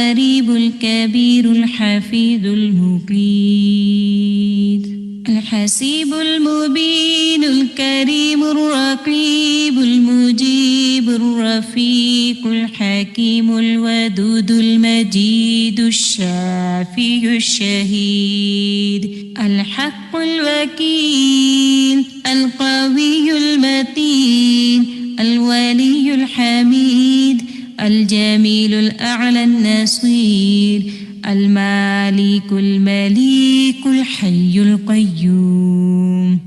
القريب الكبير الحفيظ المقيت الحسيب المبين الكريم الرقيب المجيب الرفيق الحكيم الودود المجيد الشافي الشهيد الحق الوكيل القوي المتين الولي الحميد الجميل الأعلى النصير المالك المليك الحي القيوم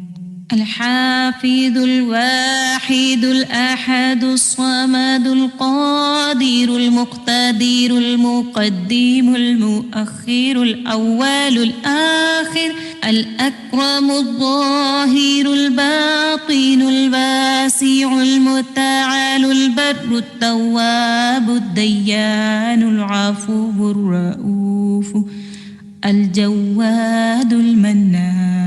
الحافظ الواحد الأحد الصمد القادر المقتدر المقدم المؤخر الأول الآخر الأكرم الظاهر الباطن الواسع المتعال البر التواب الديان العفو الرؤوف الجواد المنان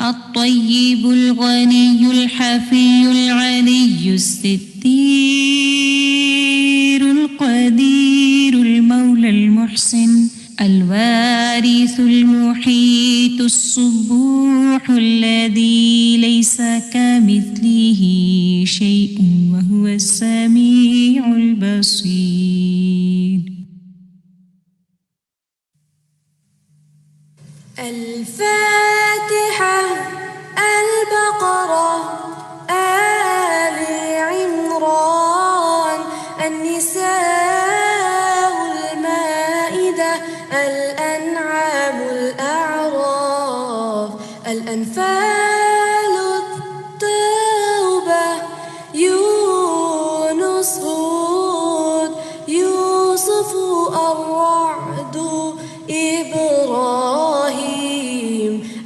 الطيب الغني الحفي العلي الستير القدير المولى المحسن الوارث المحيط الصبوح الذي ليس كمثله شيء وهو السميع البصير. الفاتحة البقرة آل عمران النساء المائدة الأنعام الأعراف الأنفال التوبة يونس هود يوسف الرعد إبراهيم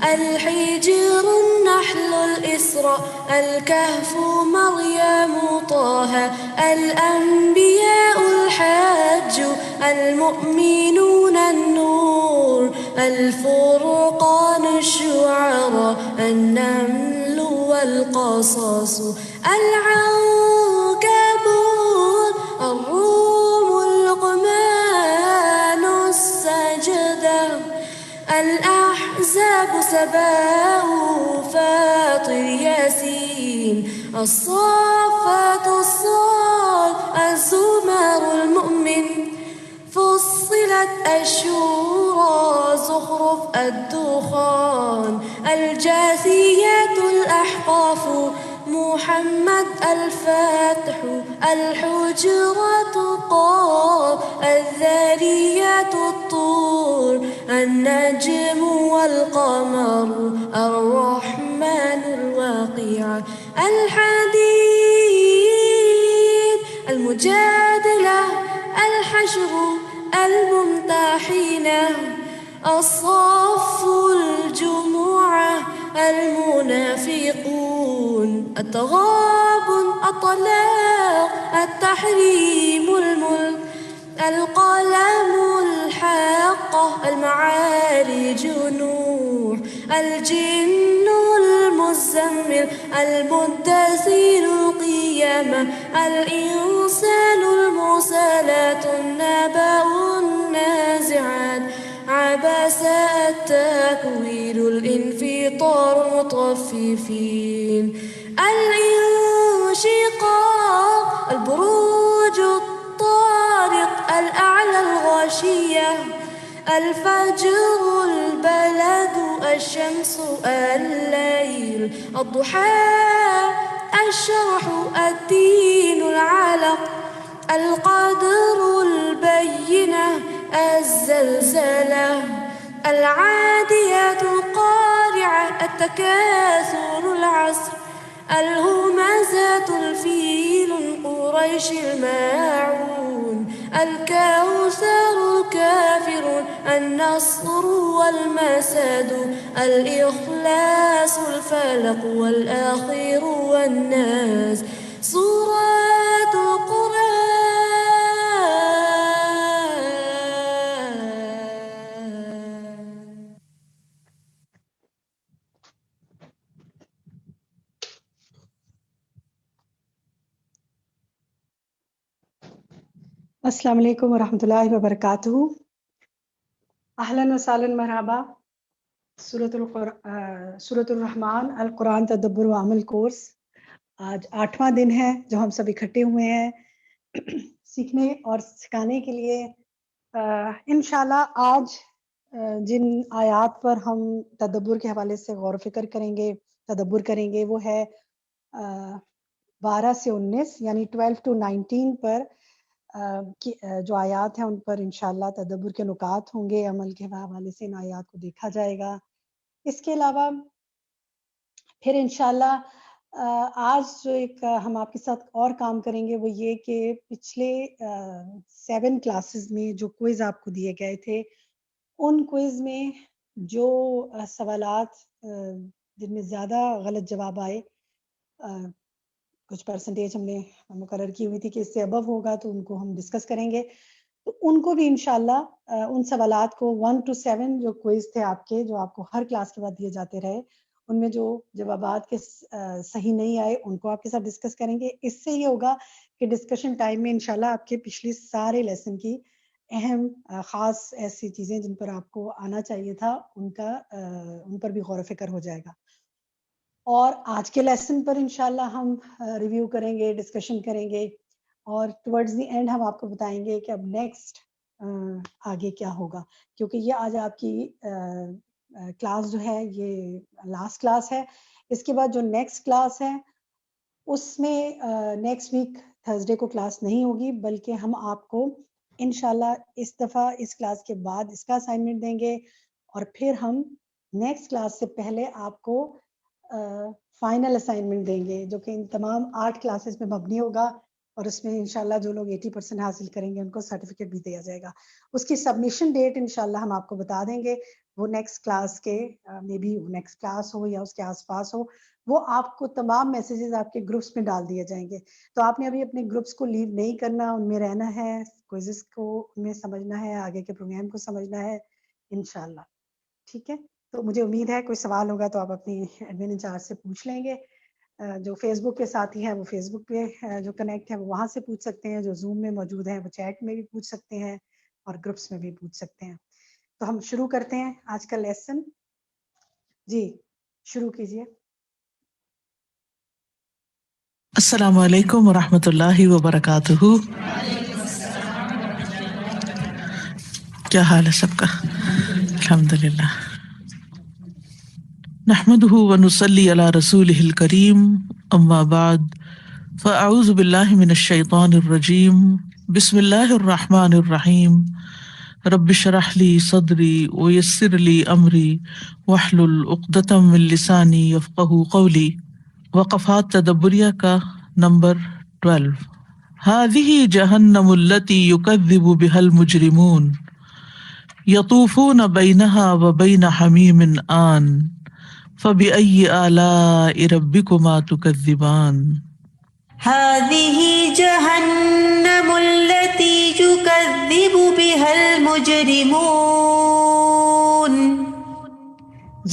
الحجر النحل الإسراء الكهف مريم طه الأنبياء الحج المؤمنون النور الفرقان الشعراء النمل والقصص العنكبوت الروم لقمان السجدة الأحزاب سباء فاطر ياسين الصافات الصاد الزمر المؤمن فصلت الشورى زخرف الدخان الجاثيات الأحقاف محمد الفاتح الحجرات قاف الذاريات الطور النجم والقمر الرحمن الواقع الحديد المجادلة الحشر الممتحنة الصف الجمعة المنافقون التغابن الطلاق التحريم الملك القلم الحاقة المعارج نوح الجن المزمل المدثر القيامة الإنسان المرسلات النبأ النازعات عبس التكوير الانفطار المطففين الانشقاق البروج الطارق الأعلى الغاشية الفجر البلد الشمس الليل الضحى الشرح الدين العلق القدر البينة الزلزلة العاديات القارعة التكاثر العصر الهمزات الفيل قريش الماعون الكوثر الكافر النصر والمسد الإخلاص الفلق والآخر والناس سورة القرآن السلام علیکم ورحمۃ اللہ وبرکاتہ. اہلاً وسہلاً مرحبا. سورۃ الرحمن القرآن تدبر و عمل کورس. آج 8واں دن ہے جو ہم سب اکٹھے ہوئے ہیں سیکھنے اور سکھانے کے لیے. انشاءاللہ آج جن آیات پر ہم تدبر کے حوالے سے غور و فکر کریں گے، تدبر کریں گے، وہ ہے 12 سے 19 یعنی 12 to 19 پر جو آیات ہیں ان پر انشاءاللہ تدبر کے نکات ہوں گے. عمل کے حوالے سے ان آیات کو دیکھا جائے گا. اس کے علاوہ پھر انشاءاللہ آج جو ایک ہم آپ کے ساتھ اور کام کریں گے وہ یہ کہ پچھلے 7 کلاسز میں جو کوئز آپ کو دیے گئے تھے، ان کوئز میں جو سوالات جن میں زیادہ غلط جواب آئے، کچھ پرسنٹیج ہم نے مقرر کی ہوئی تھی کہ اس سے ابو ہوگا تو ان کو ہم ڈسکس کریں گے. تو ان کو بھی انشاءاللہ ان سوالات کو 1 to 7 جو کوئز تھے آپ کے، جو آپ کو ہر کلاس کے بعد دیے جاتے رہے، ان میں جو جوابات کے صحیح نہیں آئے ان کو آپ کے ساتھ ڈسکس کریں گے. اس سے یہ ہوگا کہ ڈسکشن ٹائم میں انشاءاللہ آپ کے پچھلے سارے لیسن کی اہم خاص ایسی چیزیں جن پر آپ کو آنا چاہیے تھا ان پر بھی غور و فکر ہو جائے گا. اور آج کے لیسن پر انشاءاللہ ہم ریویو کریں گے، ڈسکشن کریں گے، اور ٹورڈز دی اینڈ ہم آپ کو بتائیں گے کہ اب نیکسٹ آگے کیا ہوگا، کیونکہ یہ آج آپ کی کلاس جو ہے یہ لاسٹ کلاس ہے. اس کے بعد جو نیکسٹ کلاس ہے اس میں نیکسٹ ویک تھرسڈے کو کلاس نہیں ہوگی، بلکہ ہم آپ کو انشاءاللہ اس دفعہ اس کلاس کے بعد اس کا اسائنمنٹ دیں گے، اور پھر ہم نیکسٹ کلاس سے پہلے آپ کو فائنل اسائنمنٹ دیں گے جو کہ ان تمام 8 کلاسز میں مبنی ہوگا، اور اس میں انشاءاللہ جو لوگ 80% حاصل کریں گے ان کو سرٹیفکیٹ بھی دیا جائے گا. اس کی سبمیشن ڈیٹ انشاءاللہ ہم آپ کو بتا دیں گے. وہ نیکسٹ کلاس کے میں بھی نیکسٹ کلاس ہو یا اس کے آس پاس ہو، وہ آپ کو تمام میسیجز آپ کے گروپس میں ڈال دیے جائیں گے. تو آپ نے ابھی اپنے گروپس کو لیو نہیں کرنا، ان میں رہنا ہے، کوئزز کو ان میں سمجھنا ہے، آگے کے پروگرام کو سمجھنا ہے انشاءاللہ. ٹھیک ہے، تو مجھے امید ہے کوئی سوال ہوگا تو آپ اپنی ایڈمن انچارج سے پوچھ لیں گے. جو فیس بک کے ساتھی ہیں وہ فیس بک پہ جو کنیکٹ ہیں وہ وہاں سے پوچھ سکتے ہیں، جو زوم میں موجود ہیں وہ چیٹ میں بھی پوچھ سکتے ہیں اور گروپس میں بھی پوچھ سکتے ہیں. تو ہم شروع کرتے ہیں آج کا لیسن. جی شروع کیجیے. السلام علیکم ورحمۃ اللہ وبرکاتہ. کیا حال ہے سب کا؟ الحمدللہ. نحمده ونصلی علی رسولہ الکریم، اما بعد فاعوذ باللہ من الشیطان الرجیم. بسم اللہ الرحمن الرحیم. رب اشرح لی صدری ویسر لی امری واحلل عقدۃ من لسانی یفقہوا قولی. وقفات تدبریہ کا نمبر 12. هذه جہنم التی یکذب بها المجرمون یطوفون بینها وبین حمیم آن فبأی آلاء ربکما تکذبان. هذه جهنم التي يكذب بها المجرمون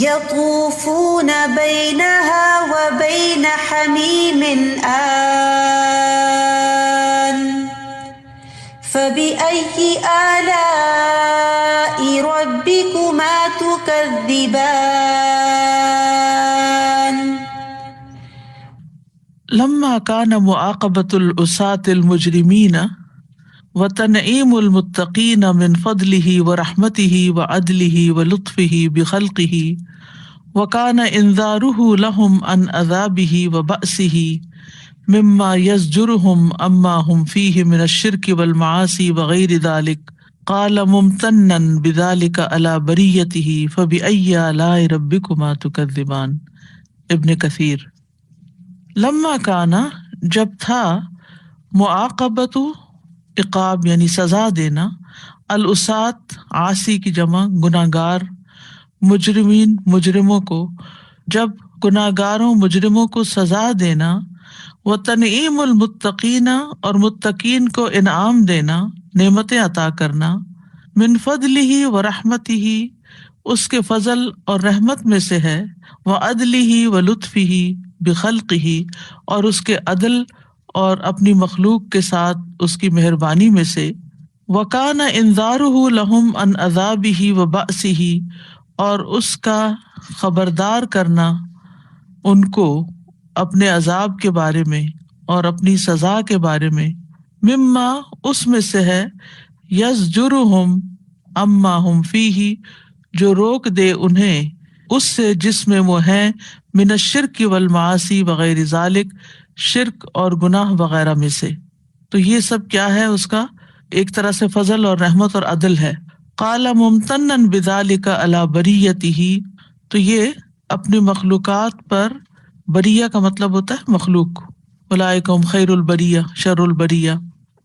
يطوفون بينها وبين حميم آن فبأي آلاء ربكما تكذبان. لما كان معاقبة العصاة المجرمين وتنعيم المتقين من فضله ورحمته وعدله ولطفه بخلقه وكان انذاره لهم عن عذابه وبأسه مما يزجرهم عما هم فيه من الشرك والمعاصي وغير ذلك قال ممتنا بذلك على بريته فبأي آلاء ربكما تكذبان. ابن کثیر. لما کانا جب تھا، معاقبت عقاب یعنی سزا دینا، العصاة عاصی کی جمع گناہگار، مجرمین مجرموں کو، جب گناہگاروں مجرموں کو سزا دینا، و تنعیم المتقین اور متقین کو انعام دینا، نعمتیں عطا کرنا، من فضلہ و رحمتہ اس کے فضل اور رحمت میں سے ہے، وعدلہ و لطفہ بخلقہ اور اس کے عدل اور اپنی مخلوق کے ساتھ اس کی مہربانی میں سے، وکان انذارہ لہم ان عذابہ و بأسہ، اور اس کا خبردار کرنا ان کو اپنے عذاب کے بارے میں اور اپنی سزا کے بارے میں، مما اس میں سے ہے، یزجرہم اما ہم فیہ جو روک دے انہیں اس سے جس میں وہ ہیں، من الشرک والمعاصی وغیر ذالک شرک اور گناہ وغیرہ میں سے۔ تو یہ سب کیا ہے؟ اس کا ایک طرح سے فضل اور رحمت اور عدل ہے۔ قال ممتنا بذلک علی بریتہ، تو یہ اپنی مخلوقات پر، بریہ کا مطلب ہوتا ہے مخلوق، اولئک هم خیر البریہ شر البریہ،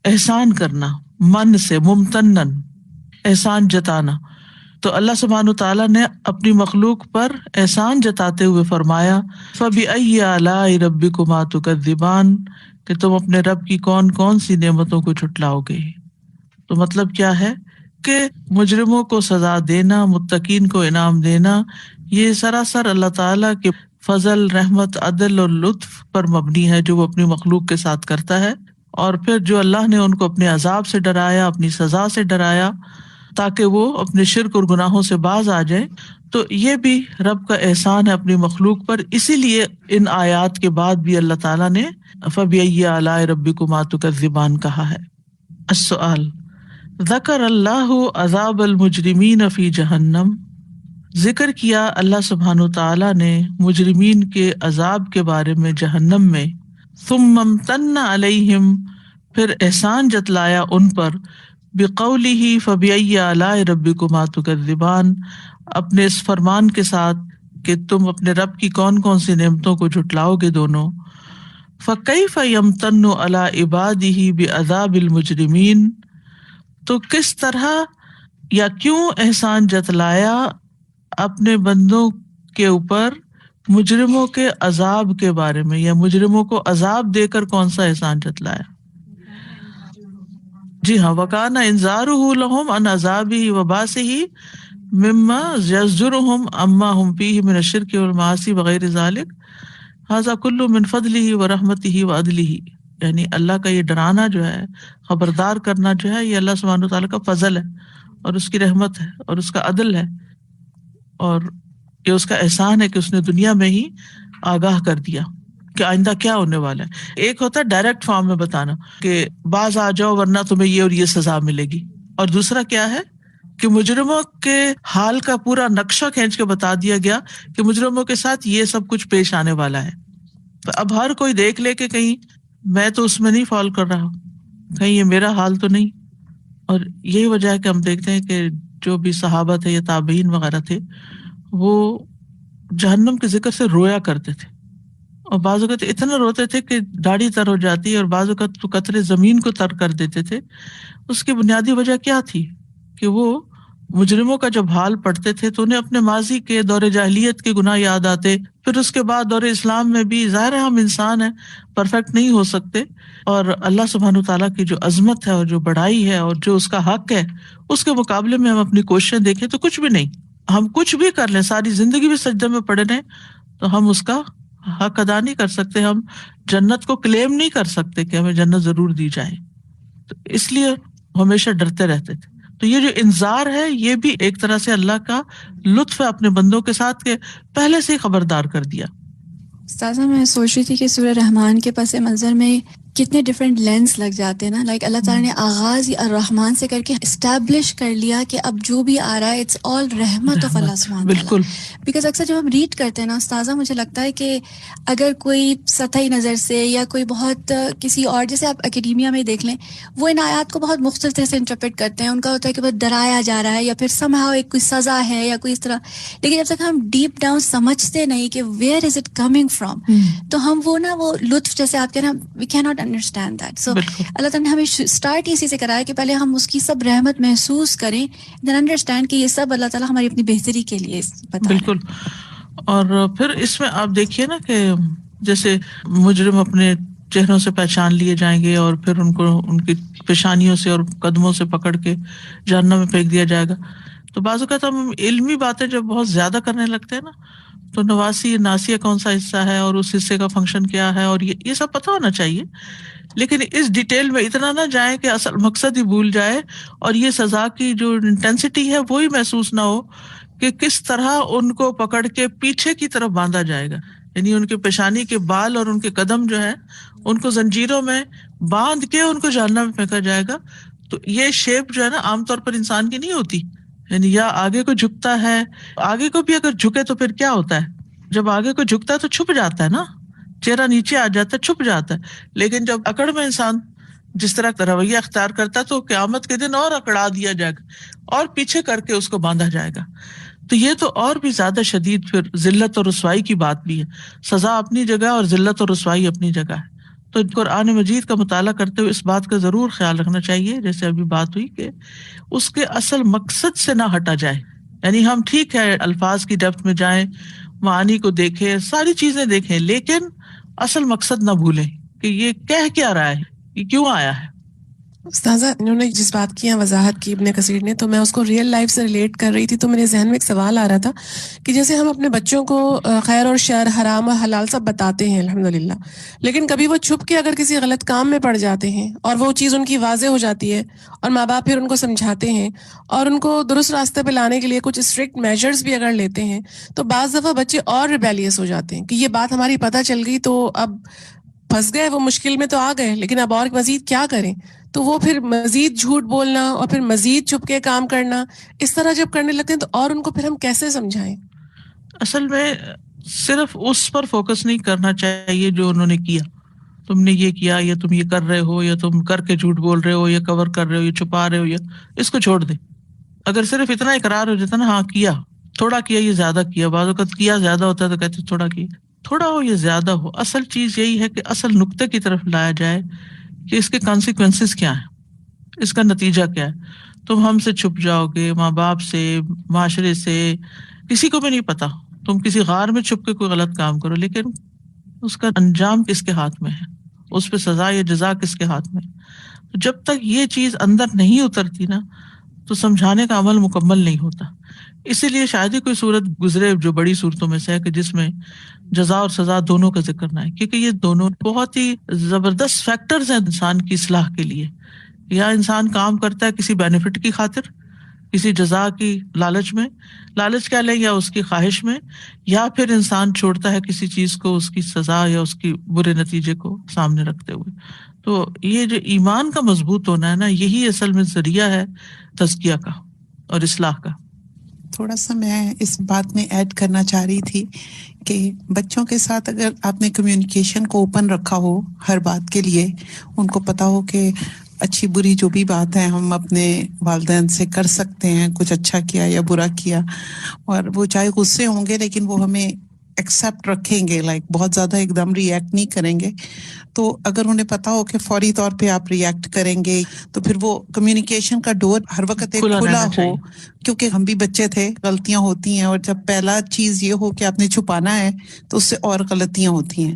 احسان کرنا، من سے ممتنن احسان جتانا۔ تو اللہ سبحانہ تعالیٰ نے اپنی مخلوق پر احسان جتاتے ہوئے فرمایا فَبِأَيِّ آلَاءِ رَبِّكُمَا تُكَذِّبَانِ، کہ تم اپنے رب کی کون کون سی نعمتوں کو جھٹلاؤ گے۔ تو مطلب کیا ہے کہ مجرموں کو سزا دینا، متقین کو انعام دینا، یہ سراسر اللہ تعالیٰ کے فضل، رحمت، عدل اور لطف پر مبنی ہے جو وہ اپنی مخلوق کے ساتھ کرتا ہے۔ اور پھر جو اللہ نے ان کو اپنے عذاب سے ڈرایا، اپنی سزا سے ڈرایا تاکہ وہ اپنے شرک اور گناہوں سے باز آ جائے، تو یہ بھی رب کا احسان ہے اپنی مخلوق پر۔ اسی لیے ان آیات کے بعد بھی اللہ تعالیٰ نے فَبِأَيِّ آلَاءِ رَبِّكُمَا تُكَذِّبَانِ کہا ہے۔ السؤال، ذکر اللہ عذاب المجرمین فی جہنم، ذکر کیا اللہ سبحانہ تعالیٰ نے مجرمین کے عذاب کے بارے میں جہنم میں، ثم امتن علیہم پھر احسان جتلایا ان پر، بقولہ فبأی آلاء ربکما تکذبان اپنے اس فرمان کے ساتھ کہ تم اپنے رب کی کون کون سی نعمتوں کو جھٹلاؤ گے دونوں۔ فکیف یمتن علی عبادہ بعذاب المجرمین، تو کس طرح یا کیوں احسان جتلایا اپنے بندوں کے اوپر مجرموں کے عذاب کے بارے میں، یا مجرموں کو عذاب دے کر کون سا احسان جتلایا؟ جی ہاں، وکان انذارہ لہم ان عذابہ وباسہ مما یزجرہم اما ہم فیہ من الشرک والمعاصی وغیر ذالک ھذا کلہ من فضلہ ورحمتہ وعدلہ، یعنی اللہ کا یہ ڈرانا جو ہے، خبردار کرنا جو ہے، یہ اللہ سبحانہ وتعالیٰ کا فضل ہے اور اس کی رحمت ہے اور اس کا عدل ہے، اور یہ اس کا احسان ہے کہ اس نے دنیا میں ہی آگاہ کر دیا کہ آئندہ کیا ہونے والا ہے۔ ایک ہوتا ہے ڈائریکٹ فارم میں بتانا کہ باز آ جاؤ ورنہ تمہیں یہ اور یہ سزا ملے گی، اور دوسرا کیا ہے کہ مجرموں کے حال کا پورا نقشہ کھینچ کے بتا دیا گیا کہ مجرموں کے ساتھ یہ سب کچھ پیش آنے والا ہے۔ تو اب ہر کوئی دیکھ لے کہ کہیں میں تو اس میں نہیں فال کر رہا، کہیں یہ میرا حال تو نہیں۔ اور یہی وجہ ہے کہ ہم دیکھتے ہیں کہ جو بھی صحابہ تھے یا تابعین وغیرہ تھے، وہ جہنم کے ذکر سے رویا کرتے تھے، اور بعض اوقات اتنا روتے تھے کہ داڑھی تر ہو جاتی، اور بعض اوقات تو قطرے زمین کو تر کر دیتے تھے۔ اس کی بنیادی وجہ کیا تھی کہ وہ مجرموں کا جب حال پڑھتے تھے تو انہیں اپنے ماضی کے دور جاہلیت کے گناہ یاد آتے، پھر اس کے بعد دور اسلام میں بھی ظاہر ہے ہم انسان ہیں، پرفیکٹ نہیں ہو سکتے، اور اللہ سبحانہ تعالیٰ کی جو عظمت ہے اور جو بڑائی ہے اور جو اس کا حق ہے، اس کے مقابلے میں ہم اپنی کوششیں دیکھیں تو کچھ بھی نہیں۔ ہم کچھ بھی کر لیں، ساری زندگی بھی سجدے میں پڑے رہیں، تو ہم اس کا حق ادا نہیں کر سکتے، ہم جنت کو کلیم نہیں کر سکتے کہ ہمیں جنت ضرور دی جائے۔ تو اس لیے ہمیشہ ڈرتے رہتے تھے۔ تو یہ جو انذار ہے یہ بھی ایک طرح سے اللہ کا لطف ہے اپنے بندوں کے ساتھ کہ پہلے سے ہی خبردار کر دیا۔ استاذہ میں سوچ رہی تھی کہ سورہ رحمان کے پس منظر میں کتنے ڈفرینٹ لینس لگ جاتے ہیں نا، لائک اللہ تعالیٰ نے آغاز ہی الرحمن سے کر کے اسٹیبلش کر لیا کہ اب جو بھی آ رہا ہے اٹس آل رحمت آف اللہ سبحانہ بالکل۔ بیکاز اکثر جب ہم ریڈ کرتے ہیں نا استاذہ، مجھے لگتا ہے کہ اگر کوئی سطحی نظر سے یا کوئی بہت کسی اور، جیسے آپ اکیڈیمیا میں دیکھ لیں، وہ ان آیات کو بہت مختلف طرح سے انٹرپریٹ کرتے ہیں۔ ان کا ہوتا ہے کہ بس ڈرایا جا رہا ہے یا پھر سمہاؤ ایک کوئی سزا ہے یا کوئی اس طرح، لیکن جب تک ہم ڈیپ ڈاؤن سمجھتے نہیں کہ where is it coming from, تو ہم وہ لطف، جیسے آپ کہہ رہے ہیں، وی کی ناٹ انڈرسٹینڈ دیٹ۔ سو اللہ تعالیٰ نے ہمیں اسٹارٹ اسی سے کرایا کہ پہلے ہم اس کی سب رحمت محسوس کریں، دین انڈرسٹینڈ کہ یہ سب اللہ تعالیٰ ہماری اپنی بہتری کے لیے بتا رہے ہیں۔ بالکل۔ اور پھر اس میں آپ دیکھیے نا کہ جیسے مجرم اپنے چہروں سے پہچان لیے جائیں گے، اور پھر ان کو ان کی پیشانیوں سے اور قدموں سے پکڑ کے جہنم میں پھینک دیا جائے گا۔ تو بعض اوقات ہم علمی باتیں جب بہت زیادہ کرنے لگتے ہیں نا، تو نواسی ناسیہ کون سا حصہ ہے اور اس حصے کا فنکشن کیا ہے اور یہ سب پتہ ہونا چاہیے، لیکن اس ڈیٹیل میں اتنا نہ جائیں کہ اصل مقصد ہی بھول جائے اور یہ سزا کی جو انٹینسٹی ہے وہی محسوس نہ ہو کہ کس طرح ان کو پکڑ کے پیچھے کی طرف باندھا جائے گا، یعنی ان کے پیشانی کے بال اور ان کے قدم جو ہے ان کو زنجیروں میں باندھ کے ان کو جہنم میں پھینکا جائے گا. تو یہ شیپ جو ہے نا عام طور پر انسان کی نہیں ہوتی، یعنی یا آگے کو جھکتا ہے، آگے کو بھی اگر جھکے تو پھر کیا ہوتا ہے، جب آگے کو جھکتا ہے تو چھپ جاتا ہے نا، چہرہ نیچے آ جاتا ہے، چھپ جاتا ہے. لیکن جب اکڑ میں انسان جس طرح کا رویہ اختیار کرتا ہے تو قیامت کے دن اور اکڑا دیا جائے گا اور پیچھے کر کے اس کو باندھا جائے گا. تو یہ تو اور بھی زیادہ شدید پھر ذلت اور رسوائی کی بات بھی ہے. سزا اپنی جگہ اور ذلت اور رسوائی اپنی جگہ ہے. تو قرآن مجید کا مطالعہ کرتے ہوئے اس بات کا ضرور خیال رکھنا چاہیے، جیسے ابھی بات ہوئی کہ اس کے اصل مقصد سے نہ ہٹا جائے. یعنی ہم ٹھیک ہے الفاظ کی ڈیپتھ میں جائیں، معانی کو دیکھیں، ساری چیزیں دیکھیں، لیکن اصل مقصد نہ بھولیں کہ یہ کہہ کیا رہا ہے، یہ کیوں آیا ہے. استاذہ انہوں نے جس بات کی وضاحت کی ابن کثیر نے، تو میں اس کو ریئل لائف سے ریلیٹ کر رہی تھی. تو میرے ذہن میں ایک سوال آ رہا تھا کہ جیسے ہم اپنے بچوں کو خیر اور شر، حرام اور حلال سب بتاتے ہیں الحمدللہ، لیکن کبھی وہ چھپ کے اگر کسی غلط کام میں پڑ جاتے ہیں اور وہ چیز ان کی واضح ہو جاتی ہے اور ماں باپ پھر ان کو سمجھاتے ہیں اور ان کو درست راستے پہ لانے کے لیے کچھ اسٹرکٹ میجرز بھی اگر لیتے ہیں، تو بعض دفعہ بچے اور ریبیلیس ہو جاتے ہیں کہ یہ بات ہماری پتہ چل گئی تو اب پھنس گئے، وہ مشکل میں تو آ گئے، لیکن اب اور مزید کیا کریں. تو وہ پھر مزید جھوٹ بولنا اور پھر مزید چھپ کے کام کرنا، اس طرح جب کرنے لگتے ہیں تو اور ان کو پھر ہم کیسے سمجھائیں؟ اصل میں صرف اس پر فوکس نہیں کرنا چاہیے جو انہوں نے کیا. تم نے یہ کیا، یا تم یہ کر رہے ہو، یا تم کر کے جھوٹ بول رہے ہو، یا کور کر رہے ہو، یا چھپا رہے ہو، یا اس کو چھوڑ دیں. اگر صرف اتنا اقرار ہو جاتا نا، ہاں کیا، تھوڑا کیا، یہ زیادہ کیا، بعض اوقات کیا زیادہ ہوتا ہے تو کہتے تھوڑا کیا، تھوڑا ہو یا زیادہ ہو، اصل چیز یہی ہے کہ اصل نقطے کی طرف لایا جائے کہ اس کے کانسیکوینسز کیا ہیں، اس کا نتیجہ کیا ہے. تم ہم سے چھپ جاؤ گے، ماں باپ سے، معاشرے سے، کسی کو بھی نہیں پتا. تم کسی غار میں چھپ کے کوئی غلط کام کرو، لیکن اس کا انجام کس کے ہاتھ میں ہے، اس پہ سزا یا جزا کس کے ہاتھ میں. تو جب تک یہ چیز اندر نہیں اترتی نا تو سمجھانے کا عمل مکمل نہیں ہوتا. اسی لیے شاید ہی کوئی صورت گزرے جو بڑی صورتوں میں سے ہے کہ جس میں جزا اور سزا دونوں کا ذکر نہ ہے، کیونکہ یہ دونوں بہت ہی زبردست فیکٹرز ہیں انسان کی اصلاح کے لیے. یا انسان کام کرتا ہے کسی بینیفٹ کی خاطر، کسی جزا کی لالچ میں، لالچ کیا لیں، یا اس کی خواہش میں، یا پھر انسان چھوڑتا ہے کسی چیز کو اس کی سزا یا اس کی برے نتیجے کو سامنے رکھتے ہوئے. تو یہ جو ایمان کا مضبوط ہونا ہے نا، یہی اصل میں ذریعہ ہے تزکیہ کا اور اصلاح کا. تھوڑا سا میں اس بات میں ایڈ کرنا چاہ رہی تھی کہ بچوں کے ساتھ اگر آپ نے کمیونیکیشن کو اوپن رکھا ہو ہر بات کے لیے، ان کو پتا ہو کہ اچھی بری جو بھی بات ہے ہم اپنے والدین سے کر سکتے ہیں، کچھ اچھا کیا یا برا کیا، اور وہ چاہے غصے ہوں گے لیکن وہ ہمیں ایکسیپٹ رکھیں گے، بہت زیادہ ایک دم ریئیکٹ نہیں کریں گے. تو اگر انہیں پتا ہو کہ فوری طور پہ آپ ریئیکٹ کریں گے تو پھر وہ کمیونیکیشن کا ڈور ہر وقت ایک کھلا ہو، کیونکہ ہم بھی بچے تھے، غلطیاں ہوتی ہیں، اور جب پہلا چیز یہ ہو کہ آپ نے چھپانا ہے تو اس سے اور غلطیاں ہوتی ہیں.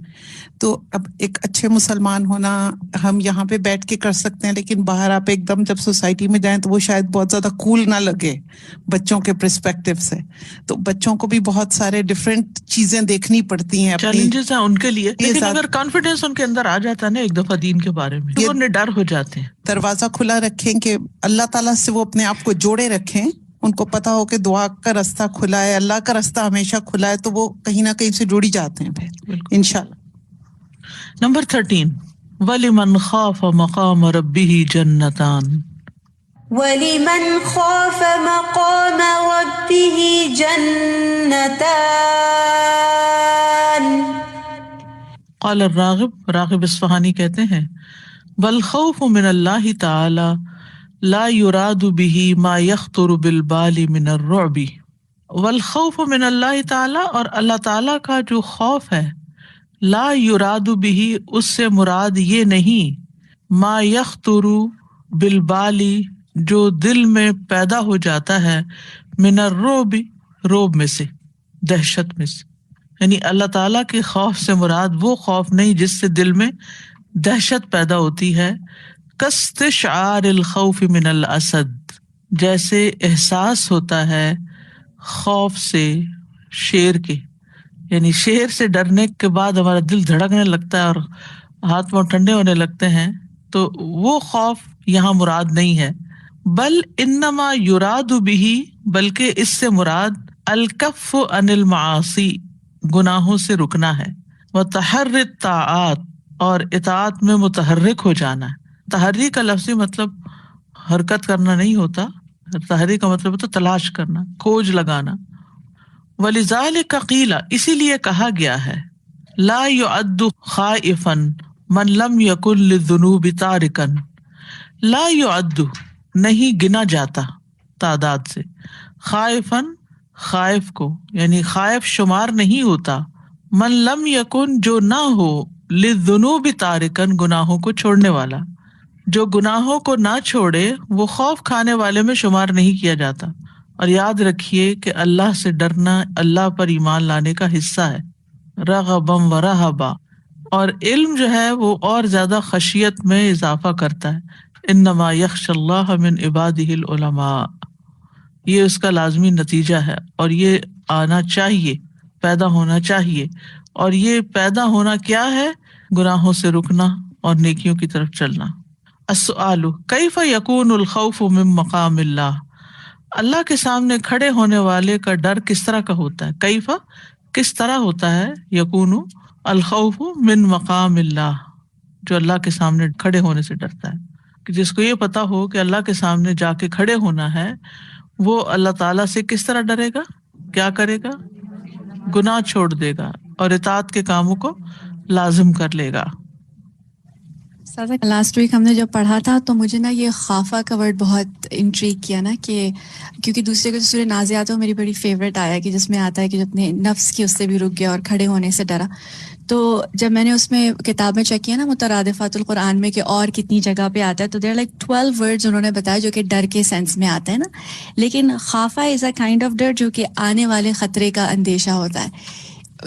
تو اب ایک اچھے مسلمان ہونا ہم یہاں پہ بیٹھ کے کر سکتے ہیں، لیکن باہر آپ ایک دم جب سوسائٹی میں جائیں تو وہ شاید بہت زیادہ کول نہ لگے بچوں کے پرسپیکٹو سے. تو بچوں کو بھی بہت سارے ڈفرینٹ چیزیں دیکھنی پڑتی ہیں، چیلنجز ہیں ان کے لیے، لیکن اگر کانفیڈینس ان کے اندر آ جاتا ہے نا ایک دفعہ دین کے بارے میں، تو وہ نڈر ہو جاتے ہیں. دروازہ کھلا رکھیں کہ اللہ تعالیٰ سے وہ اپنے آپ کو جوڑے رکھیں، ان کو پتا ہو کہ دعا کا راستہ کھلا ہے، اللہ کا راستہ ہمیشہ کھلا ہے، تو وہ کہیں نہ کہیں سے جڑی جاتے ہیں پھر انشاءاللہ. نمبر 13 وَلِمَنْ خَافَ مَقَامَ رَبِّهِ جَنَّتَانِ وَلِمَنْ خَافَ مَقَامَ رَبِّهِ جَنَّتَانِ. قال الراغب، راغب اصفہانی کہتے ہیں، وَالْخَوْفُ مِنَ اللَّهِ تَعَالَى لَا يُرَادُ بِهِ مَا يَخْطُرُ بِالْبَالِ مِنَ الرُّعْبِ. وَالْخَوْفُ مِنَ اللَّهِ تَعَالَى، اور اللہ تعالیٰ کا جو خوف ہے، لا یراد بہ، اس سے مراد یہ نہیں، ما یخطر بالبال، جو دل میں پیدا ہو جاتا ہے، من الرعب، رعب میں سے، دہشت میں سے. یعنی اللہ تعالیٰ کے خوف سے مراد وہ خوف نہیں جس سے دل میں دہشت پیدا ہوتی ہے. کاستشعار الخوف من الاسد، جیسے احساس ہوتا ہے خوف سے شیر کے، یعنی شیر سے ڈرنے کے بعد ہمارا دل دھڑکنے لگتا ہے اور ہاتھ پاؤں ٹھنڈے ہونے لگتے ہیں، تو وہ خوف یہاں مراد نہیں ہے. بل انما یراد بہ، بلکہ اس سے مراد الکف عن المعاصی، گناہوں سے رکنا ہے، وتحری الطاعات، اور اطاعت میں متحرک ہو جانا ہے. تحری کا لفظی مطلب حرکت کرنا نہیں ہوتا، تحری کا مطلب ہوتا تلاش کرنا، کھوج لگانا. ولذالک قیل، اسی لیے کہا گیا ہے، لا يعد خائفا من لم یکن للذنوب تارکا، لا يعد، نہیں گنا جاتا تعداد سے، خائفن، خائف کو، یعنی خائف شمار نہیں ہوتا، من لم یکن، جو نہ ہو، للذنوب تارکا، گناہوں کو چھوڑنے والا، جو گناہوں کو نہ چھوڑے وہ خوف کھانے والے میں شمار نہیں کیا جاتا. اور یاد رکھیے کہ اللہ سے ڈرنا اللہ پر ایمان لانے کا حصہ ہے. رغبا و رہبا، اور علم جو ہے وہ اور زیادہ خشیت میں اضافہ کرتا ہے. انما یخشی اللہ من عبادہ العلماء، یہ اس کا لازمی نتیجہ ہے، اور یہ آنا چاہیے، پیدا ہونا چاہیے. اور یہ پیدا ہونا کیا ہے؟ گناہوں سے رکنا اور نیکیوں کی طرف چلنا. السؤال کیف یکون الخوف من مقام اللہ، اللہ کے سامنے کھڑے ہونے والے کا ڈر کس طرح کا ہوتا ہے؟ کیف، کس طرح ہوتا ہے؟ یکون الخوف من مقام اللہ، جو اللہ کے سامنے کھڑے ہونے سے ڈرتا ہے، کہ جس کو یہ پتا ہو کہ اللہ کے سامنے جا کے کھڑے ہونا ہے، وہ اللہ تعالیٰ سے کس طرح ڈرے گا؟ کیا کرے گا؟ گناہ چھوڑ دے گا اور اطاعت کے کاموں کو لازم کر لے گا. لاسٹ ویک ہم نے جب پڑھا تھا تو مجھے نا یہ خافہ کا ورڈ بہت انٹریگ کیا نا، کہ کیونکہ دوسرے کو سورہ نازعات وہ میری بڑی فیوریٹ آیا، کہ جس میں آتا ہے کہ جو اپنے نفس کی اس سے بھی رک گیا اور کھڑے ہونے سے ڈرا. تو جب میں نے اس میں کتاب میں چیک کیا نا مترادفات القرآن میں کہ اور کتنی جگہ پہ آتا ہے، تو دیر لائک 12 ورڈز انہوں نے بتایا جو کہ ڈر کے سینس میں آتے ہیں نا. لیکن خافہ از اے کائنڈ آف ڈر جو کہ آنے والے خطرے کا اندیشہ ہوتا ہے.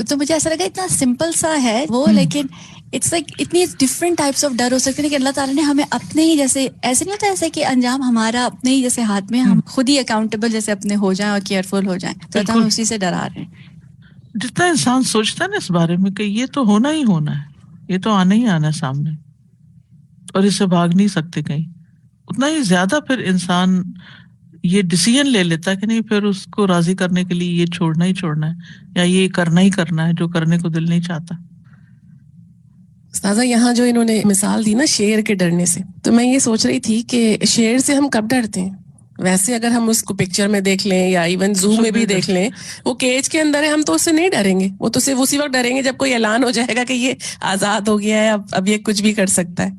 تو مجھے ایسا لگا اتنا سمپل سا ہے وہ، لیکن اٹس لائک اتنی ڈفرینٹ ٹائپس آف ڈر ہو سکتے ہیں کہ اللہ تعالیٰ نے ہمیں اپنے ہی جیسے، ایسے نہیں ہوتا ایسے کہ انجام ہمارا اپنے ہی جیسے ہاتھ میں، ہم خود ہی اکاؤنٹیبل جیسے اپنے ہو جائیں اور کیئرفل ہو جائیں، تو ہم اسی سے ڈرا رہے ہیں. جتنا انسان سوچتا ہے نا اس بارے میں کہ یہ تو ہونا ہی ہونا ہے، یہ تو آنا ہی آنا ہے سامنے اور اس سے بھاگ نہیں سکتے کہیں، اتنا ہی زیادہ پھر انسان یہ ڈیسیژن لے لیتا ہے کہ نہیں، پھر اس کو راضی کرنے کے لیے یہ چھوڑنا ہی چھوڑنا ہے یا یہ کرنا ہی کرنا ہے جو کرنے کو دل نہیں چاہتا. استاذہ یہاں جو انہوں نے مثال دی نا شیر کے ڈرنے سے، تو میں یہ سوچ رہی تھی کہ شیر سے ہم کب ڈرتے ہیں؟ ویسے اگر ہم اس کو پکچر میں دیکھ لیں یا ایون زو میں بھی دیکھ لیں، وہ کیج کے اندر ہے، ہم تو اس سے نہیں ڈریں گے، وہ تو صرف اسی وقت ڈریں گے جب کوئی اعلان ہو جائے گا کہ یہ آزاد ہو گیا ہے، اب یہ کچھ بھی کر سکتا ہے.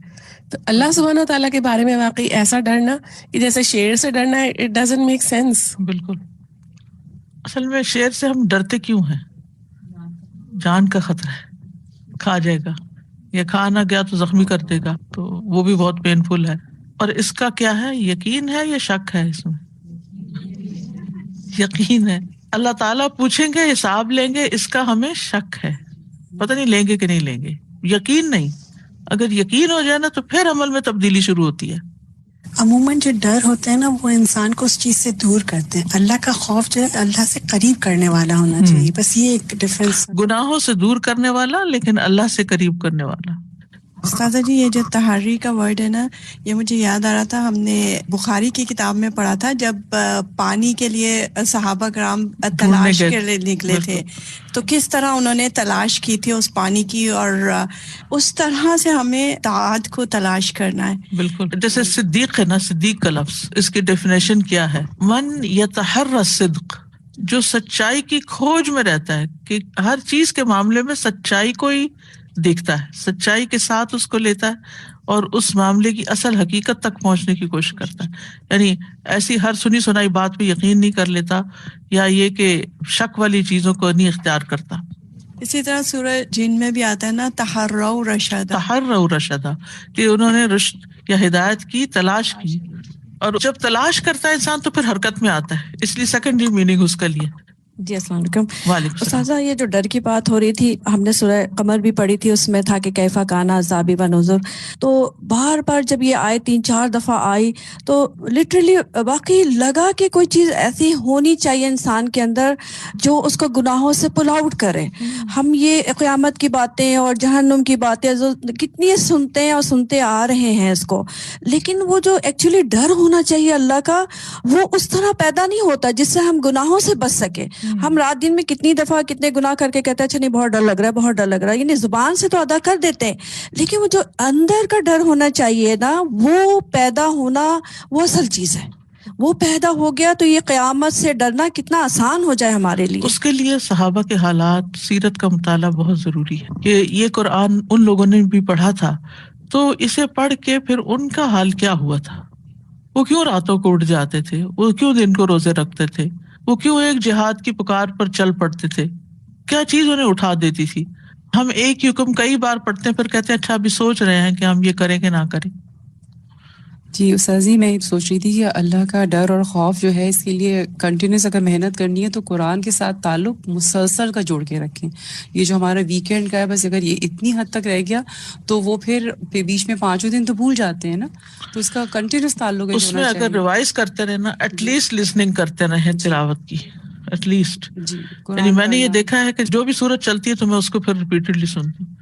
تو اللہ سبحانہ تعالیٰ کے بارے میں واقعی ایسا ڈرنا کہ جیسے شیر سے ڈرنا، اٹ ڈزنٹ میک سینس. بالکل. اصل میں شیر سے ہم ڈرتے کیوں ہیں؟ جان کا خطرہ ہے، کھا جائے گا یا کھا نہ گیا تو زخمی کر دے گا، تو وہ بھی بہت پینفل ہے. اور اس کا کیا ہے؟ یقین ہے یا شک ہے؟ اس میں یقین ہے. اللہ تعالیٰ پوچھیں گے، حساب لیں گے، اس کا ہمیں شک ہے، پتہ نہیں لیں گے کہ نہیں لیں گے، یقین نہیں. اگر یقین ہو جائے نا تو پھر عمل میں تبدیلی شروع ہوتی ہے. عموماً جو ڈر ہوتے ہیں نا وہ انسان کو اس چیز سے دور کرتے ہیں. اللہ کا خوف جو ہے اللہ سے قریب کرنے والا ہونا چاہیے، بس یہ ایک ڈفرینس. گناہوں سے دور کرنے والا لیکن اللہ سے قریب کرنے والا. استاذہ جی یہ جو تحری کا ورڈ ہے نا، یہ مجھے یاد آ رہا تھا، ہم نے بخاری کی کتاب میں پڑھا تھا جب پانی کے لیے صحابہ کرام تلاش کے لیے نکلے تھے، تو کس طرح انہوں نے تلاش کی تھی اس پانی کی، اور اس طرح سے ہمیں اطاعت کو تلاش کرنا ہے. بالکل. جیسے صدیق ہے نا، صدیق کا لفظ، اس کی ڈیفینیشن کیا ہے؟ من یتحری الصدق، جو سچائی کی کھوج میں رہتا ہے، کہ ہر چیز کے معاملے میں سچائی کو ہی دیکھتا ہے، سچائی کے ساتھ اس کو لیتا ہے اور اس معاملے کی اصل حقیقت تک پہنچنے کی کوشش کرتا ہے. یعنی ایسی ہر سنی سنائی بات پہ یقین نہیں کر لیتا، یا یہ کہ شک والی چیزوں کو نہیں اختیار کرتا. اسی طرح سورہ جن میں بھی آتا ہے نا، تحروا رشدا، تحروا رشدا، کہ انہوں نے رشد یا ہدایت کی تلاش کی. اور جب تلاش کرتا ہے انسان تو پھر حرکت میں آتا ہے، اس لیے سیکنڈری میننگ اس کا لیے جی السلام علیکم وعلیکم السلام. استاذہ، یہ جو ڈر کی بات ہو رہی تھی، ہم نے سورہ قمر بھی پڑھی تھی، اس میں تھا کہ کیفا کانا عذابی و نذر. تو بار بار جب یہ آئے 3-4 دفعہ آئی تو لٹرلی واقعی لگا کہ کوئی چیز ایسی ہونی چاہیے انسان کے اندر جو اس کو گناہوں سے پل آؤٹ کرے. ہم یہ قیامت کی باتیں اور جہنم کی باتیں جو کتنی سنتے ہیں اور سنتے آ رہے ہیں اس کو، لیکن وہ جو ایکچولی ڈر ہونا چاہیے اللہ کا، وہ اس طرح پیدا نہیں ہوتا جس سے ہم گناہوں سے بچ سکے. ہم رات دن میں کتنی دفعہ کتنے گناہ کر کے کہتے ہیں اچھا نہیں بہت ڈر لگ رہا ہے، بہت ڈر لگ رہا ہے، یعنی زبان سے تو ادا کر دیتے ہیں، لیکن وہ جو اندر کا ڈر ہونا چاہیے نا، وہ پیدا ہونا وہ اصل چیز ہے. وہ پیدا ہو گیا تو یہ قیامت سے ڈرنا کتنا آسان ہو جائے ہمارے لیے. اس کے لیے صحابہ کے حالات، سیرت کا مطالعہ بہت ضروری ہے. کہ یہ قرآن ان لوگوں نے بھی پڑھا تھا تو اسے پڑھ کے پھر ان کا حال کیا ہوا تھا. وہ کیوں راتوں کو اٹھ جاتے تھے، وہ کیوں دن کو روزے رکھتے تھے، وہ کیوں ایک جہاد کی پکار پر چل پڑتے تھے، کیا چیز انہیں اٹھا دیتی تھی. ہم ایک ہی حکم کئی بار پڑھتے ہیں پھر کہتے ہیں اچھا ابھی سوچ رہے ہیں کہ ہم یہ کریں کہ نہ کریں. جی استاذی، میں سوچ رہی تھی کہ اللہ کا ڈر اور خوف جو ہے اس کے لیے کنٹینیوس اگر محنت کرنی ہے تو قرآن کے ساتھ تعلق مسلسل کا جوڑ کے رکھیں. یہ جو ہمارا ویکینڈ کا ہے بس اگر یہ اتنی حد تک رہ گیا تو وہ پھر بیچ میں 5 دن تو بھول جاتے ہیں نا، تو اس کا کنٹینیوس تعلق اس میں اگر ریوائز کرتے رہے نا، ایٹ لیسٹ لسننگ کرتے رہے تلاوت کی، ایٹ لیسٹ. یعنی میں نے یہ دیکھا ہے کہ جو بھی سورت چلتی ہے تو میں اس کو پھر ریپیٹڈلی سنتی ہوں.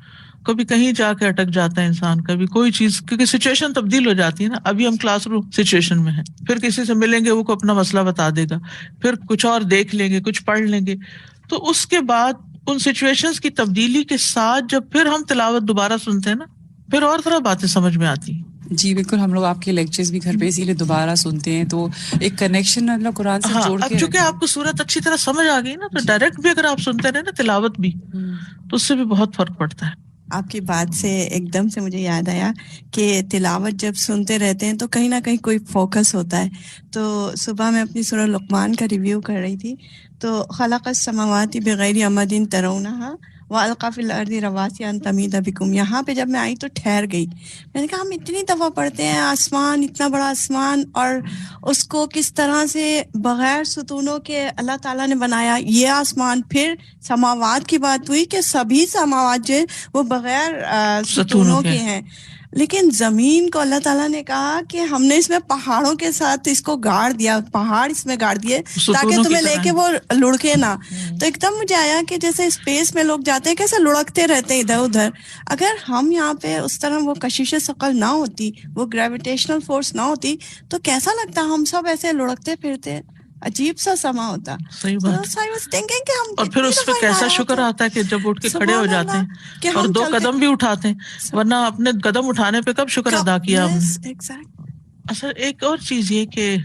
کبھی کہیں جا کے اٹک جاتا ہے انسان، کبھی کوئی چیز، کیونکہ سچویشن تبدیل ہو جاتی ہے نا. ابھی ہم کلاس روم سچویشن میں ہیں، پھر کسی سے ملیں گے وہ کو اپنا مسئلہ بتا دے گا، پھر کچھ اور دیکھ لیں گے، کچھ پڑھ لیں گے، تو اس کے بعد ان سچویشنز کی تبدیلی کے ساتھ جب پھر ہم تلاوت دوبارہ سنتے ہیں نا، پھر اور طرح باتیں سمجھ میں آتی ہیں. جی بالکل، ہم لوگ آپ کے لیکچرز بھی گھر پہ اسی لیے دوبارہ سنتے ہیں تو ایک کنیکشن اللہ قرآن سے جوڑ کے. اب چونکہ آپ کو سورت اچھی طرح سمجھ آ گئی نا، تو ڈائریکٹ بھی اگر آپ سنتے رہے نا تلاوت بھی، تو اس سے بھی بہت فرق پڑتا ہے. آپ کی بات سے ایک دم سے مجھے یاد آیا کہ تلاوت جب سنتے رہتے ہیں تو کہیں نہ کہیں کوئی فوکس ہوتا ہے. تو صبح میں اپنی سورہ لقمان کا ریویو کر رہی تھی تو خلق السماوات بغیر عمد ترونہا وَأَلْقَى فِي الْأَرْضِ رَوَاسِيَ أَن تَمِيدَ بِكُمْ. یہاں پہ جب میں آئی تو ٹھہر گئی. میں نے کہا ہم اتنی دفعہ پڑھتے ہیں آسمان، اتنا بڑا آسمان، اور اس کو کس طرح سے بغیر ستونوں کے اللہ تعالیٰ نے بنایا. یہ آسمان، پھر سماوات کی بات ہوئی کہ سبھی سماوات جو وہ بغیر ستونوں کے ہیں، لیکن زمین کو اللہ تعالیٰ نے کہا کہ ہم نے اس میں پہاڑوں کے ساتھ اس کو گاڑ دیا، پہاڑ اس میں گاڑ دیے تاکہ تمہیں لے کے وہ لڑکے نہ. تو ایک دم مجھے آیا کہ جیسے اسپیس میں لوگ جاتے ہیں کیسے لڑکتے رہتے ہیں ادھر ادھر، اگر ہم یہاں پہ اس طرح وہ کشش ثقل نہ ہوتی، وہ گریویٹیشنل فورس نہ ہوتی تو کیسا لگتا ہم سب ایسے لڑکتے پھرتے، عجیب سا سما ہوتا. صحیح بات. اور پھر اس پہ کیسا شکر آتا ہے کہ جب اٹھ کے کھڑے ہو جاتے ہیں اور 2 قدم بھی اٹھاتے ہیں، ورنہ اپنے قدم اٹھانے پہ کب شکر ادا کیا ہم نے. اچھا ایک اور چیز یہ کہ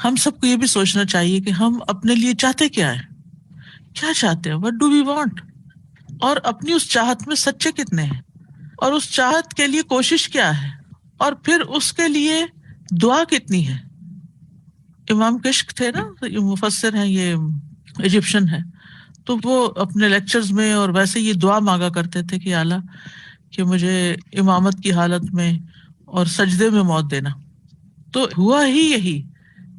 ہم سب کو یہ بھی سوچنا چاہیے کہ ہم اپنے لیے چاہتے کیا ہے، کیا چاہتے ہیں، وٹ ڈو وی وانٹ، اور اپنی اس چاہت میں سچے کتنے ہیں، اور اس چاہت کے لیے کوشش کیا ہے، اور پھر اس کے لیے دعا کتنی ہے. امام کشک تھے نا، مفسر ہیں، یہ ایجپشن ہے، تو وہ اپنے لیکچرز میں اور ویسے یہ دعا مانگا کرتے تھے کہ اعلیٰ کہ مجھے امامت کی حالت میں اور سجدے میں موت دینا. تو ہوا ہی یہی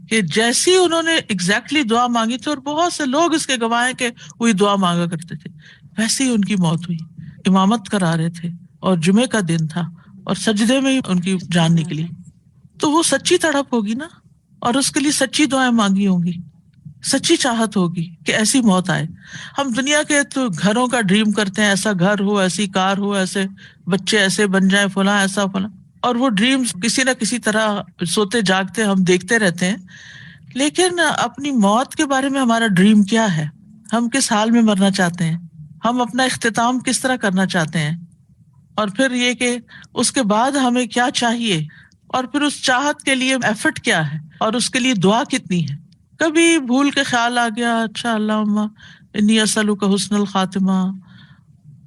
کہ جیسی انہوں نے ایگزیکٹلی دعا مانگی تھی، اور بہت سے لوگ اس کے گواہ ہیں کہ وہی دعا مانگا کرتے تھے، ویسے ہی ان کی موت ہوئی. امامت کرا رہے تھے اور جمعے کا دن تھا اور سجدے میں ہی ان کی جان نکلی. تو وہ سچی تڑپ ہوگی نا، اور اس کے لیے سچی دعائیں مانگی ہوں گی، سچی چاہت ہوگی کہ ایسی موت آئے. ہم دنیا کے تو گھروں کا ڈریم کرتے ہیں، ایسا گھر ہو، ایسی کار ہو، ایسے بچے ایسے بن جائیں، فلاں ایسا فلاں، اور وہ ڈریمز کسی نہ کسی طرح سوتے جاگتے ہم دیکھتے رہتے ہیں. لیکن اپنی موت کے بارے میں ہمارا ڈریم کیا ہے؟ ہم کس حال میں مرنا چاہتے ہیں؟ ہم اپنا اختتام کس طرح کرنا چاہتے ہیں؟ اور پھر یہ کہ اس کے بعد ہمیں کیا چاہیے، اور پھر اس چاہت کے لیے ایفرٹ کیا ہے، اور اس کے لیے دعا کتنی ہے. کبھی بھول کے خیال آ گیا، اچھا اللہم انی اسألک حسن الخاتمہ،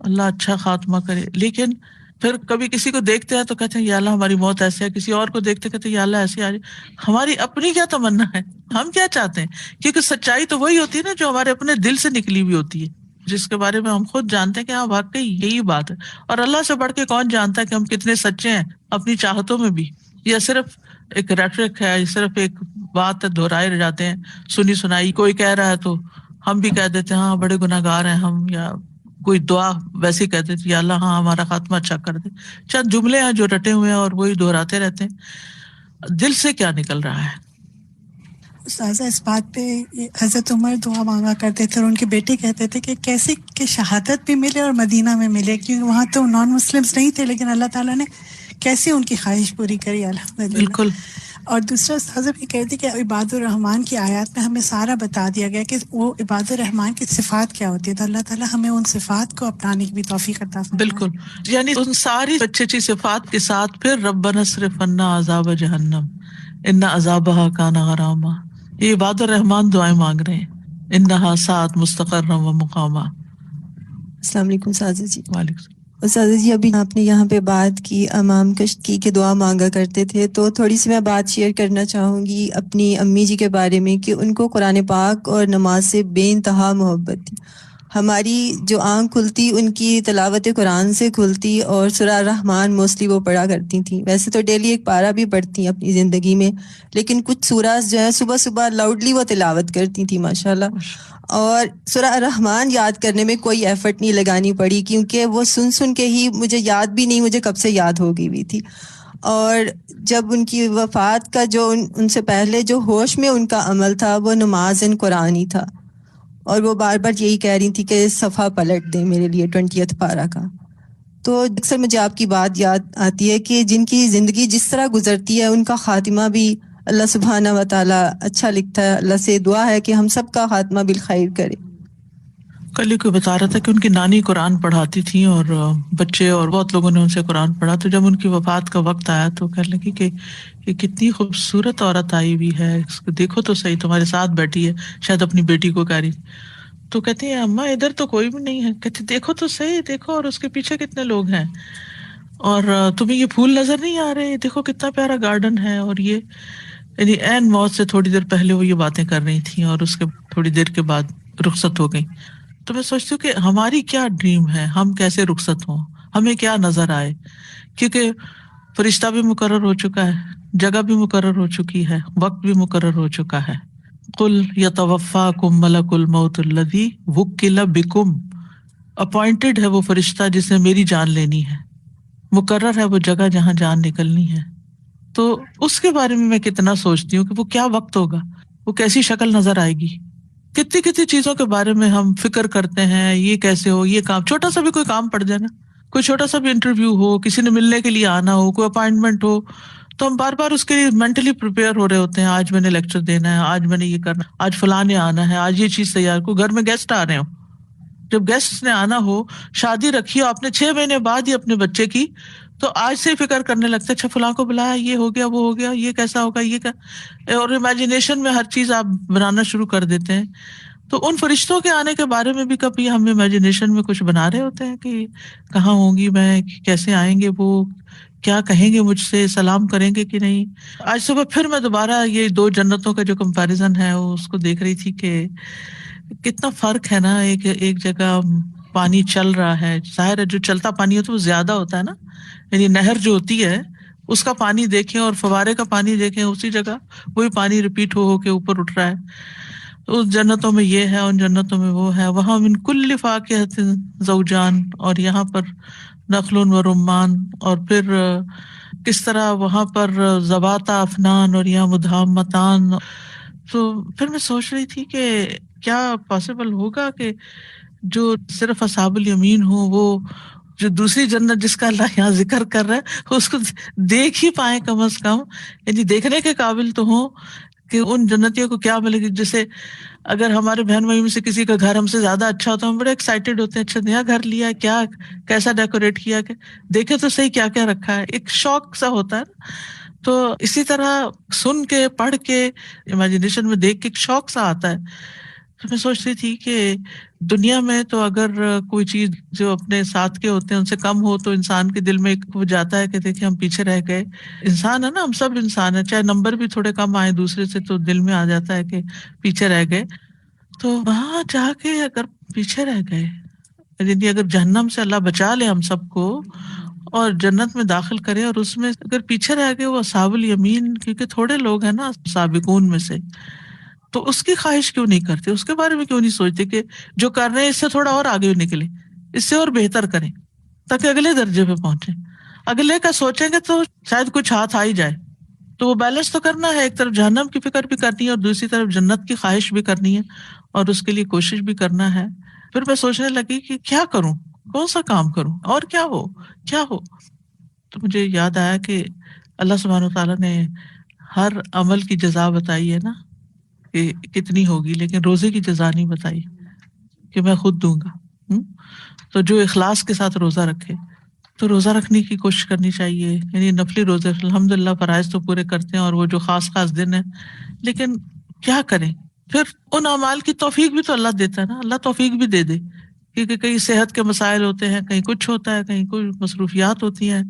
اللہ اچھا خاتمہ کرے. لیکن پھر کبھی کسی کو دیکھتے ہیں تو کہتے ہیں یا اللہ ہماری موت ایسے ہے، کسی اور کو دیکھتے کہتے ہیں یا اللہ ایسی آ جائے. ہماری اپنی کیا تمنا ہے، ہم کیا چاہتے ہیں؟ کیونکہ سچائی تو وہی ہوتی ہے نا جو ہمارے اپنے دل سے نکلی ہوئی ہوتی ہے، جس کے بارے میں ہم خود جانتے ہیں کہ ہاں واقعی یہی بات ہے. اور اللہ سے بڑھ کے کون جانتا ہے کہ ہم کتنے سچے ہیں اپنی چاہتوں میں بھی، یا صرف ایک ریٹرک ہے، صرف ایک بات ہے، دہرائے جاتے ہیں، سنی سنائی. کوئی کہہ رہا ہے تو ہم بھی کہہ دیتے ہیں ہاں بڑے گناہگار ہیں ہم, یا کوئی دعا ویسے ہی کہتے تھے یا اللہ ہاں ہمارا خاتمہ اچھا کر دے. چند جملے ہیں جو رٹے ہوئے ہیں اور وہی دہراتے رہتے ہیں. دل سے کیا نکل رہا ہے؟ استاذہ اس بات پہ حضرت عمر دعا مانگا کرتے تھے اور ان کے بیٹے کہتے تھے کہ کیسے کہ شہادت بھی ملے اور مدینہ میں ملے, کیونکہ وہاں تو نان مسلمس نہیں تھے, لیکن اللہ تعالیٰ نے کیسے ان کی خواہش پوری کری الحمدللہ. بالکل. اور دوسرا استاذہ بھی کہتی کہ عباد الرحمن کی آیات میں ہمیں سارا بتا دیا گیا کہ وہ عباد الرحمن کی صفات کیا ہوتی ہے, تو اللہ تعالیٰ ہمیں ان صفات کو اپنانے کی بھی توفیق عطا فرمائے. بالکل, یعنی ان ساری اچھی اچھی صفات کے ساتھ پھر ربنا اصرف عنا عذاب جہنم ان عذابہا کان غراما. یہ عباد الرحمان دعائیں مانگ رہے ہیں, انہا ساعت مستقرا و مقاما. السلام علیکم استاذہ جی. وعلیکم السلام. استاذہ جی ابھی آپ نے یہاں پہ بات کی امام کشت کی کہ دعا مانگا کرتے تھے, تو تھوڑی سی میں بات شیئر کرنا چاہوں گی اپنی امی جی کے بارے میں کہ ان کو قرآن پاک اور نماز سے بے انتہا محبت تھی. ہماری جو آنکھ کھلتی ان کی تلاوت قرآن سے کھلتی, اور سورہ الرحمن موسٹلی وہ پڑھا کرتی تھیں. ویسے تو ڈیلی ایک پارہ بھی پڑھتی ہیں اپنی زندگی میں, لیکن کچھ سورہ جو ہیں صبح صبح لاؤڈلی وہ تلاوت کرتی تھیں ماشاءاللہ. اور سورہ الرحمن یاد کرنے میں کوئی ایفرٹ نہیں لگانی پڑی, کیونکہ وہ سن کے ہی مجھے یاد بھی نہیں, مجھے کب سے یاد ہو گئی ہوئی تھی. اور جب ان کی وفات کا جو ان سے پہلے جو ہوش میں ان کا عمل تھا وہ نماز قرآن ہی تھا, اور وہ بار بار یہی کہہ رہی تھی کہ صفحہ پلٹ دیں میرے لیے 20 پارہ کا. تو اکثر مجھے آپ کی بات یاد آتی ہے کہ جن کی زندگی جس طرح گزرتی ہے ان کا خاتمہ بھی اللہ سبحانہ و تعالیٰ اچھا لکھتا ہے. اللہ سے دعا ہے کہ ہم سب کا خاتمہ بالخیر کرے. کل ہی کوئی بتا رہا تھا کہ ان کی نانی قرآن پڑھاتی تھی اور بچے اور بہت لوگوں نے ان سے قرآن پڑھا, تو جب ان کی وفات کا وقت آیا تو کہنے لگی کہ یہ کتنی خوبصورت عورت آئی ہوئی ہے, اس کو دیکھو تو صحیح, تمہارے ساتھ بیٹھی ہے, شاید اپنی بیٹی کو کہہ رہی. تو کہتی ہے اماں ادھر تو کوئی بھی نہیں ہے. کہتی دیکھو تو صحیح, دیکھو اور اس کے پیچھے کتنے لوگ ہیں, اور تمہیں یہ پھول نظر نہیں آ رہے, دیکھو کتنا پیارا گارڈن ہے. اور یہ یعنی عین موت سے تھوڑی دیر پہلے وہ یہ باتیں کر رہی تھیں, اور اس کے تھوڑی دیر کے بعد رخصت ہو گئی. تو میں سوچتی ہوں کہ ہماری کیا ڈریم ہے, ہم کیسے رخصت ہوں, ہمیں کیا نظر آئے, کیونکہ فرشتہ بھی مقرر ہو چکا ہے, جگہ بھی مقرر ہو چکی ہے, وقت بھی مقرر ہو چکا ہے. قل یتوفاکم ملک الموت الذی وکل بکم, اپوائنٹڈ ہے وہ فرشتہ جس نے میری جان لینی ہے, مقرر ہے وہ جگہ جہاں جان نکلنی ہے. تو اس کے بارے میں کتنا سوچتی ہوں کہ وہ کیا وقت ہوگا, وہ کیسی شکل نظر آئے گی. کتنی کتنی چیزوں کے بارے میں ہم فکر کرتے ہیں, یہ کیسے ہو, یہ کام چھوٹا سا بھی کوئی کام پڑ جائے نا, کوئی چھوٹا سا بھی انٹرویو ہو, کسی نے ملنے کے لیے آنا ہو, کوئی اپائنٹمنٹ ہو, تو ہم بار بار اس کے لیے مینٹلی پریپیئر ہو رہے ہوتے ہیں. آج میں نے لیکچر دینا ہے, آج میں نے یہ کرنا, آج فلاں نے آنا ہے, آج یہ چیز تیار, کوئی گھر میں گیسٹ آ رہے ہو, جب گیسٹ نے آنا ہو, شادی رکھی ہو آپ نے 6 مہینے بعد ہی اپنے بچے کی, تو آج سے فکر کرنے لگتا ہے اچھا فلاں کو بلایا, یہ ہو گیا, وہ ہو گیا, یہ کیسا ہوگا, یہ کیا, اور امیجنیشن میں ہر چیز آپ بنانا شروع کر دیتے ہیں. تو ان فرشتوں کے آنے کے بارے میں بھی کبھی ہم امیجنیشن میں کچھ بنا رہے ہوتے ہیں کہ کہاں ہوں گی میں, کیسے آئیں گے وہ, کیا کہیں گے مجھ سے, سلام کریں گے کہ نہیں. آج صبح پھر میں دوبارہ یہ 2 جنتوں کا جو کمپیریزن ہے اس کو دیکھ رہی تھی کہ کتنا فرق ہے نا. ایک جگہ پانی چل رہا ہے, ظاہر ہے جو چلتا پانی ہوتا ہے وہ زیادہ ہوتا ہے نا, یعنی نہر جو ہوتی ہے اس کا پانی دیکھیں اور فوارے کا پانی دیکھیں, اسی جگہ وہی پانی ریپیٹ ہو کے اوپر اٹھ رہا ہے. اس جنتوں میں یہ ہے, ان جنتوں میں وہ ہے. وہاں من کل فاکہۃ زوجان, اور یہاں پر نخل و رمان, اور پھر کس طرح وہاں پر ذواتا افنان اور یہاں مدھامتان. تو پھر میں سوچ رہی تھی کہ کیا پاسبل ہوگا کہ جو صرف اصحاب الیمین ہوں, وہ جو دوسری جنت جس کا اللہ یہاں ذکر کر رہا ہے اس کو دیکھ ہی پائیں کم از کم, یعنی دیکھنے کے قابل تو ہوں کہ ان جنتیوں کو کیا ملے گی. جیسے اگر ہمارے بہن بھائی میں سے کسی کا گھر ہم سے زیادہ اچھا ہوتا ہے, ہم بڑے ایکسائٹیڈ ہوتے ہیں, اچھا نیا گھر لیا ہے, کیا کیسا ڈیکوریٹ کیا, کہ دیکھے تو صحیح کیا کیا رکھا ہے, ایک شوق سا ہوتا ہے نا. تو اسی طرح سن کے, پڑھ کے, امیجنیشن میں دیکھ کے ایک شوق سا آتا ہے. تو میں سوچ رہی تھی کہ دنیا میں تو اگر کوئی چیز جو اپنے ساتھ کے ہوتے ہیں ان سے کم ہو تو انسان کے دل میں ایک وہ جاتا ہے کہ دیکھیں ہم پیچھے رہ گئے. انسان ہے نا, ہم سب انسان ہیں, چاہے نمبر بھی تھوڑے کم آئے دوسرے سے تو دل میں آ جاتا ہے کہ پیچھے رہ گئے. تو وہاں جا کے اگر پیچھے رہ گئے, یعنی اگر جہنم سے اللہ بچا لے ہم سب کو اور جنت میں داخل کرے, اور اس میں اگر پیچھے رہ گئے وہ اصحاب الیمین, کیونکہ تھوڑے لوگ ہیں نا سابقون میں سے, تو اس کی خواہش کیوں نہیں کرتے, اس کے بارے میں کیوں نہیں سوچتے کہ جو کر رہے ہیں اس سے تھوڑا اور آگے نکلیں, اس سے اور بہتر کریں تاکہ اگلے درجے پہ پہنچیں. اگلے کا سوچیں گے تو شاید کچھ ہاتھ آ ہی جائے. تو وہ بیلنس تو کرنا ہے, ایک طرف جہنم کی فکر بھی کرنی ہے اور دوسری طرف جنت کی خواہش بھی کرنی ہے اور اس کے لیے کوشش بھی کرنا ہے. پھر میں سوچنے لگی کہ کیا کروں, کون سا کام کروں اور کیا ہو. تو مجھے یاد آیا کہ اللہ سبحانہ وتعالیٰ نے ہر عمل کی جزا بتائی ہے نا کہ کتنی ہوگی, لیکن روزے کی جزا نہیں بتائی کہ میں خود دوں گا. تو جو اخلاص کے ساتھ روزہ رکھے تو روزہ رکھنے کی کوشش کرنی چاہیے. یعنی نفلی روزے الحمدللہ فرائض تو پورے کرتے ہیں اور وہ جو خاص دن ہیں, لیکن کیا کریں پھر ان اعمال کی توفیق بھی تو اللہ دیتا ہے نا. اللہ توفیق بھی دے دے, کیونکہ کئی صحت کے مسائل ہوتے ہیں, کہیں کچھ ہوتا ہے, کہیں کوئی مصروفیات ہوتی ہیں,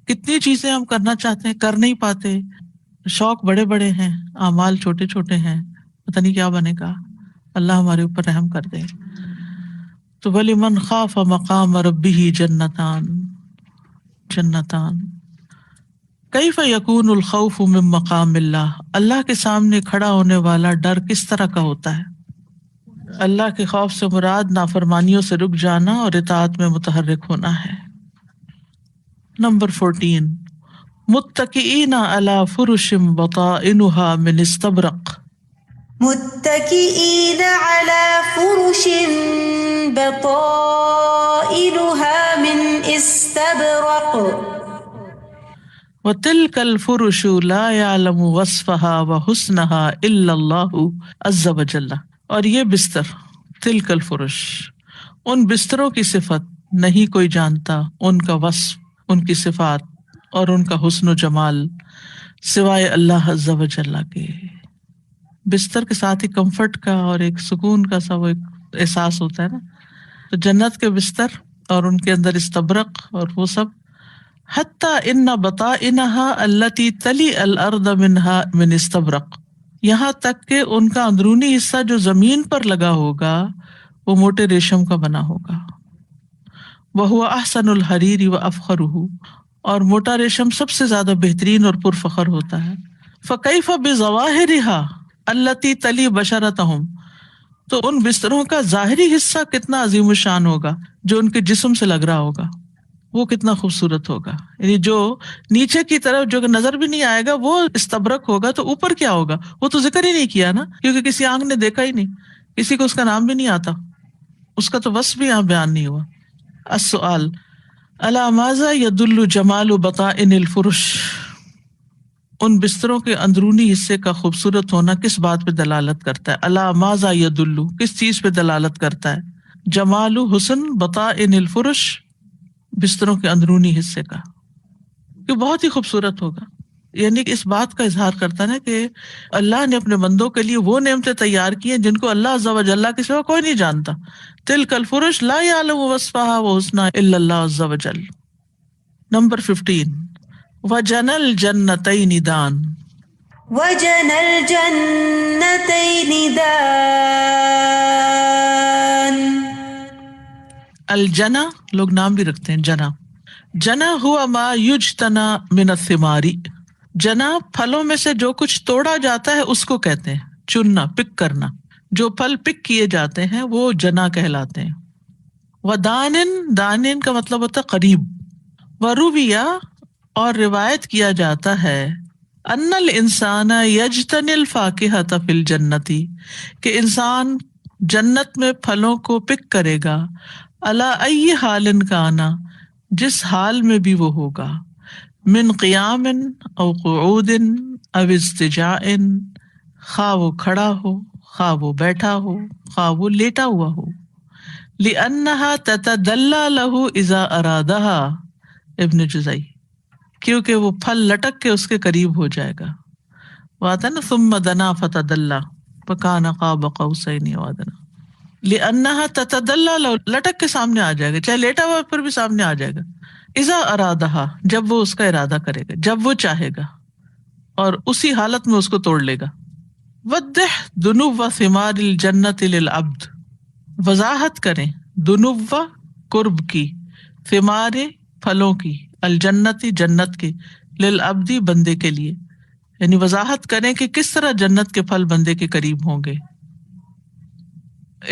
کتنی چیزیں ہم کرنا چاہتے ہیں کر نہیں پاتے, شوق بڑے بڑے ہیں, اعمال چھوٹے چھوٹے ہیں, پتہ نہیں کیا بنے گا. اللہ ہمارے اوپر رحم کر دے. تو وَلِمَنْ خَافَ مَقَامَ رَبِّهِ جنتان کیف یکون الخوف من مقام اللہ. اللہ کے سامنے کھڑا ہونے والا ڈر کس طرح کا ہوتا ہے؟ اللہ کے خوف سے مراد نافرمانیوں سے رک جانا اور اطاعت میں متحرک ہونا ہے. نمبر 14 متکئین علی فرش بطائنها من استبرق. متكئين على فرش بطائنها من استبرق. وتلك الفرش لا يعلم وصفها وحسنها الا الله عز وجل. اور یہ بستر تلک الفرش, ان بستروں کی صفت نہیں کوئی جانتا, ان کا وصف, ان کی صفات اور ان کا حسن و جمال سوائے اللہ عز وجل کے. بستر کے ساتھ ایک کمفرٹ کا اور ایک سکون کا سا وہ ایک احساس ہوتا ہے نا. تو جنت کے بستر اور ان کے اندر استبرق اور وہ سب. حتی ان بطائنها التي تلی الارض منها من استبرق, یہاں تک کہ ان کا اندرونی حصہ جو زمین پر لگا ہوگا وہ موٹے ریشم کا بنا ہوگا. وهو احسن الحریر وافخره, اور موٹا ریشم سب سے زیادہ بہترین اور پرفخر ہوتا ہے. فکیف بظواہرها التی تلی بشرتہم, تو ان بستروں کا ظاہری حصہ کتنا عظیم الشان ہوگا جو ان کے جسم سے لگ رہا ہوگا, وہ کتنا خوبصورت ہوگا. یعنی جو نیچے کی طرف جو نظر بھی نہیں آئے گا وہ استبرق ہوگا, تو اوپر کیا ہوگا وہ تو ذکر ہی نہیں کیا نا, کیونکہ کسی آنکھ نے دیکھا ہی نہیں, کسی کو اس کا نام بھی نہیں آتا, اس کا تو وصف بھی یہاں بیان نہیں ہوا. السؤال الی ماذا یدل جمال بطائن الفرش, ان بستروں کے اندرونی حصے کا خوبصورت ہونا کس بات پہ دلالت کرتا ہے؟ الا ماذا یدل, کس چیز پہ دلالت کرتا ہے؟ جمال حسن بطائن الفرش, بستروں کے اندرونی حصے کا, کہ بہت ہی خوبصورت ہوگا. یعنی کہ اس بات کا اظہار کرتا ہے کہ اللہ نے اپنے بندوں کے لیے وہ نعمتیں تیار کی ہیں جن کو اللہ عز و جل کے سوا کوئی نہیں جانتا. تلک الفرش لا یعلم وصفها وحسنها الا اللہ عز و جل. نمبر 15 وجن الجنتین دان. وجن الجنتین دان. الجنا لوگ نام بھی رکھتے ہیں جنا. جنا ہوا ما یجتنا من الثمار, جنا پھلوں میں سے جو کچھ توڑا جاتا ہے اس کو کہتے ہیں چننا, پک کرنا. جو پھل پک کیے جاتے ہیں وہ جنا کہلاتے ہیں. ودانن, دانن کا مطلب ہوتا ہے قریب. ورویہ, اور روایت کیا جاتا ہے ان الانسان یجتنی الفاکہۃ فی الجنتی, کہ انسان جنت میں پھلوں کو پک کرے گا. علی ای حال کانا, جس حال میں بھی وہ ہوگا. من قیام او قعود او اضطجاع, خواہ وہ کھڑا ہو, خواہ وہ بیٹھا ہو, خواہ وہ لیٹا ہوا ہو. لأنہا تتدلی لہ اذا ارادہا. ابن جزئی, کیونکہ وہ پھل لٹک کے اس کے قریب ہو جائے گا. وہ آتا ہے نا ثم دنا فتدلی فکان قاب قوسین او ادنی. لأنہا تتدلی لہ, لٹک کے سامنے آ جائے گا, چاہے لیٹا ہوا پر بھی سامنے آ جائے گا. اذا ارادہا, جب وہ اس کا ارادہ کرے گا, جب وہ چاہے گا, اور اسی حالت میں اس کو توڑ لے گا. وضح دنو ثمار الجنت للعبد, وضاحت کریں دنو قرب کی, ثمار پھلوں کی, الجنتی جنت کے, للعبدی بندے کے لیے. یعنی وضاحت کریں کہ کس طرح جنت کے پھل بندے کے قریب ہوں گے.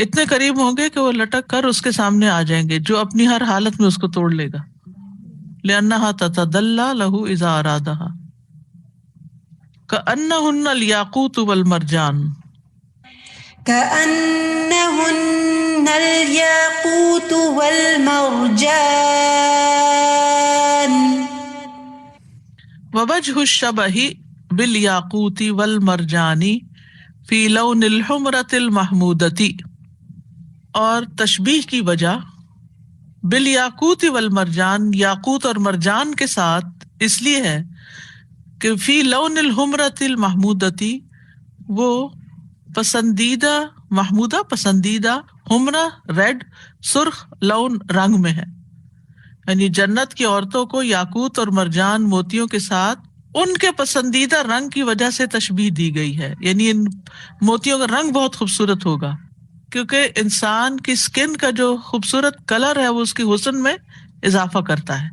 اتنے قریب ہوں گے کہ وہ لٹک کر اس کے سامنے آ جائیں گے جو اپنی ہر حالت میں اس کو توڑ لے گا. لأنها تتدلى له إذا أرادها كأنهن الياقوت والمرجان. كأنهن الياقوت والمرجان. ووجه الشبه بالياقوت والمرجان في لون الحمرة المحمودة. اور تشبیہ کی وجہ بالیاقوت والمرجان، یاقوت اور مرجان کے ساتھ اس لیے ہے کہ فی لون الحمرۃ المحمودتی، وہ پسندیدہ، محمودہ پسندیدہ، حمرہ ریڈ، سرخ لون رنگ میں ہے. یعنی جنت کی عورتوں کو یاقوت اور مرجان موتیوں کے ساتھ ان کے پسندیدہ رنگ کی وجہ سے تشبیہ دی گئی ہے. یعنی ان موتیوں کا رنگ بہت خوبصورت ہوگا، کیونکہ انسان کی سکن کا جو خوبصورت کلر ہے وہ اس کے حسن میں اضافہ کرتا ہے.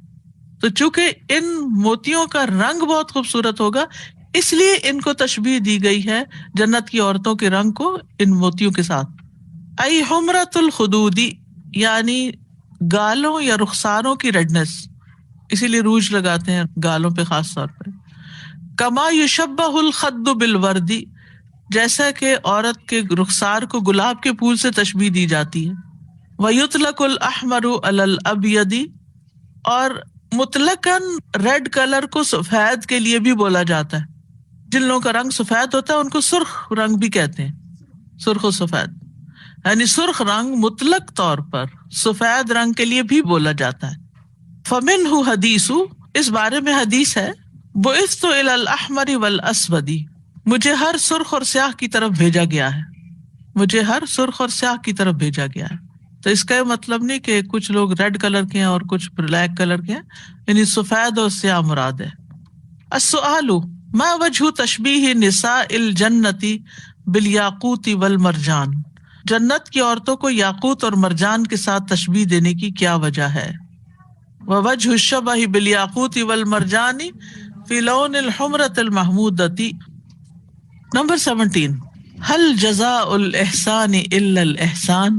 تو چونکہ ان موتیوں کا رنگ بہت خوبصورت ہوگا، اس لیے ان کو تشبیہ دی گئی ہے جنت کی عورتوں کے رنگ کو ان موتیوں کے ساتھ. ای حمرۃ الخدودی، یعنی گالوں یا رخساروں کی ریڈنس، اسی لیے روج لگاتے ہیں گالوں پہ خاص طور پہ. کما یشبہ الخد بالوردی، جیسا کہ عورت کے رخسار کو گلاب کے پھول سے تشبیہ دی جاتی ہے. وَيُطْلَقُ الْأَحْمَرُ عَلَى الْأَبْيَضِ، اور مطلقاً ریڈ کلر کو سفید کے لیے بھی بولا جاتا ہے. جن لوگوں کا رنگ سفید ہوتا ہے ان کو سرخ رنگ بھی کہتے ہیں، سرخ و سفید. یعنی سرخ رنگ مطلق طور پر سفید رنگ کے لیے بھی بولا جاتا ہے. فَمِنْهُ حدیث، اس بارے میں حدیث ہے، بُعِثْتُ إِلَى الْأَحْمَرِ وَالْأَسْوَدِ، مجھے ہر سرخ اور سیاہ کی طرف بھیجا گیا ہے. مجھے ہر سرخ اور سیاہ کی طرف بھیجا گیا ہے. تو اس کا یہ مطلب نہیں کہ کچھ لوگ ریڈ کلر کے ہیں اور کچھ بلیک کلر کے ہیں، یعنی سفید اور سیاہ مراد ہے. السؤال ما وجہ تشبیہ نساء الجنت بالیاقوت والمرجان، جنت کی عورتوں کو یاقوت اور مرجان کے ساتھ تشبیہ دینے کی کیا وجہ ہے؟ ووجہ الشبہ بالیاقوت والمرجان فی لون الحمرۃ المحمودۃ. نمبر 17، هل جزاء الاحسان الا الاحسان؟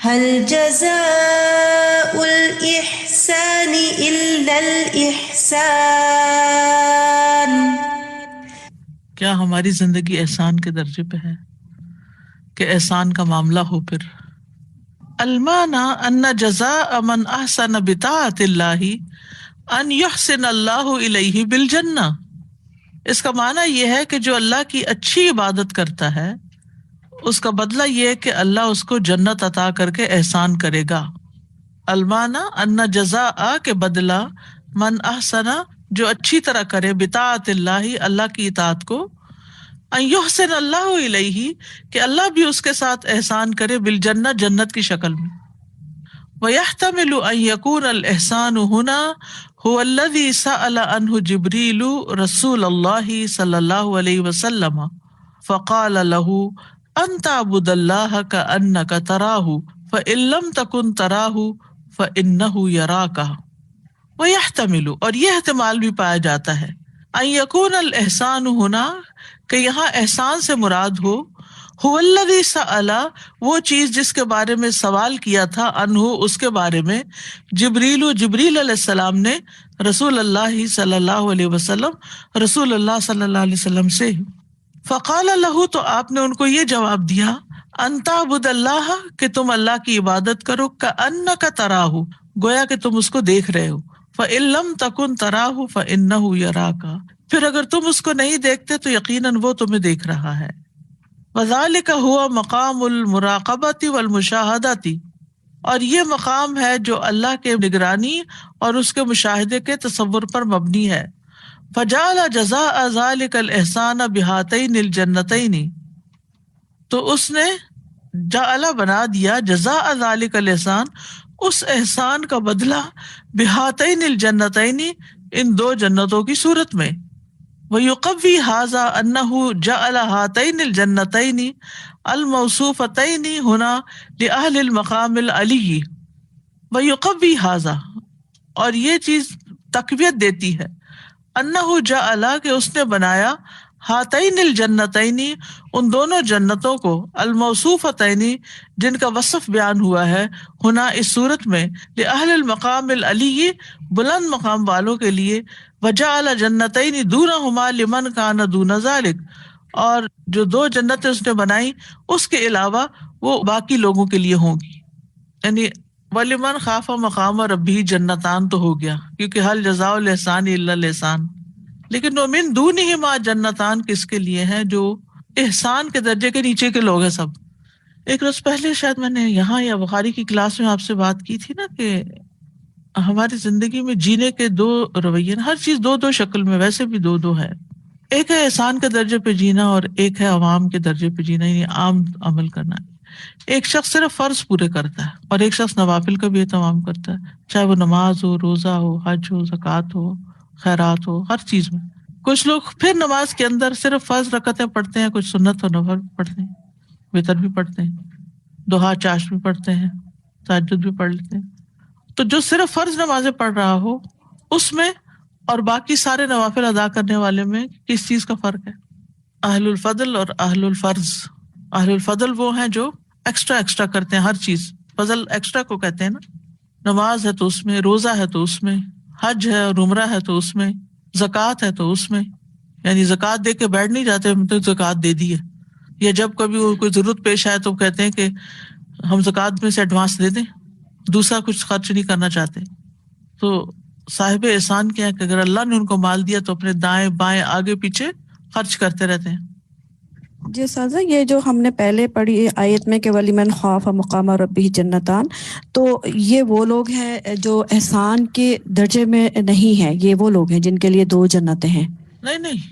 هل جزاء الإحسان إلا الإحسان؟ کیا ہماری زندگی احسان کے درجے پہ ہے کہ احسان کا معاملہ ہو؟ پھر المعنى ان جزاء من احسن بطاعة اللہ ان يحسن اللہ الیہ بالجنہ. اس کا معنی یہ ہے کہ جو اللہ کی اچھی عبادت کرتا ہے اس کا بدلہ یہ ہے کہ اللہ اس کو جنت عطا کر کے احسان کرے گا. المعنی ان جزاء کے بدلہ من احسن جو اچھی طرح کرے بطاعت اللہ اللہ کی اطاعت کو، ان یحسن اللہ الیہ کہ اللہ بھی اس کے ساتھ احسان کرے بالجنہ جنت کی شکل میں. ویحتمل ان یکون الاحسان ہنا هو الذي سأل عنه جبریل رسول اللہ صلی اللہ علیہ وسلم فقال له ان تعبد اللہ کأنک تراہ فإن لم تکن تراہ فإنہ یراک. ویحتمل، اور یہ احتمال بھی پایا جاتا ہے، ان یکون الاحسان ہونا کہ یہاں احسان سے مراد ہو هو الذی سأل، وہ چیز جس کے بارے میں سوال کیا تھا، عنہ اس کے بارے میں، جبریل علیہ السلام نے رسول اللہ صلی اللہ علیہ وسلم رسول اللہ صلی اللہ علیہ وسلم سے. فقال له، تو آپ نے ان کو یہ جواب دیا، ان تعبد اللہ کہ تم اللہ کی عبادت کرو، کأنک تراہ گویا کہ تم اس کو دیکھ رہے ہو، فإن لم تکن تراہ فإنہ یراک پھر اگر تم اس کو نہیں دیکھتے تو یقیناً وہ تمہیں دیکھ رہا ہے. وذالک ہوا مقام المراقبۃ والمشاہدۃ، اور یہ مقام ہے جو اللہ کے نگرانی اور اس کے مشاہدے کے تصور پر مبنی ہے. فجعل جزاء ذلک الاحسان بہاتین الجنتین، تو اس نے جعل بنا دیا جزاء ذلک الاحسان اس احسان کا بدلہ بہاتین الجنتین ان دو جنتوں کی صورت میں. وَيُقَوِّي هَذَا أَنَّهُ جَعَلَ هَاتَيْنِ الْجَنَّتَيْنِ الْمَوْصُوفَتَيْنِ هُنَا لِأَهْلِ الْمَقَامِ الْعَلِيِّ. وَيُقَوِّي هَذَا، اور یہ چیز تقویت دیتی ہے، انہ جعل کہ اس نے بنایا ہاتین الجنتین ان دونوں جنتوں کو الموصوفتین جن کا وصف بیان ہوا ہے ہونا اس صورت میں لأہل المقام العلی بلند مقام والوں کے لیے وجعل جنتین دونہما لمن کان دون ذلک اور جو دو جنتیں اس نے بنائی اس کے علاوہ وہ باقی لوگوں کے لیے ہوں گی. یعنی وَلِمَنْ خَافَ مَقَامَ رَبِّهِ جنتان تو ہو گیا کیونکہ حل جزاء الاحسان الا الاحسان. لیکن وَمِن دُونِهِمَا جنتان کس کے لیے ہیں؟ جو احسان کے درجے کے نیچے کے لوگ ہیں سب. ایک روز پہلے شاید میں نے یہاں یا بخاری کی کلاس میں آپ سے بات کی تھی نا کہ ہماری زندگی میں جینے کے دو رویے، ہر چیز دو دو شکل میں، ویسے بھی دو دو ہے. ایک ہے احسان کے درجے پہ جینا اور ایک ہے عوام کے درجے پہ جینا، یعنی عام عمل کرنا. ایک شخص صرف فرض پورے کرتا ہے اور ایک شخص نوافل کا بھی اہتمام کرتا ہے، چاہے وہ نماز ہو، روزہ ہو، حج ہو، زکوٰۃ ہو، خیرات ہو، ہر چیز میں. کچھ لوگ پھر نماز کے اندر صرف فرض رکعتیں پڑھتے ہیں، کچھ سنت اور نفل پڑھتے ہیں، وتر بھی پڑھتے ہیں، دوحہ چاشت بھی پڑھتے ہیں، تہجد بھی پڑھ لیتے ہیں. تو جو صرف فرض نمازیں پڑھ رہا ہو اس میں اور باقی سارے نوافل ادا کرنے والے میں کس چیز کا فرق ہے؟ اہل الفضل اور اہل الفرض. اہل الفضل وہ ہیں جو ایکسٹرا کرتے ہیں ہر چیز. فضل ایکسٹرا کو کہتے ہیں نا. نماز ہے تو اس میں، روزہ ہے تو اس میں، حج ہے اور عمرہ ہے تو اس میں، زکوٰۃ ہے تو اس میں. یعنی زکوٰۃ دے کے بیٹھ نہیں جاتے ہم تو زکوٰۃ دے دی ہے، یا جب کبھی کوئی ضرورت پیش آئے تو کہتے ہیں کہ ہم زکوٰۃ میں سے ایڈوانس دے دیں، دوسرا کچھ خرچ نہیں کرنا چاہتے. تو صاحب احسان کیا ہے کہ اگر اللہ نے ان کو مال دیا تو اپنے دائیں بائیں آگے پیچھے خرچ کرتے رہتے ہیں. جی سازا، یہ جو ہم نے پہلے پڑھی آیت میں کہ وَلِمَنْ خَافَ مَقَامَ رَبِّهِ جنتان، تو یہ وہ لوگ ہیں جو احسان کے درجے میں نہیں ہیں، یہ وہ لوگ ہیں جن کے لیے دو جنتیں ہیں؟ نہیں،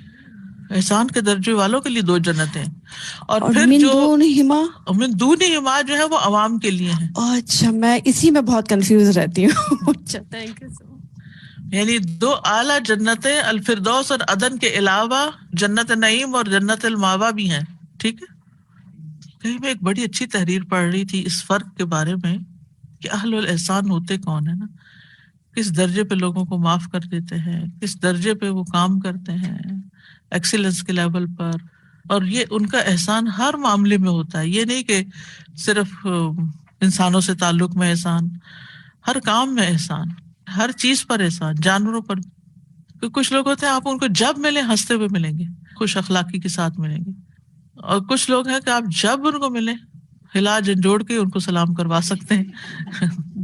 احسان کے درجے والوں کے لیے دو جنتیں ہیں. اور پھر من جو دونہما، من دونہما جو ہے وہ عوام کے لیے ہیں. اچھا، میں اسی میں بہت کنفیوز رہتی ہوں. اچھا، تھینک یو سو مچ. یعنی دو اعلیٰ جنتیں الفردوس اور عدن کے علاوہ جنت نعیم اور جنت المأویٰ بھی ہیں. ٹھیک ہے. کہیں میں ایک بڑی اچھی تحریر پڑھ رہی تھی اس فرق کے بارے میں کہ اہل الاحسان ہوتے کون ہیں نا، کس درجے پہ لوگوں کو معاف کر دیتے ہیں، کس درجے پہ وہ کام کرتے ہیں ایکسیلنس کے لیول پر. اور یہ ان کا احسان ہر معاملے میں ہوتا ہے. یہ نہیں کہ صرف انسانوں سے تعلق میں احسان، ہر کام میں احسان، ہر چیز پر احسان، جانوروں پر. کچھ لوگ ہوتے ہیں آپ ان کو جب ملیں ہنستے ہوئے ملیں گے، خوش اخلاقی کے ساتھ ملیں گے، اور کچھ لوگ ہیں کہ آپ جب ان کو ملیں ہلا جھنجھوڑ کے ان کو سلام کروا سکتے ہیں،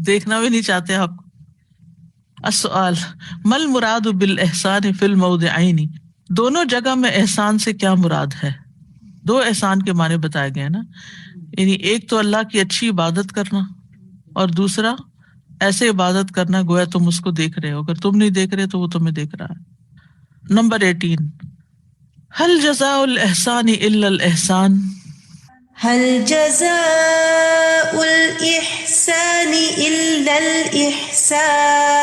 دیکھنا بھی نہیں چاہتے آپ کو. السؤال ما المراد بالاحسان فی الموضعین، دونوں جگہ میں احسان سے کیا مراد ہے؟ دو احسان کے معنی بتائے گئے نا، یعنی ایک تو اللہ کی اچھی عبادت کرنا اور دوسرا ایسے عبادت کرنا گویا تم اس کو دیکھ رہے ہو، اگر تم نہیں دیکھ رہے تو وہ تمہیں دیکھ رہا ہے. نمبر 18 هل جزاء الاحسان الا الاحسان، هل جزاء الإحسان إلا الإحسان.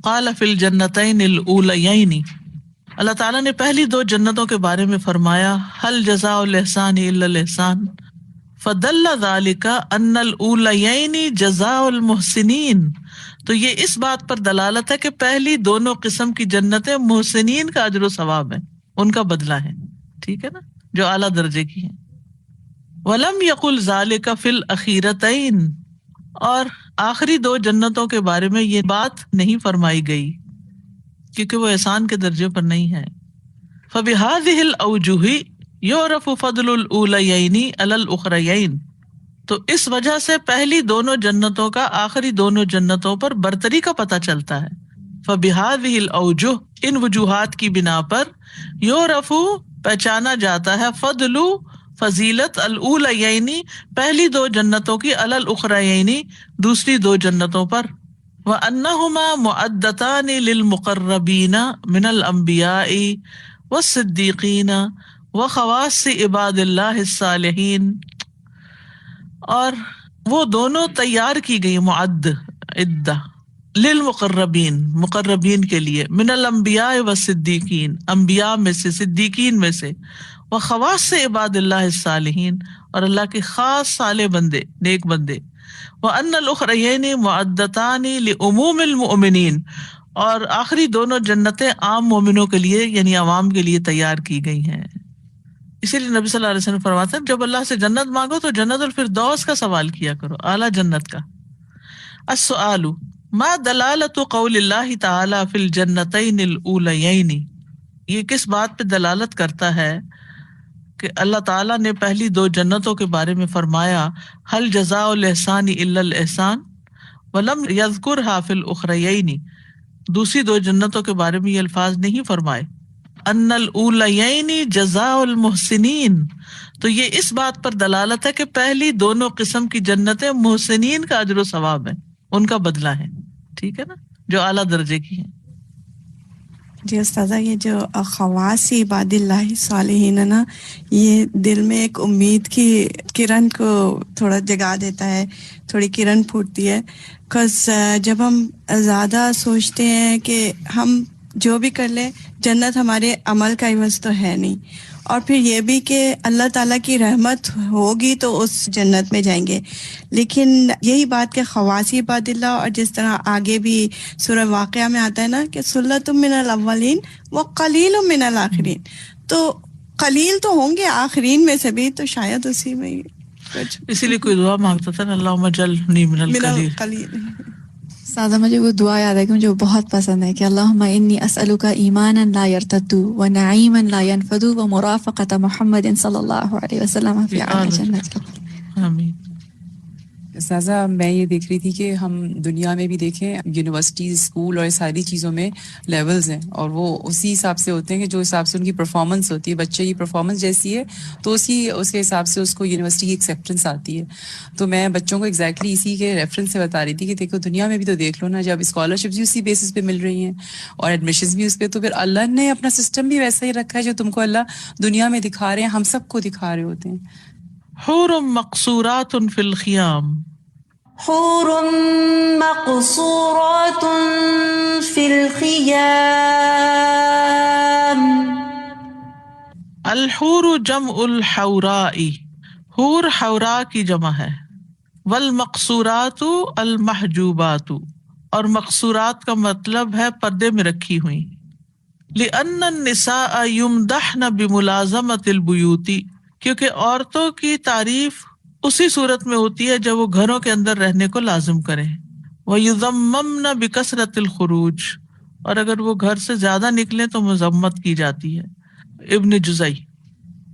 قال فی الجنتین الاولیین، اللہ تعالیٰ نے پہلی دو جنتوں کے بارے میں فرمایا هل جزاء الاحسان الا الاحسان، فدل ذلك ان الاولیین جزاء المحسنین. تو یہ اس بات پر دلالت ہے کہ پہلی دونوں قسم کی جنتیں محسنین کا اجر و ثواب ہے، ان کا بدلہ ہے. ٹھیک ہے نا، جو اعلیٰ درجے کی ہیں. ولم یقل ذلك فی الاخیرتین، اور آخری دو جنتوں کے بارے میں یہ بات نہیں فرمائی گئی کیونکہ وہ احسان کے درجے پر نہیں ہے. فبہذہ الاوجہ یعرف فضل الاولیین علی الاخریین، تو اس وجہ سے پہلی دونوں جنتوں کا آخری دونوں جنتوں پر برتری کا پتہ چلتا ہے. فبہذہ الاوجہ، ان وجوہات کی بنا پر، یعرف پہچانا جاتا ہے، فضل فضیلت، الاولیین پہلی دو جنتوں کی، علی الاخریین دوسری دو جنتوں پر. وانہما معدتان للمقربین من الانبیاء والصدیقین وخواص عباد اللہ الصالحین، اور وہ دونوں تیار کی گئی، معد عدہ، للمقربین مقربین کے لیے، من الانبیاء والصدیقین انبیاء میں سے، صدیقین میں سے، وخواص عباد اللہ الصالحین اور اللہ کے خاص صالح بندے، نیک بندے. وان الاخریین معدتان لعموم المؤمنین، اور آخری دونوں جنتیں عام مومنوں کے لیے یعنی عوام کے لیے تیار کی گئی ہیں. اسی لیے نبی صلی اللہ علیہ وسلم فرماتے ہیں جب اللہ سے جنت مانگو تو جنت الفردوس کا سوال کیا کرو، اعلیٰ جنت کا. السؤال ما دلالت قول اللہ تعالی فی الجنتین الاولیین، یہ کس بات پہ دلالت کرتا ہے کہ اللہ تعالیٰ نے پہلی دو جنتوں کے بارے میں فرمایا هل جزاء الاحسان الا الاحسان ولم یذکرها فی الاخریین، دوسری دو جنتوں کے بارے میں یہ الفاظ نہیں فرمائے ان الاولیین جزاء المحسنین، تو یہ اس بات پر دلالت ہے کہ پہلی دونوں قسم کی جنتیں محسنین کا اجر و ثواب ہے، ان کا بدلہ ہے، ٹھیک ہے نا، جو اعلیٰ درجے کی ہیں. جی استاذہ، یہ جو خواص عباد اللہ صالحین ہے نا، یہ دل میں ایک امید کی کرن کو تھوڑا جگا دیتا ہے، تھوڑی کرن پھوٹتی ہے. بکاز جب ہم زیادہ سوچتے ہیں کہ ہم جو بھی کر لیں جنت ہمارے عمل کا عوض تو ہے نہیں، اور پھر یہ بھی کہ اللہ تعالیٰ کی رحمت ہوگی تو اس جنت میں جائیں گے، لیکن یہی بات کہ خواص عباد اللہ، اور جس طرح آگے بھی سورہ واقعہ میں آتا ہے نا کہ سلۃ من الاولین وقلیل من الاخرین، تو قلیل تو ہوں گے آخرین میں سے بھی، تو شاید اسی میں اسی لیے کوئی دعا مانگتا تھا نا اللہم اجعلنی من القلیل. سادہ مجھے وہ دعا یاد ہے کہ مجھے وہ بہت پسند ہے کہ اللہم انی اسألک ایمانا لا یرتد ونعیما لا ینفد ومرافقۃ محمد صلی اللہ علیہ وسلم فی اعلی جنت. آمین. سازا میں یہ دیکھ رہی تھی کہ ہم دنیا میں بھی دیکھیں یونیورسٹیز، اسکول اور ساری چیزوں میں لیولز ہیں، اور وہ اسی حساب سے ہوتے ہیں کہ جو حساب سے ان کی پرفارمنس ہوتی ہے، بچے کی پرفارمنس جیسی ہے تو اس کے حساب سے اس کو یونیورسٹی کی ایکسیپٹنس آتی ہے. تو میں بچوں کو ایگزیکٹلی اسی کے ریفرنس سے بتا رہی تھی کہ دیکھو دنیا میں بھی تو دیکھ لو نا، جب اسکالرشپس بھی اسی بیسس پہ مل رہی ہیں اور ایڈمیشنز بھی اس پہ، تو پھر اللہ نے اپنا سسٹم بھی ویسا ہی رکھا ہے جو تم کو اللہ دنیا میں دکھا رہے ہیں، ہم سب کو دکھا رہے ہوتے ہیں. حور مقصورات فی الخیام، حور مقصورات فی الخیام. الحور جمع الحوراء، حور حوراء کی جمع ہے، والمقصورات المحجوبات، اور مقصورات کا مطلب ہے پردے میں رکھی ہوئی. لأن النساء یمدحن بملازمۃ البیوت، کیونکہ عورتوں کی تعریف اسی صورت میں ہوتی ہے جب وہ گھروں کے اندر رہنے کو لازم کریں. وَيُذَمَّمْنَ بِكَثْرَةِ الْخُرُوجِ، اور اگر وہ گھر سے زیادہ نکلیں تو مذمت کی جاتی ہے. ابن جزئی.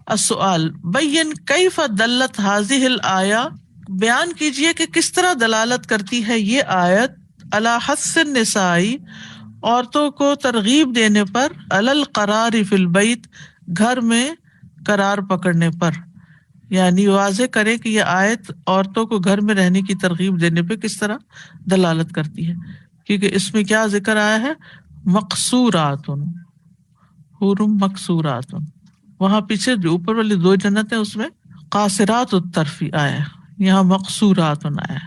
السؤال بین کیف دلت هذه الآیہ، بیان کیجئے کہ کس طرح دلالت کرتی ہے یہ آیت علی حث النساء، عورتوں کو ترغیب دینے پر، علی القرار فی البیت، گھر میں قرار پکڑنے پر. یعنی واضح کرے کہ یہ آیت عورتوں کو گھر میں رہنے کی ترغیب دینے پہ کس طرح دلالت کرتی ہے، کیونکہ اس میں کیا ذکر آیا ہے، مقصورات، حور مقصورات. وہاں پیچھے جو اوپر والی دو جنت ہیں اس میں قاصرات الطرف آیا، یہاں مقصورات آیا.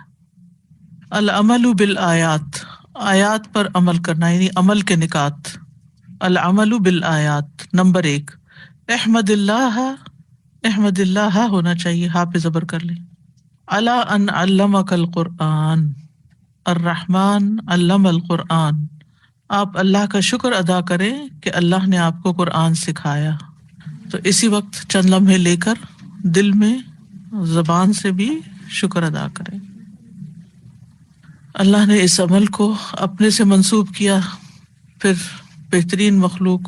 العمل بالآیات، آیات پر عمل کرنا یعنی عمل کے نکات. العمل بالآیات، نمبر 1 احمد اللہ، احمد اللہ ہونا چاہیے، ہاں پہ زبر کر لیں. علی ان علمک القرآن، الرحمن علم القرآن، آپ اللہ کا شکر ادا کریں کہ اللہ نے آپ کو قرآن سکھایا. تو اسی وقت چند لمحے لے کر دل میں زبان سے بھی شکر ادا کریں. اللہ نے اس عمل کو اپنے سے منسوب کیا، پھر بہترین مخلوق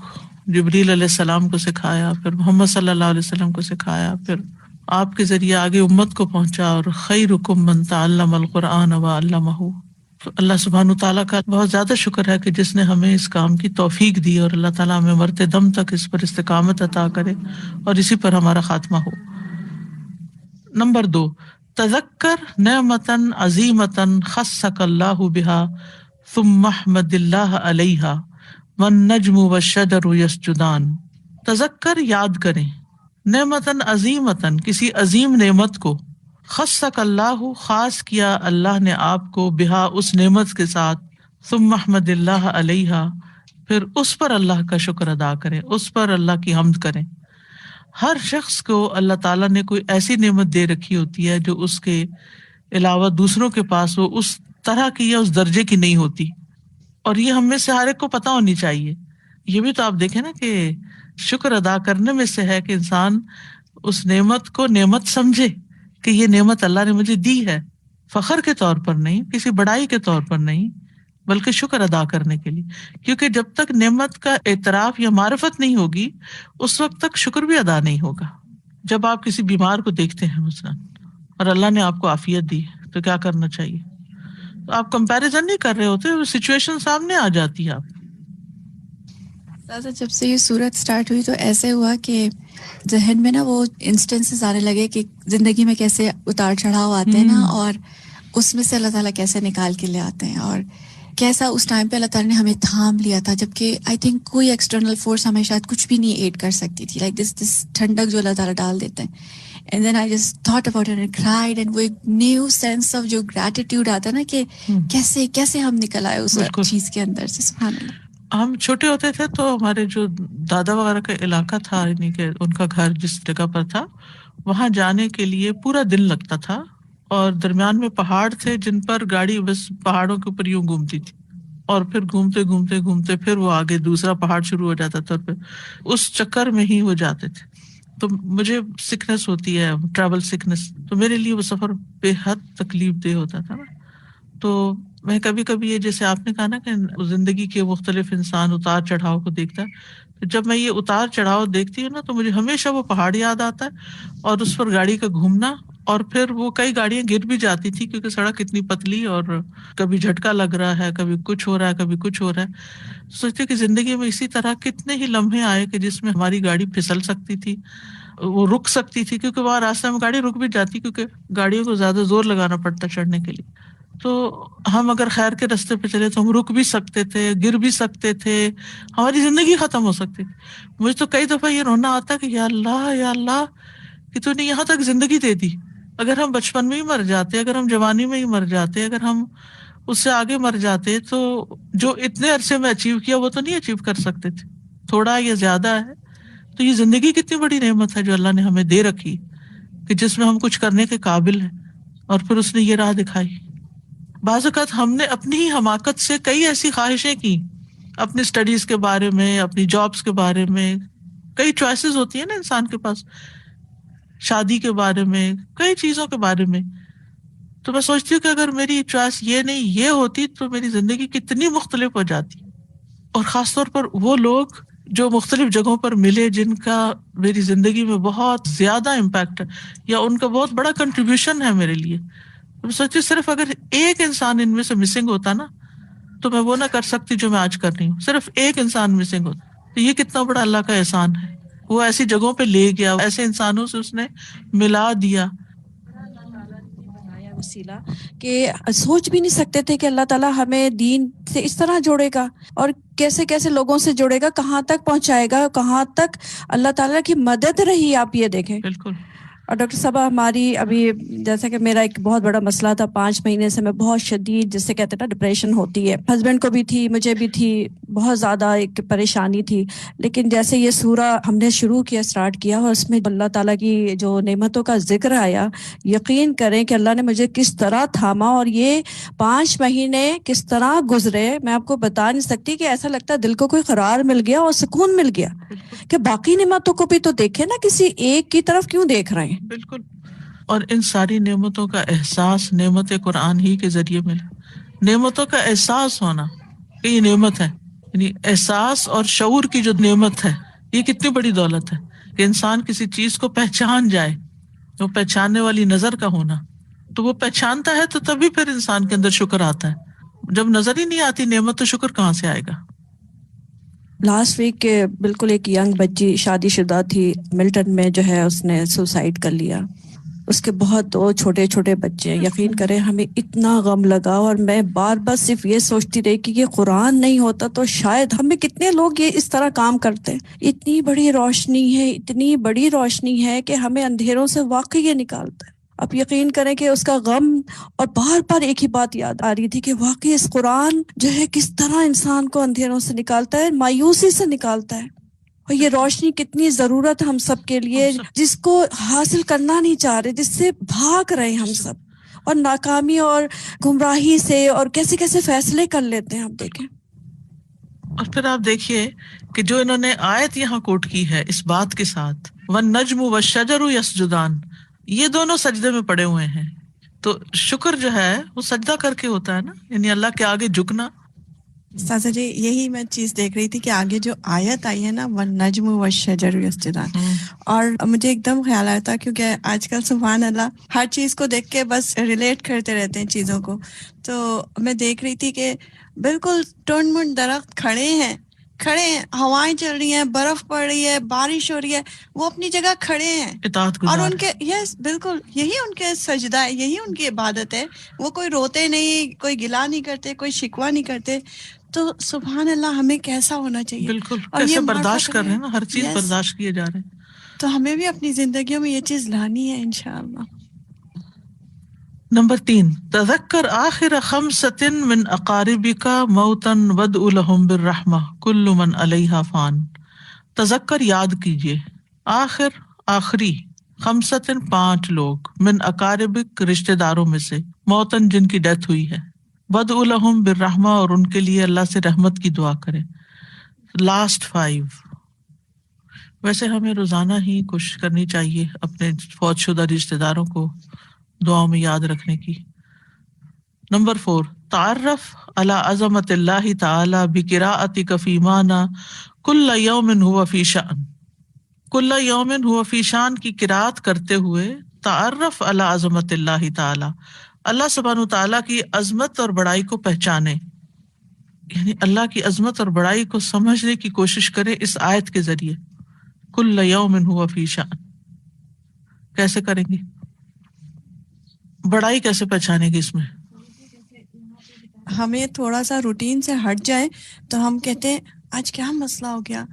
جبریل علیہ السلام کو سکھایا، پھر محمد صلی اللہ علیہ وسلم کو سکھایا، پھر آپ کے ذریعے آگے امت کو پہنچا، اور خیرکم من تعلم القرآن وعلمہ. تو اللہ سبحانہ تعالیٰ کا بہت زیادہ شکر ہے کہ جس نے ہمیں اس کام کی توفیق دی، اور اللہ تعالیٰ ہمیں مرتے دم تک اس پر استقامت عطا کرے اور اسی پر ہمارا خاتمہ ہو. نمبر 2 تذکر نعمتا عظیمتا خصک اللہ بہا ثم احمد اللہ علیہا والنجم والشجر یسجدان. تذکر یاد کریں، نعمتاً عظیمتاً کسی عظیم نعمت کو، خصک اللہ خاص کیا اللہ نے آپ کو، بہا اس نعمت کے ساتھ، ثم احمد اللہ علیہا پھر اس پر اللہ کا شکر ادا کریں، اس پر اللہ کی حمد کریں. ہر شخص کو اللہ تعالیٰ نے کوئی ایسی نعمت دے رکھی ہوتی ہے جو اس کے علاوہ دوسروں کے پاس وہ اس طرح کی یا اس درجے کی نہیں ہوتی. اور یہ ہم میں سے ہر ایک کو پتہ ہونی چاہیے. یہ بھی تو آپ دیکھیں نا کہ شکر ادا کرنے میں سے ہے کہ انسان اس نعمت کو نعمت سمجھے کہ یہ نعمت اللہ نے مجھے دی ہے، فخر کے طور پر نہیں، کسی بڑائی کے طور پر نہیں، بلکہ شکر ادا کرنے کے لیے. کیونکہ جب تک نعمت کا اعتراف یا معرفت نہیں ہوگی اس وقت تک شکر بھی ادا نہیں ہوگا. جب آپ کسی بیمار کو دیکھتے ہیں مثلاً اور اللہ نے آپ کو عافیت دی تو کیا کرنا چاہیے؟ تو آپ کمپیریزن نہیں کر رہے ہوتے، سچویشن سامنے آ جاتی ہے. آپ جب سے یہ صورت سٹارٹ ہوئی تو ایسے ہوا کہ ذہن میں نا وہ انسٹنسز آنے لگے کہ زندگی میں کیسے اتار چڑھاؤ آتے ہیں نا، اور اس میں سے اللہ تعالیٰ کیسے نکال کے لے آتے ہیں، اور کیسا اس ٹائم پہ اللہ تعالیٰ نے ہمیں تھام لیا تھا، جبکہ آئی تھنک کوئی ایکسٹرنل فورس ہمیں شاید کچھ بھی نہیں ایڈ کر سکتی تھی. لائک دس ٹھنڈک جو اللہ تعالیٰ ڈال دیتے ہیں. And then I just thought about it and cried, and وہ ایک نیو سینس آف جو گریٹیٹیوڈ آتا ہے نا کہ کیسے ہم نکل آئے اس چیز کے اندر سے. سبحان اللہ. ہم چھوٹے ہوتے تھے تو ہمارے جو دادا وغیرہ کا علاقہ تھا، یعنی کہ ان کا گھر جس جگہ پر تھا، وہاں جانے کے لیے پورا دن لگتا تھا، اور درمیان میں پہاڑ تھے جن پر گاڑی بس پہاڑوں کے اوپر یوں گھومتی تھی، اور پھر گھومتے پھر وہ آگے دوسرا پہاڑ شروع ہو جاتا تھا، اور پھر اس چکر میں ہی وہ جاتے تھے. تو مجھے سکنس ہوتی ہے، ٹریول سکنس، تو میرے لیے وہ سفر بے حد تکلیف دہ ہوتا تھا نا. تو میں کبھی کبھی یہ جیسے آپ نے کہا نا کہ زندگی کے مختلف انسان اتار چڑھاؤ کو دیکھتا ہے، تو جب میں یہ اتار چڑھاؤ دیکھتی ہوں نا تو مجھے ہمیشہ وہ پہاڑ یاد آتا ہے، اور اس پر گاڑی کا گھومنا، اور پھر وہ کئی گاڑیاں گر بھی جاتی تھی کیونکہ سڑک اتنی پتلی، اور کبھی جھٹکا لگ رہا ہے، کبھی کچھ ہو رہا ہے، کبھی کچھ ہو رہا ہے. سوچتی کہ زندگی میں اسی طرح کتنے ہی لمحے آئے کہ جس میں ہماری گاڑی پھسل سکتی تھی، وہ رک سکتی تھی، کیونکہ وہاں راستے میں گاڑی رک بھی جاتی کیونکہ گاڑیوں کو زیادہ زور لگانا پڑتا چڑھنے کے لیے. تو ہم اگر خیر کے راستے پہ چلے تو ہم رک بھی سکتے تھے، گر بھی سکتے تھے، ہماری زندگی ختم ہو سکتی تھی. مجھے تو کئی دفعہ یہ رونا آتا کہ یا اللہ کہ تو نے یہاں تک زندگی دے دی. اگر ہم بچپن میں ہی مر جاتے، اگر ہم جوانی میں ہی مر جاتے، اگر ہم اس سے آگے مر جاتے، تو جو اتنے عرصے میں اچیو کیا وہ تو نہیں اچیو کر سکتے تھے. تھوڑا یا زیادہ ہے، تو یہ زندگی کتنی بڑی نعمت ہے جو اللہ نے ہمیں دے رکھی، کہ جس میں ہم کچھ کرنے کے قابل ہیں، اور پھر اس نے یہ راہ دکھائی. بعض اوقات ہم نے اپنی ہی حماقت سے کئی ایسی خواہشیں کی، اپنی اسٹڈیز کے بارے میں، اپنی جابس کے بارے میں، کئی چوائسیز ہوتی ہیں نا انسان کے پاس، شادی کے بارے میں، کئی چیزوں کے بارے میں. تو میں سوچتی ہوں کہ اگر میری چوائس یہ نہیں یہ ہوتی تو میری زندگی کتنی مختلف ہو جاتی. اور خاص طور پر وہ لوگ جو مختلف جگہوں پر ملے جن کا میری زندگی میں بہت زیادہ امپیکٹ ہے، یا ان کا بہت بڑا کنٹریبیوشن ہے میرے لیے. میں سوچتی صرف اگر ایک انسان ان میں سے مسنگ ہوتا نا تو میں وہ نہ کر سکتی جو میں آج کر رہی ہوں. صرف ایک انسان مسنگ ہوتا تو یہ کتنا بڑا اللہ کا احسان ہے. وہ ایسی جگہوں پہ لے گیا، ایسے انسانوں سے اس نے ملا دیا. وسیلہ کہ سوچ بھی نہیں سکتے تھے کہ اللہ تعالیٰ ہمیں دین سے اس طرح جوڑے گا، اور کیسے کیسے لوگوں سے جوڑے گا، کہاں تک پہنچائے گا، کہاں تک اللہ تعالیٰ کی مدد رہی. آپ یہ دیکھیں. بالکل. اور ڈاکٹر صاحبہ ہماری ابھی جیسا کہ میرا ایک بہت بڑا مسئلہ تھا، 5 مہینے سے میں بہت شدید جس سے کہتے ہیں نا ڈپریشن ہوتی ہے، ہسبینڈ کو بھی تھی، مجھے بھی تھی، بہت زیادہ ایک پریشانی تھی. لیکن جیسے یہ سورہ ہم نے شروع کیا، اسٹارٹ کیا، اور اس میں اللہ تعالیٰ کی جو نعمتوں کا ذکر آیا، یقین کریں کہ اللہ نے مجھے کس طرح تھاما، اور یہ 5 مہینے کس طرح گزرے میں آپ کو بتا نہیں سکتی. کہ ایسا لگتا ہے دل کو کوئی قرار مل گیا اور سکون مل گیا کہ باقی نعمتوں کو بھی تو دیکھیں نا، کسی ایک کی طرف کیوں دیکھ رہے ہیں. بالکل. اور ان ساری نعمتوں کا احساس نعمت قرآن ہی کے ذریعے ملا. نعمتوں کا احساس ہونا کہ یہ نعمت ہے، یعنی احساس اور شعور کی جو نعمت ہے، یہ کتنی بڑی دولت ہے کہ انسان کسی چیز کو پہچان جائے. وہ پہچاننے والی نظر کا ہونا، تو وہ پہچانتا ہے تو تبھی پھر انسان کے اندر شکر آتا ہے. جب نظر ہی نہیں آتی نعمت تو شکر کہاں سے آئے گا. لاسٹ ویک بالکل ایک ینگ بچی شادی شدہ تھی، ملٹن میں جو ہے اس نے سوسائڈ کر لیا. اس کے بہت 2 چھوٹے چھوٹے بچے ہیں. یقین کریں ہمیں اتنا غم لگا، اور میں بار بار صرف یہ سوچتی رہی کہ یہ قرآن نہیں ہوتا تو شاید ہمیں کتنے لوگ یہ اس طرح کام کرتے ہیں. اتنی بڑی روشنی ہے، اتنی بڑی روشنی ہے کہ ہمیں اندھیروں سے واقعی یہ نکالتا ہے. اب یقین کریں کہ اس کا غم، اور بار بار ایک ہی بات یاد آ رہی تھی کہ واقعی اس قرآن جو ہے کس طرح انسان کو اندھیروں سے نکالتا ہے، مایوسی سے نکالتا ہے. اور یہ روشنی کتنی ضرورت ہم سب کے لیے، جس کو حاصل کرنا نہیں چاہ رہے، جس سے بھاگ رہے ہم سب، اور ناکامی اور گمراہی سے، اور کیسے کیسے فیصلے کر لیتے ہیں. آپ دیکھیں اور پھر آپ دیکھیے کہ جو انہوں نے آیت یہاں کوٹ کی ہے اس بات کے ساتھ وَالنَّجْمُ وَالشَّجَرُ يَسْجُدَانِ، یہ دونوں سجدے میں پڑے ہوئے ہیں. تو شکر جو ہے وہ سجدہ کر کے ہوتا ہے نا، یعنی اللہ کے آگے جھکنا. سازا جی یہی میں چیز دیکھ رہی تھی کہ آگے جو آیت آئی ہے نا وَالنَّجْمُ وَالشَّجَرُ يَسْجُدَانِ، اور مجھے ایک دم خیال آیا تھا کیونکہ آج کل سبحان اللہ ہر چیز کو دیکھ کے بس ریلیٹ کرتے رہتے ہیں چیزوں کو. تو میں دیکھ رہی تھی کہ بالکل ٹنڈ منڈ درخت کھڑے ہیں، ہوائیں چل رہی ہیں، برف پڑ رہی ہے، بارش ہو رہی ہے، وہ اپنی جگہ کھڑے ہیں اطاعت اور گزار ان کے یس بالکل یہی ان کے سجدہ ہے، یہی ان کی عبادت ہے. وہ کوئی روتے نہیں، کوئی گلا نہیں کرتے، کوئی شکوہ نہیں کرتے. تو سبحان اللہ ہمیں کیسا ہونا چاہیے. بالکل اور یہ کیسے معرفت برداشت کر رہے ہیں نا، ہر چیز یس، برداشت کیے جا رہے ہیں. تو ہمیں بھی اپنی زندگیوں میں یہ چیز لانی ہے انشاءاللہ. نمبر 3، تذکر آخر 5 من اقاربک موتا وادع لهم بالرحمہ کل من علیہا فان. تذکر یاد کیجئے، آخری 5 لوگ، من اقاربک رشتہ داروں میں سے، موتن جن کی ڈیتھ ہوئی ہے، وادع لهم بالرحمہ اور ان کے لیے اللہ سے رحمت کی دعا کریں. لاسٹ 5. ویسے ہمیں روزانہ ہی کوشش کرنی چاہیے اپنے فوت شدہ رشتہ داروں کو دعاؤں میں یاد رکھنے کی. نمبر 4، تعرف علی عظمت اللہ تعالی بقراءتک فی معنی کل یوم هو فی شأن. کل یوم هو فی شأن کی قراءت کرتے ہوئے تعرف علی عظمت اللہ تعالی، اللہ سبحانہ تعالیٰ کی عظمت اور بڑائی کو پہچانے، یعنی اللہ کی عظمت اور بڑائی کو سمجھنے کی کوشش کرے اس آیت کے ذریعے. کل یوم هو فی شأن کیسے کریں گے؟ بڑائی کیسے پہچانیں گے اس میں؟ ہمیں تھوڑا سا روٹین سے ہٹ جائے تو ہم کہتے ہیں آج کیا مسئلہ ہو گیا،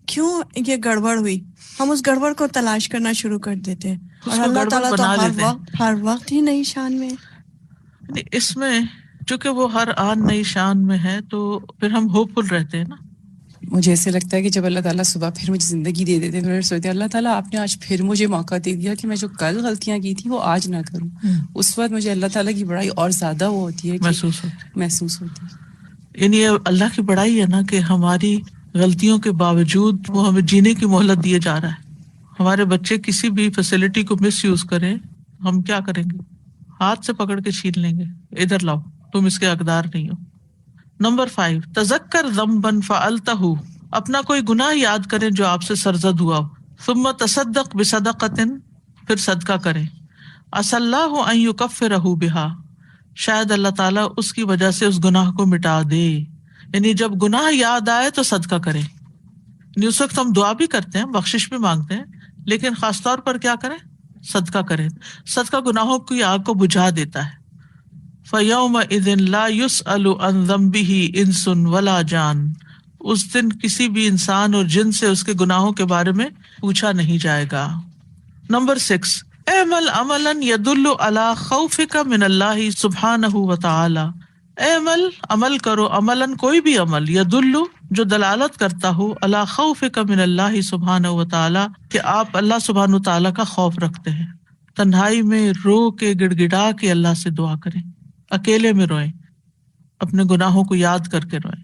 کیوں یہ گڑبڑ ہوئی، ہم اس گڑبڑ کو تلاش کرنا شروع کر دیتے ہیں. اس اور کو اللہ گڑبڑ تعالیٰ تو بنا لیتے ہیں. ہر وقت ہی نئی شان میں. اس میں چونکہ وہ ہر آن نئی شان میں ہے تو پھر ہم ہوپ فل رہتے ہیں نا. مجھے ایسے لگتا ہے کہ جب اللہ تعالیٰ صبح پھر مجھے زندگی دے دیتے، پھر سوچتے اللہ تعالیٰ آپ نے آج پھر مجھے موقع دے دیا کہ میں جو کل غلطیاں کی تھیں وہ آج نہ کروں. اس وقت مجھے اللہ تعالیٰ کی بڑائی اور زیادہ وہ ہوتی ہے کہ محسوس ہوتی ہے. یعنی یہ اللہ کی بڑائی ہے نا کہ ہماری غلطیوں کے باوجود وہ ہمیں جینے کی مہلت دیے جا رہا ہے. ہمارے بچے کسی بھی فیسلٹی کو مس یوز کریں، ہم کیا کریں گے؟ ہاتھ سے پکڑ کے چھین لیں گے، ادھر لاؤ، تم اس کے حقدار نہیں ہو. نمبر 5، تذکر ذنبا فعلتہ، اپنا کوئی گناہ یاد کریں جو آپ سے سرزد ہوا ہو. ثم تصدق بصدقۃ، پھر صدقہ کریں. عسى اللہ ان یکفرہ بہا، شاید اللہ تعالیٰ اس کی وجہ سے اس گناہ کو مٹا دے. یعنی جب گناہ یاد آئے تو صدقہ کریں. یعنی اس وقت ہم دعا بھی کرتے ہیں، بخشش بھی مانگتے ہیں، لیکن خاص طور پر کیا کریں؟ صدقہ کریں. صدقہ گناہوں کی آگ کو بجھا دیتا ہے. فَيَوْمَئِذٍ لَا يُسْأَلُ عَنْ ذَنْبِهِ إِنسٌ وَلَا جَانٌ، اس دن کسی بھی انسان اور جن سے اس کے گناہوں کے بارے میں پوچھا نہیں جائے گا. نمبر 6، اعمل عملا يدل على خوفك من اللہ سبحانہ وتعالی. اعمل، عمل کرو، عملاً کوئی بھی عمل، يدل جو دلالت کرتا ہو، على خوفك من اللہ سبحانہ وتعالی کہ آپ اللہ سبحانہ وتعالی کا خوف رکھتے ہیں. تنہائی میں رو کے گڑ گڑا کے اللہ سے دعا کریں، اکیلے میں روئیں، اپنے گناہوں کو یاد کر کے روئیں.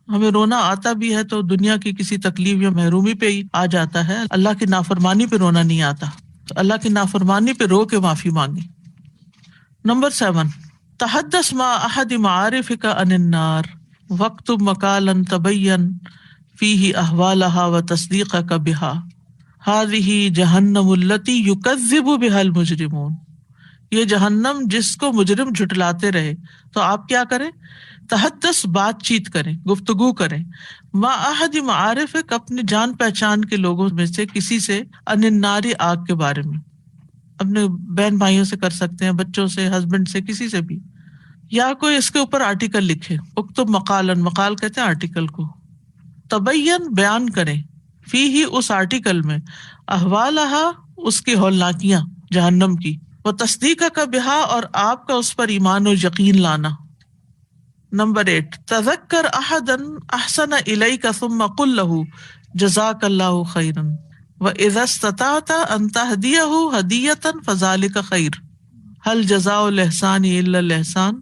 ہمیں رونا آتا بھی ہے تو دنیا کی کسی تکلیف یا محرومی پہ ہی آ جاتا ہے، اللہ کی نافرمانی پہ رونا نہیں آتا. تو اللہ کی نافرمانی پہ رو کے معافی مانگیں. نمبر 7، تحدث مع احد معارفک عن النار واکتب مقالا تبین فیہ احوالہا وتصدیقک بہا ہذہ جہنم التی یکذب بہا المجرمون. یہ جہنم جس کو مجرم جھٹلاتے رہے. تو آپ کیا کریں؟ تحدث، بات چیت کریں، گفتگو کریں، ما احد معارفک، اپنے جان پہچان کے لوگوں میں سے کسی سے، ان النار، آگ کے بارے میں. اپنے بہن بھائیوں سے کر سکتے ہیں، بچوں سے، ہسبینڈ سے، کسی سے بھی. یا کوئی اس کے اوپر آرٹیکل لکھے. اکتب مقالن، مقال کہتے ہیں آرٹیکل کو. تبین، بیان کریں، فیہ، اس آرٹیکل میں، احوالہا، اس کی ہولناکیاں جہنم کی، وہ تصدیق کا بہا، اور آپ کا اس پر ایمان و یقین لانا. نمبر 8، تذکر احدا احسن الیک ثم قل له جزاک اللہ خیرا واذا استطعت ان تهدیہ ہدیۃ فذلک خیر. هل جزاء الاحسان الا الاحسان.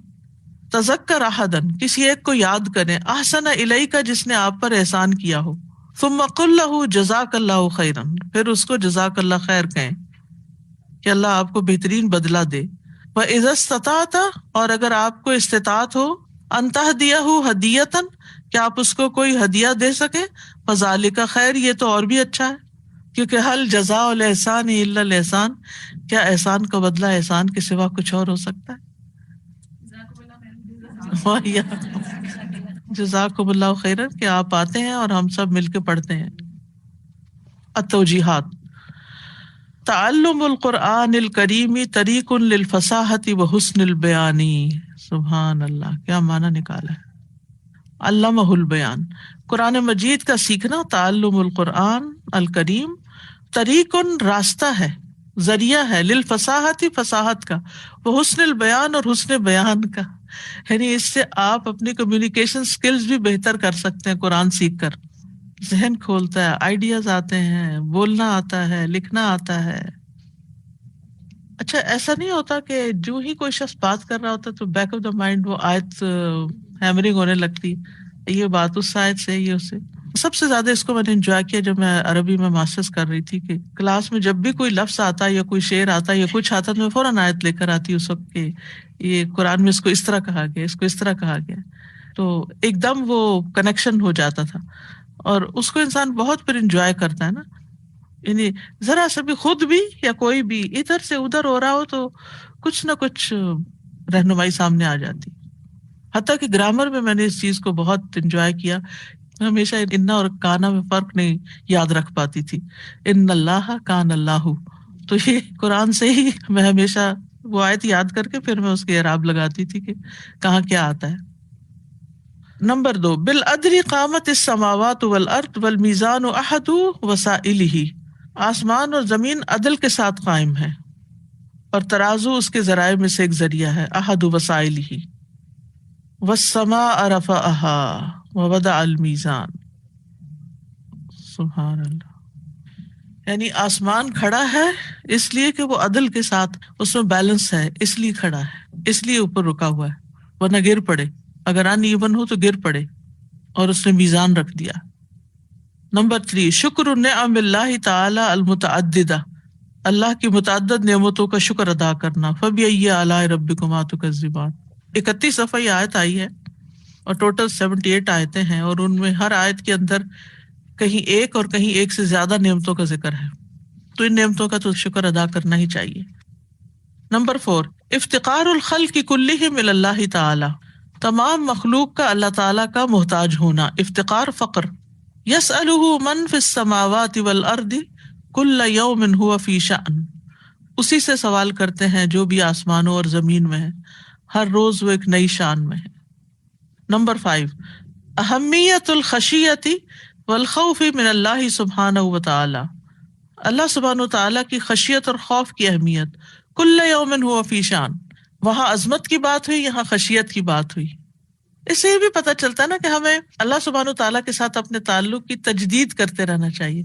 تذکر احدن، کسی ایک کو یاد کریں، احسن الیک، جس نے آپ پر احسان کیا ہو، ثم قل له جزاک اللہ خیرا، پھر اس کو جزاک اللہ خیر کہیں کہ اللہ آپ کو بہترین بدلہ دے۔ وَإِذَا اسْتَطَعْتَ، اور اگر آپ کو استطاعت ہو، أَن تَهْدِيَهُ هَدِيَّةً، کہ آپ اس کو کوئی ہدیہ دے سکیں، فَذَلِكَ خیر، یہ تو اور بھی اچھا ہے، کیونکہ حل جزاء الإحسان إلا الإحسان، کیا احسان کا بدلہ احسان کے سوا کچھ اور ہو سکتا ہے؟ جزاکم اللہ خیرا، کہ آپ آتے ہیں اور ہم سب مل کے پڑھتے ہیں۔ التوجیحات، تعلم القرآن الکریم طریق للفصاحت و حسن البیان، سبحان اللہ، کیا معنی نکالا ہے۔ علمہ البیان، قرآن مجید کا سیکھنا، تعلم القرآن الکریم طریق، راستہ ہے، ذریعہ ہے، للفصاحت، فصاحت کا، وہ حسن البیان، اور حسن بیان کا، یعنی اس سے آپ اپنی کمیونیکیشن سکلز بھی بہتر کر سکتے ہیں۔ قرآن سیکھ کر ذہن کھولتا ہے، آئیڈیاز آتے ہیں، بولنا آتا ہے، لکھنا آتا ہے۔ اچھا، ایسا نہیں ہوتا کہ جو ہی کوئی شخص بات کر رہا ہوتا تو بیک آف دا مائنڈ وہ آیت ہیمرنگ ہونے لگتی، یہ بات اس آیت سے، یہ اس سے۔ سب سے زیادہ اس کو میں نے انجوائے کیا جب میں عربی میں ماسٹرز کر رہی تھی، کہ کلاس میں جب بھی کوئی لفظ آتا یا کوئی شعر آتا یا کچھ آتا تو میں فوراً آیت لے کر آتی اس وقت کہ یہ قرآن میں اس کو اس طرح کہا گیا، اس کو اس طرح کہا گیا، تو ایک دم وہ کنیکشن ہو جاتا تھا، اور اس کو انسان بہت پھر انجوائے کرتا ہے نا۔ یعنی ذرا سا بھی خود بھی یا کوئی بھی ادھر سے ادھر ہو رہا ہو تو کچھ نہ کچھ رہنمائی سامنے آ جاتی۔ حتیٰ کہ گرامر میں نے اس چیز کو بہت انجوائے کیا، میں ہمیشہ انا اور کانا میں فرق نہیں یاد رکھ پاتی تھی، ان اللہ کان اللہ، تو یہ قرآن سے ہی میں ہمیشہ وہ آیت یاد کر کے پھر میں اس کے اعراب لگاتی تھی کہ کہاں کیا آتا ہے۔ نمبر 2، بالعدل قامت السماوات والارض والمیزان احد وسائلہ، آسمان اور زمین عدل کے ساتھ قائم ہے اور ترازو اس کے ذرائع میں سے ایک ذریعہ ہے، احد وسائلہ، والسماء رفعها ووضع الميزان، سبحان اللہ، یعنی آسمان کھڑا ہے اس لیے کہ وہ عدل کے ساتھ اس میں بیلنس ہے، اس لیے کھڑا ہے، اس لیے اوپر رکا ہوا ہے، ورنہ گر پڑے، اگر ان ایون ہو تو گر پڑے، اور اس نے میزان رکھ دیا۔ نمبر 3، شکر نعم اللہ تعالی المتعددہ، اللہ کی متعدد نعمتوں کا شکر ادا کرنا، فبأي آلاء ربكما تكذبان، 31 صفحہ یہ آیت آئی ہے اور ٹوٹل 78 آیتیں ہیں، اور ان میں ہر آیت کے اندر کہیں ایک اور کہیں ایک سے زیادہ نعمتوں کا ذکر ہے، تو ان نعمتوں کا تو شکر ادا کرنا ہی چاہیے۔ نمبر 4، افتقار الخلق کلہم الی اللہ تعالی، تمام مخلوق کا اللہ تعالیٰ کا محتاج ہونا، افتقار فقر، یسألہ من فی السماوات والارض کل یوم هو فی شأن، اسی سے سوال کرتے ہیں جو بھی آسمانوں اور زمین میں ہے، ہر روز وہ ایک نئی شان میں ہے۔ نمبر 5، اہمیت الخشیت والخوف من اللہ سبحانہ وتعالی، اللہ سبحانہ وتعالی کی خشیت اور خوف کی اہمیت، کل یوم هو فی شان، وہاں عظمت کی بات ہوئی، یہاں خشیت کی بات ہوئی۔ اس سے یہ بھی پتہ چلتا ہے نا کہ ہمیں اللہ سبحانہ وتعالیٰ کے ساتھ اپنے تعلق کی تجدید کرتے رہنا چاہیے۔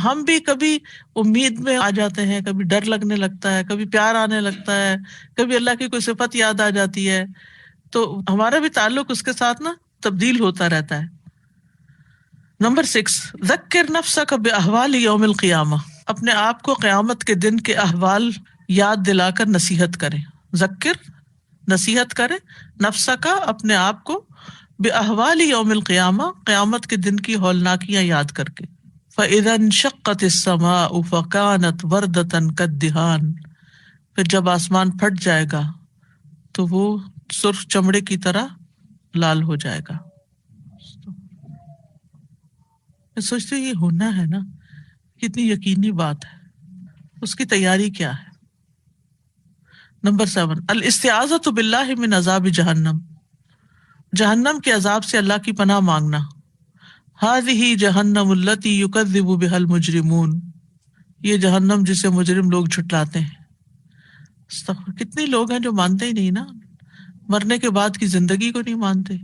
ہم بھی کبھی امید میں آ جاتے ہیں، کبھی ڈر لگنے لگتا ہے، کبھی پیار آنے لگتا ہے، کبھی اللہ کی کوئی صفت یاد آ جاتی ہے، تو ہمارا بھی تعلق اس کے ساتھ نا تبدیل ہوتا رہتا ہے۔ نمبر 6، ذکر نفسک باحوال یوم القیامہ، اپنے آپ کو قیامت کے دن کے احوال یاد دلا کر نصیحت کریں، ذکر نصیحت کریں، نفسہ کا اپنے آپ کو، باحوال یوم القیامہ قیامت کے دن کی ہولناکیاں یاد کر کے، فاذا انشقت السماء فکانت وردۃ کالدہان، پھر جب آسمان پھٹ جائے گا تو وہ سرخ چمڑے کی طرح لال ہو جائے گا۔ میں سوچتی ہوں یہ ہونا ہے نا، کتنی یقینی بات ہے، اس کی تیاری کیا ہے۔ نمبر 7، الاستعاذۃ باللہ من عذاب جہنم، جہنم کے عذاب سے اللہ کی پناہ مانگنا۔ ہذہ جہنم التی یکذب بها المجرمون، یہ جہنم جسے مجرم لوگ جھٹلاتے ہیں۔ استغفر، کتنے لوگ ہیں جو مانتے ہی نہیں نا، مرنے کے بعد کی زندگی کو نہیں مانتے،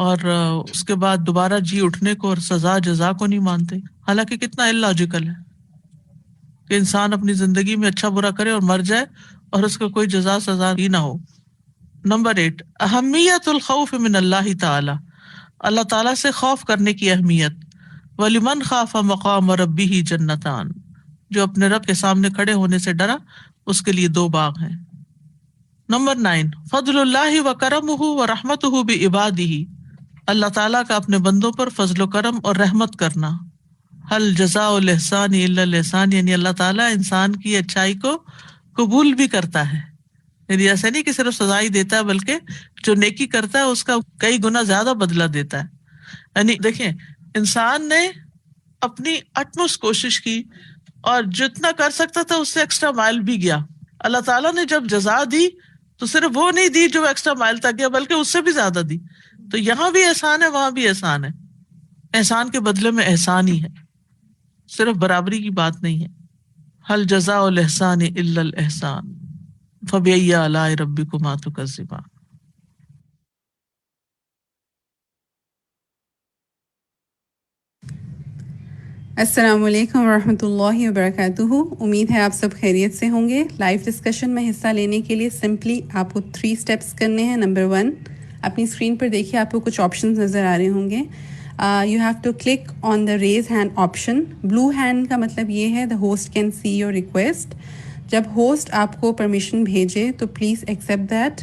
اور اس کے بعد دوبارہ جی اٹھنے کو اور سزا جزا کو نہیں مانتے، حالانکہ کتنا اللاجیکل ہے کہ انسان اپنی زندگی میں اچھا برا کرے اور مر جائے اور اس کا کوئی جزا سزا ہی نہ ہو۔ نمبر 8 اہمیت الخوف من اللہ تعالی، اللہ تعالیٰ سے خوف کرنے کی اہمیت. وَلِمَنْ خَافَ مَقَامَ رَبِّهِ جَنَّتَانِ، جو اپنے رب کے سامنے کھڑے ہونے سے ڈرا اس کے لیے 2 باغ ہیں. نمبر 9 فضل اللہ و کرمہ و رحمتہ بعبادہ، اللہ تعالیٰ کا اپنے بندوں پر فضل و کرم اور رحمت کرنا. هل جزاء الاحسان الا الاحسان، یعنی اللہ تعالیٰ انسان کی اچھائی کو قبول بھی کرتا ہے، یعنی ایسا نہیں کہ صرف سزا ہی دیتا ہے بلکہ جو نیکی کرتا ہے اس کا کئی گنا زیادہ بدلہ دیتا ہے. یعنی دیکھیں انسان نے اپنی اٹموسٹ کوشش کی اور جتنا کر سکتا تھا اس سے ایکسٹرا مائل بھی گیا. اللہ تعالیٰ نے جب جزا دی تو صرف وہ نہیں دی جو ایکسٹرا مائل تک گیا بلکہ اس سے بھی زیادہ دی. تو یہاں بھی احسان ہے وہاں بھی احسان ہے، احسان کے بدلے میں احسان ہی ہے، صرف برابری کی بات نہیں ہے. هل جزاء الاحسان الا الاحسان فبأي آلاء ربكما تكذبان. السلام علیکم ورحمۃ اللہ وبرکاتہ. امید ہے آپ سب خیریت سے ہوں گے. لائیو ڈسکشن میں حصہ لینے کے لیے سمپلی آپ کو 3 اسٹیپس کرنے ہیں. نمبر 1، اپنی اسکرین پر دیکھیے آپ کو کچھ آپشنز نظر آ رہے ہوں گے. You have to click on the raise hand option. بلو ہینڈ کا مطلب یہ ہے the host can see your request. جب ہوسٹ آپ کو پرمیشن بھیجے تو پلیز ایکسیپٹ دیٹ،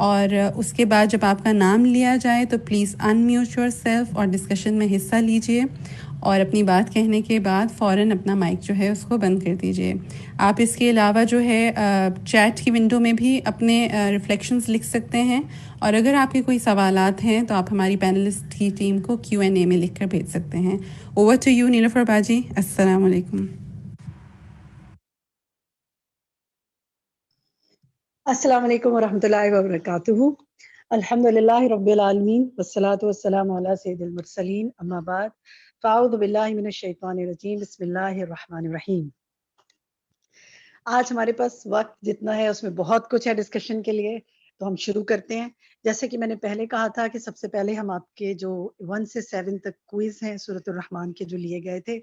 اور اس کے بعد جب آپ کا نام لیا جائے تو please in mute your self اور ڈسکشن میں حصہ لیجیے، اور اپنی بات کہنے کے بعد فوراً اپنا مائک جو ہے اس کو بند کر دیجیے. آپ اس کے علاوہ جو ہے چیٹ کی ونڈو میں بھی اپنے ریفلیکشنز لکھ سکتے ہیں، اور اگر آپ کے کوئی سوالات ہیں تو آپ ہماری پینلسٹ کی ٹیم کو Q&A میں لکھ کر بھیج سکتے ہیں. اوور ٹو یو نیلوفر باجی. السلام علیکم. السلام علیکم ورحمۃ اللہ وبرکاتہ. الحمد للہ رب العالمین والصلاة والسلام علی سید المرسلین، اما بعد فاعوذ باللہ من الشیطان الرجیم، بسم اللہ الرحمن الرحیم. آج ہمارے پاس وقت جتنا ہے اس میں بہت کچھ ہے ڈسکشن کے لیے، تو ہم شروع کرتے ہیں. جیسے کہ میں نے پہلے کہا تھا کہ سب سے پہلے ہم آپ کے جو 1 سے 7 تک کوئز ہیں سورۃ الرحمن کے جو لیے گئے تھے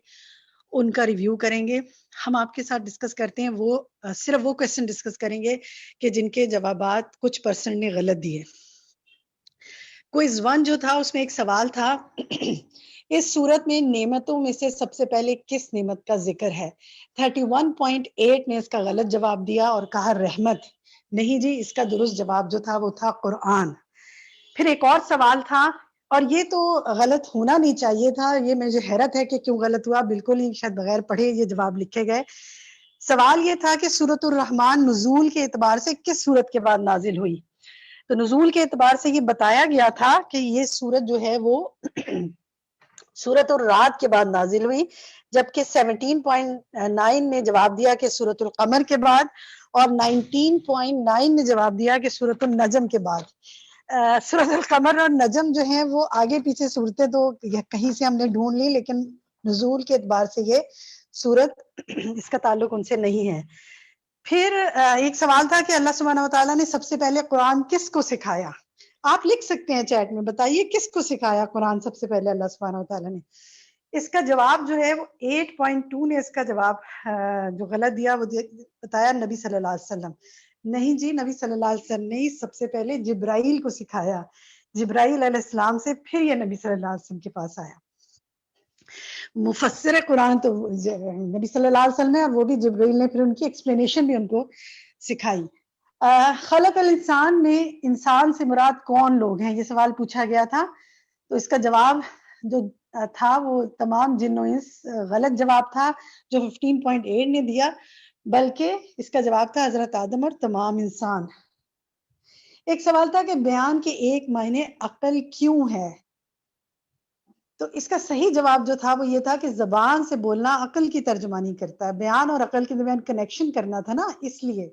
ان کا ریویو کریں گے. ہم آپ کے ساتھ ڈسکس کرتے ہیں وہ صرف وہ کویسچن ڈسکس کریں گے کہ جن کے جوابات کچھ پرسن نے غلط دیے. کوئز 1 جو تھا اس میں ایک سوال تھا اس صورت میں نعمتوں میں سے سب سے پہلے کس نعمت کا ذکر ہے؟ 31.8 نے اس کا غلط جواب دیا اور کہا رحمت. نہیں جی، اس کا درست جواب جو تھا وہ تھا قرآن. پھر ایک اور سوال تھا، اور یہ تو غلط ہونا نہیں چاہیے تھا، یہ مجھے حیرت ہے کہ کیوں غلط ہوا، بالکل ہی شاید بغیر پڑھے یہ جواب لکھے گئے. سوال یہ تھا کہ سورۃ الرحمن نزول کے اعتبار سے کس سورت کے بعد نازل ہوئی؟ تو نزول کے اعتبار سے یہ بتایا گیا تھا کہ یہ سورت جو ہے وہ سورۃ الرعد کے بعد نازل ہوئی، جبکہ 17.9 نے جواب دیا کہ سورۃ القمر کے بعد، اور 19.9 نے جواب دیا کہ سورۃ النجم کے بعد. سورۃ القمر اور نجم جو ہیں وہ آگے پیچھے صورتیں تو کہیں سے ہم نے ڈھونڈ لی، لیکن نزول کے اعتبار سے یہ سورت اس کا تعلق ان سے نہیں ہے. پھر ایک سوال تھا کہ اللہ سبحانہ وتعالیٰ نے سب سے پہلے قرآن کس کو سکھایا؟ آپ لکھ سکتے ہیں چیٹ میں، بتائیے کس کو سکھایا قرآن سب سے پہلے اللہ سبحانہ وتعالیٰ نے. اس کا جواب جو ہے وہ 8.2 نے اس کا جواب جو غلط دیا وہ بتایا نبی صلی اللہ علیہ وسلم. نہیں جی، نبی صلی اللہ علیہ وسلم نے سب سے پہلے جبرائیل کو سکھایا، جبرائیل علیہ السلام سے پھر یہ نبی صلی اللہ علیہ وسلم کے پاس آیا. مفسر قرآن تو نبی صلی اللہ علیہ وسلم ہے، اور وہ بھی جبرائیل نے پھر ان کی ایکسپلینیشن بھی ان کو سکھائی. خلق الانسان میں انسان سے مراد کون لوگ ہیں، یہ سوال پوچھا گیا تھا. تو اس کا جواب جو تھا وہ تمام جن و انس غلط جواب تھا جو 15.8 نے دیا، بلکہ اس کا جواب تھا حضرت آدم اور تمام انسان. ایک سوال تھا کہ بیان کے ایک معنی عقل کیوں ہے؟ تو اس کا صحیح جواب جو تھا وہ یہ تھا کہ زبان سے بولنا عقل کی ترجمانی کرتا ہے، بیان اور عقل کے درمیان کنیکشن کرنا تھا نا، اس لیے.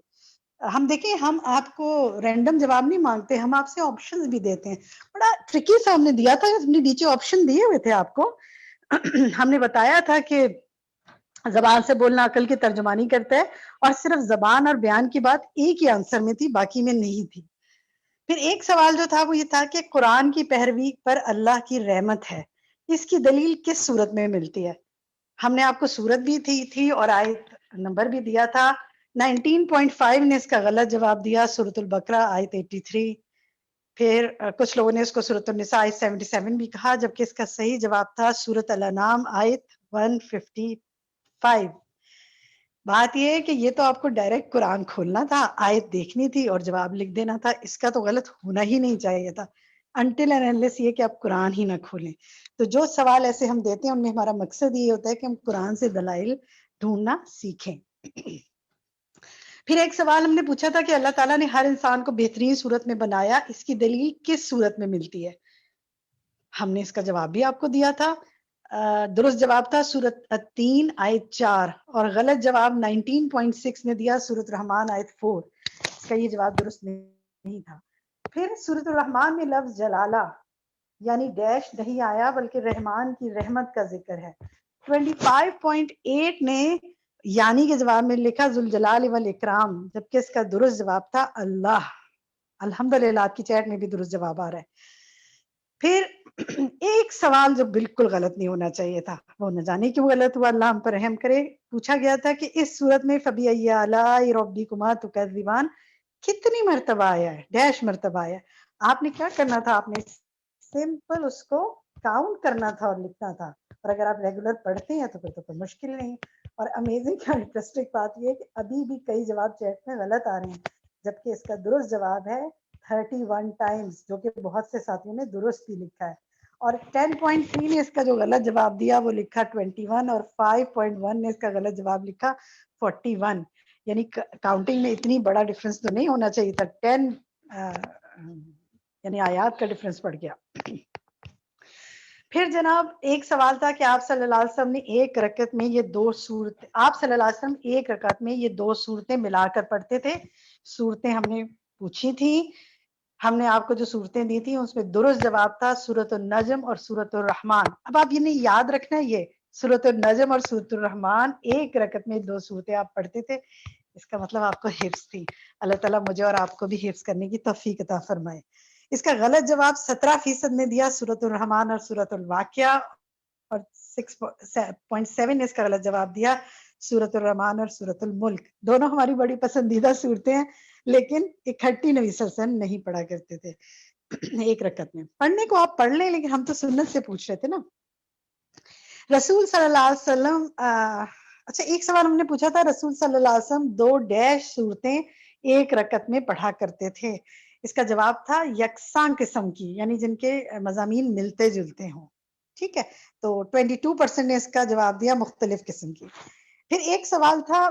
ہم دیکھیں، ہم آپ کو رینڈم جواب نہیں مانگتے، ہم آپ سے آپشنز بھی دیتے ہیں. بڑا ٹرکی سا ہم نے دیا تھا، ہم نے نیچے آپشن دیے ہوئے تھے آپ کو. ہم نے بتایا تھا کہ زبان سے بولنا عقل کی ترجمانی کرتا ہے، اور صرف زبان اور بیان کی بات ایک ہی آنسر میں تھی، باقی میں نہیں تھی. پھر ایک سوال جو تھا وہ یہ تھا کہ قرآن کی پیروی پر اللہ کی رحمت ہے، اس کی دلیل کس صورت میں ملتی ہے؟ ہم نے آپ کو صورت بھی تھی اور آیت نمبر بھی دیا تھا. 19.5 نے اس کا غلط جواب دیا، سورۃ البقرہ آیت 83. پھر کچھ لوگوں نے اس کو سورۃ النساء آیت 77 بھی کہا، جبکہ اس کا صحیح جواب تھا سورۃ الانعام آیت 155۔ بات یہ ہے کہ یہ تو آپ کو ڈائریکٹ قرآن کھولنا تھا، آیت دیکھنی تھی اور جواب لکھ دینا تھا، اس کا تو غلط ہونا ہی نہیں چاہیے تھا انٹل اینڈ انلیس یہ کہ آپ قرآن ہی نہ کھولیں۔ تو جو سوال ایسے ہم دیتے ہیں ان میں ہمارا مقصد یہ ہوتا ہے کہ ہم قرآن سے دلائل ڈھونڈنا سیکھیں۔ پھر ایک سوال ہم نے پوچھا تھا کہ اللہ تعالیٰ نے ہر انسان کو بہترین صورت میں بنایا، اس کی دلیل کس صورت میں ملتی ہے؟ ہم نے اس کا جواب بھی آپ کو دیا تھا۔ درست جواب تھا سورۃ التین آیت 4 اور غلط جواب 19.6 نے دیا سورۃ الرحمن آیت 4۔ اس کا یہ جواب درست نہیں تھا۔ پھر سورۃ الرحمن میں لفظ جلالہ یعنی ڈیش نہیں آیا بلکہ رحمان کی رحمت کا ذکر ہے۔ 25.8 نے یعنی کے جواب میں لکھا ذوالجلال والاکرام، جبکہ اس کا درست جواب تھا اللہ۔ الحمدللہ آپ کی چیٹ میں بھی درست جواب آ رہا ہے۔ پھر ایک سوال جو بالکل غلط نہیں ہونا چاہیے تھا، وہ نہ جانے کیوں غلط ہوا، اللہ ہم پر رحم کرے۔ پوچھا گیا تھا کہ اس صورت میں فبأي آلاء ربكما تكذبان کتنی مرتبہ آیا ہے؟ ڈیش مرتبہ آیا ہے۔ آپ نے کیا کرنا تھا؟ آپ نے سمپل اس کو کاؤنٹ کرنا تھا اور لکھنا تھا، اور اگر آپ ریگولر پڑھتے ہیں تو پھر تو کوئی مشکل نہیں۔ اور امیزنگ انٹرسٹنگ بات یہ ہے کہ ابھی بھی کئی جواب چیٹ میں غلط آ رہے ہیں، جبکہ اس کا درست جواب ہے 31 ٹائمز، جو کہ بہت سے ساتھیوں نے درست بھی لکھا ہے۔ اور 10.3 نے اس کا جو غلط جواب دیا وہ لکھا 21، اور 5.1 نے اس کا غلط جواب لکھا 41۔ یعنی کاؤنٹنگ میں اتنی بڑا ڈفرنس تو نہیں ہونا چاہیے تھا، 10 یعنی آیات کا ڈفرنس پڑ گیا۔ پھر جناب ایک سوال تھا کہ آپ صلی اللہ علیہ وسلم نے ایک رکعت میں یہ دو صورت، آپ صلی اللہ علیہ وسلم ایک رکعت میں یہ دو صورتیں ملا کر پڑھتے تھے۔ صورتیں ہم نے پوچھی تھی، ہم نے آپ کو جو صورتیں دی تھی اس میں درست جواب تھا سورۃ النجم اور سورۃ الرحمن۔ اب آپ یہ نہیں یاد رکھنا، یہ سورۃ النجم اور سورۃ الرحمن ایک رکعت میں دو صورتیں آپ پڑھتے تھے، اس کا مطلب آپ کو حفظ تھی۔ اللہ تعالیٰ مجھے اور آپ کو بھی حفظ کرنے کی توفیق عطا فرمائے۔ اس کا غلط جواب 17% نے دیا سورۃ الرحمن اور سورۃ الواقعہ، اور 6.7 نے اس کا غلط جواب دیا سورۃ الرحمن اور سورۃ الملک۔ دونوں ہماری بڑی پسندیدہ صورتیں ہیں، لیکن اکٹھی نبی صلی اللہ علیہ وسلم نہیں پڑھا کرتے تھے ایک رکعت میں۔ پڑھنے کو آپ پڑھ لیں، لیکن ہم تو سنت سے پوچھ رہے تھے نا۔ رسول صلی اللہ علیہ وسلم اچھا ایک سوال ہم نے پوچھا تھا، رسول صلی اللہ علیہ وسلم 2 ڈیش صورتیں ایک رکعت میں پڑھا کرتے تھے۔ اس کا جواب تھا یکساں قسم کی، یعنی جن کے مضامین ملتے جلتے ہوں۔ ٹھیک ہے، تو 22% نے اس کا جواب دیا مختلف قسم کی۔ پھر ایک سوال تھا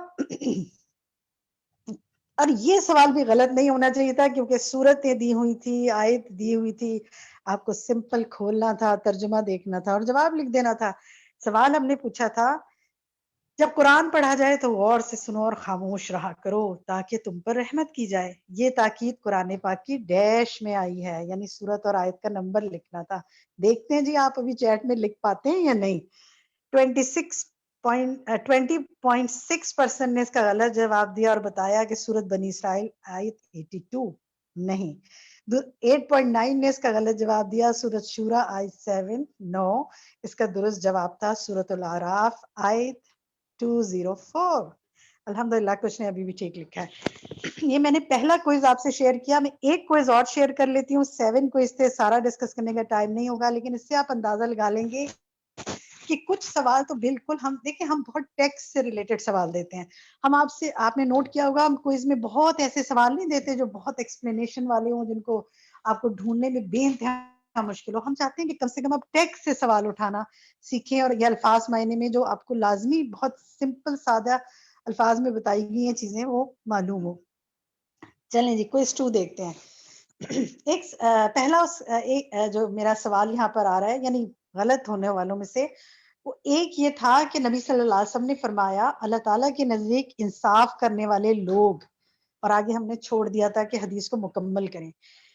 اور یہ سوال بھی غلط نہیں ہونا چاہیے تھا، کیونکہ صورتیں دی ہوئی تھی، آیت دی ہوئی تھی، آپ کو سمپل کھولنا تھا، ترجمہ دیکھنا تھا اور جواب لکھ دینا تھا۔ سوال ہم نے پوچھا تھا جب قرآن پڑھا جائے تو غور سے سنو اور خاموش رہا کرو تاکہ تم پر رحمت کی جائے۔ یہ تاکید قرآن پاک کی ڈیش میں آئی ہے، یعنی سورت اور آیت کا نمبر لکھنا تھا۔ دیکھتے ہیں جی آپ ابھی چیٹ میں لکھ پاتے ہیں یا نہیں۔ 20.6% نے اس کا غلط جواب دیا اور بتایا کہ سورت بنی اسرائیل آیت 82 نہیں۔ 8.9 نے اس کا غلط جواب دیا سورت شورا آیت 7 9۔ اس کا درست جواب تھا سورت الاعراف آیت 204۔ الحمدللہ کچھ نے ابھی بھی ٹھیک لکھا ہے۔ یہ میں نے پہلا کوئز آپ سے شیئر کیا، میں ایک کوئز اور شیئر کر لیتی ہوں۔ 7 کوئز تھے، سارا ڈسکس کرنے کا ٹائم نہیں ہوگا، لیکن اس سے آپ اندازہ لگا لیں گے کہ کچھ سوال تو بالکل ہم دیکھیں، ہم بہت ٹیکسٹ سے ریلیٹڈ سوال دیتے ہیں۔ ہم آپ نے نوٹ کیا ہوگا، ہم کوئز میں بہت ایسے سوال نہیں دیتے جو بہت ایکسپلینیشن والے ہوں، جن کو آپ کو ڈھونڈنے میں بے انتہا مشکل ہو۔ ہم چاہتے ہیں کہ کم سے کم آپ ٹیکسٹ سے سوال اٹھانا سیکھیں، اور یہ الفاظ معنی میں جو آپ کو لازمی بہت سمپل سادہ الفاظ میں بتائی گئی ہیں چیزیں وہ معلوم ہو۔ چلیں جی کوئز 2 دیکھتے ہیں۔ ایک پہلا جو میرا سوال یہاں پر آ رہا ہے، یعنی غلط ہونے والوں میں سے وہ ایک یہ تھا کہ نبی صلی اللہ علیہ وسلم نے فرمایا اللہ تعالیٰ کے نزدیک انصاف کرنے والے لوگ، اور آگے ہم نے چھوڑ دیا تھا کہ حدیث کو مکمل کریں۔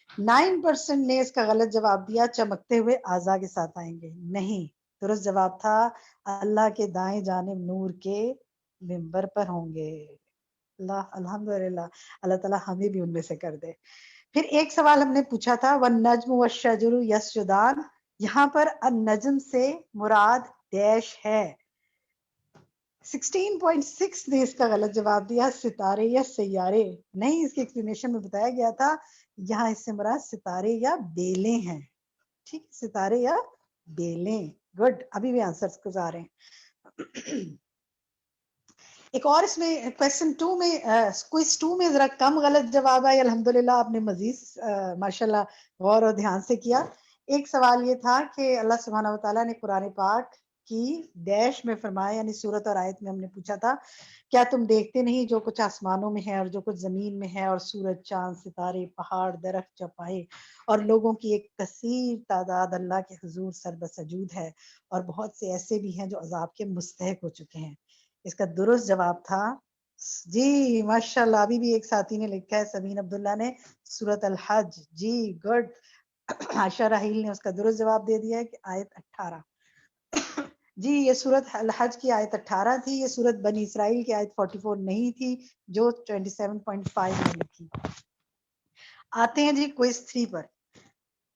9% نے اس کا غلط جواب دیا چمکتے ہوئے اعضاء کے ساتھ آئیں گے، نہیں۔ درست جواب تھا اللہ کے دائیں جانب نور کے ممبر پر ہوں گے۔ اللہ الحمدللہ، اللہ تعالیٰ ہمیں بھی ان میں سے کر دے۔ پھر ایک سوال ہم نے پوچھا تھا والنجم والشجر یسجدان، یہاں پر النجم سے مراد ڈیش ہے۔ 16.6 نے اس کا غلط جواب دیا ستارے یا سیارے نہیں. اس کی ایکسپلینیشن میں بتایا گیا تھا یہاں اس سے مراد ستارے یا بیلیں ہیں. ٹھیک، ستارے یا بیلیں. گڈ، ابھی بھی آنسرز گزار ہیں. ایک اور اس میں کویسچن 2 میں کوئز 2 میں ذرا کم غلط جواب آئے. الحمدللہ آپ نے مزید ماشاءاللہ غور و دھیان سے کیا. ایک سوال یہ تھا کہ اللہ سبحانہ و تعالیٰ نے قرآن پاک کی ڈیش میں فرمایا، یعنی سورت اور آیت میں ہم نے پوچھا تھا کیا تم دیکھتے نہیں جو کچھ آسمانوں میں ہے اور جو کچھ زمین میں ہے اور سورج، چاند، ستارے، پہاڑ، درخت، چوپائے اور لوگوں کی ایک کثیر تعداد اللہ کے حضور سر بسجود ہے اور بہت سے ایسے بھی ہیں جو عذاب کے مستحق ہو چکے ہیں. اس کا درست جواب تھا جی ماشاءاللہ ابھی بھی ایک ساتھی نے لکھا ہے سمین عبداللہ نے سورت الحج. جی گڈ. عائشہ راہیل نے اس کا درست جواب دے دیا ہے کہ آیت 18. جی یہ سورت الحج کی آیت 18 تھی. یہ سورت بنی اسرائیل کی آیت 44 نہیں تھی جو 27.5 میں لکھی. آتے ہیں جی کوئز 3 پر.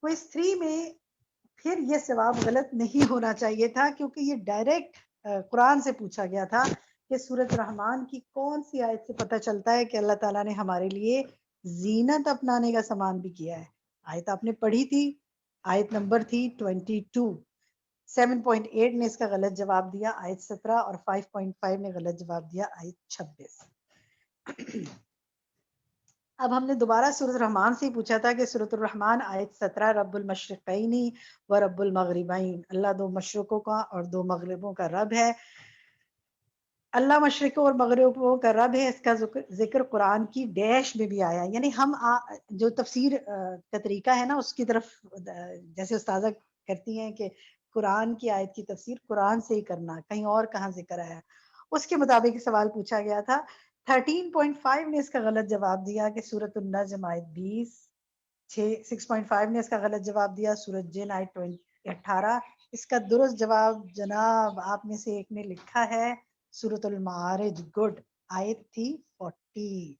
کوئز 3 میں پھر یہ جواب غلط نہیں ہونا چاہیے تھا کیونکہ یہ ڈائریکٹ قرآن سے پوچھا گیا تھا کہ سورت رحمان کی کون سی آیت سے پتہ چلتا ہے کہ اللہ تعالیٰ نے ہمارے لیے زینت اپنانے کا سامان بھی کیا ہے. آیت آپ نے پڑھی تھی، آیت نمبر تھی 22. 7.8 نے اس کا غلط جواب دیا آیت 17 اور 5.5 نے غلط جواب دیا آیت 26. اب ہم نے دوبارہ سورۃ الرحمان سے ہی پوچھا تھا کہ سورۃ الرحمان آیت 17 رب المشرقین و رب المغربین، اللہ دو مشرقوں کا اور دو مغربوں کا رب ہے. اللہ مشرقوں اور مغربوں کا رب ہے، اس کا ذکر قرآن کی ڈیش میں بھی آیا. یعنی ہم جو تفسیر کا طریقہ ہے نا اس کی طرف جیسے استاذہ کرتی ہیں کہ قرآن کی آیت کی تفسیر قرآن سے ہی کرنا، کہیں اور کہاں ذکر آیا، اس کے مطابق سوال پوچھا گیا تھا. 13.5 نے اس کا غلط جواب دیا کہ سورۃ النجم آیت 20. 6.5 نے اس کا غلط جواب دیا سورۃ جن آیت 18. اس کا درست جواب جناب آپ میں سے ایک نے لکھا ہے سورۃ المعارج. گڈ، آیت تھی 40.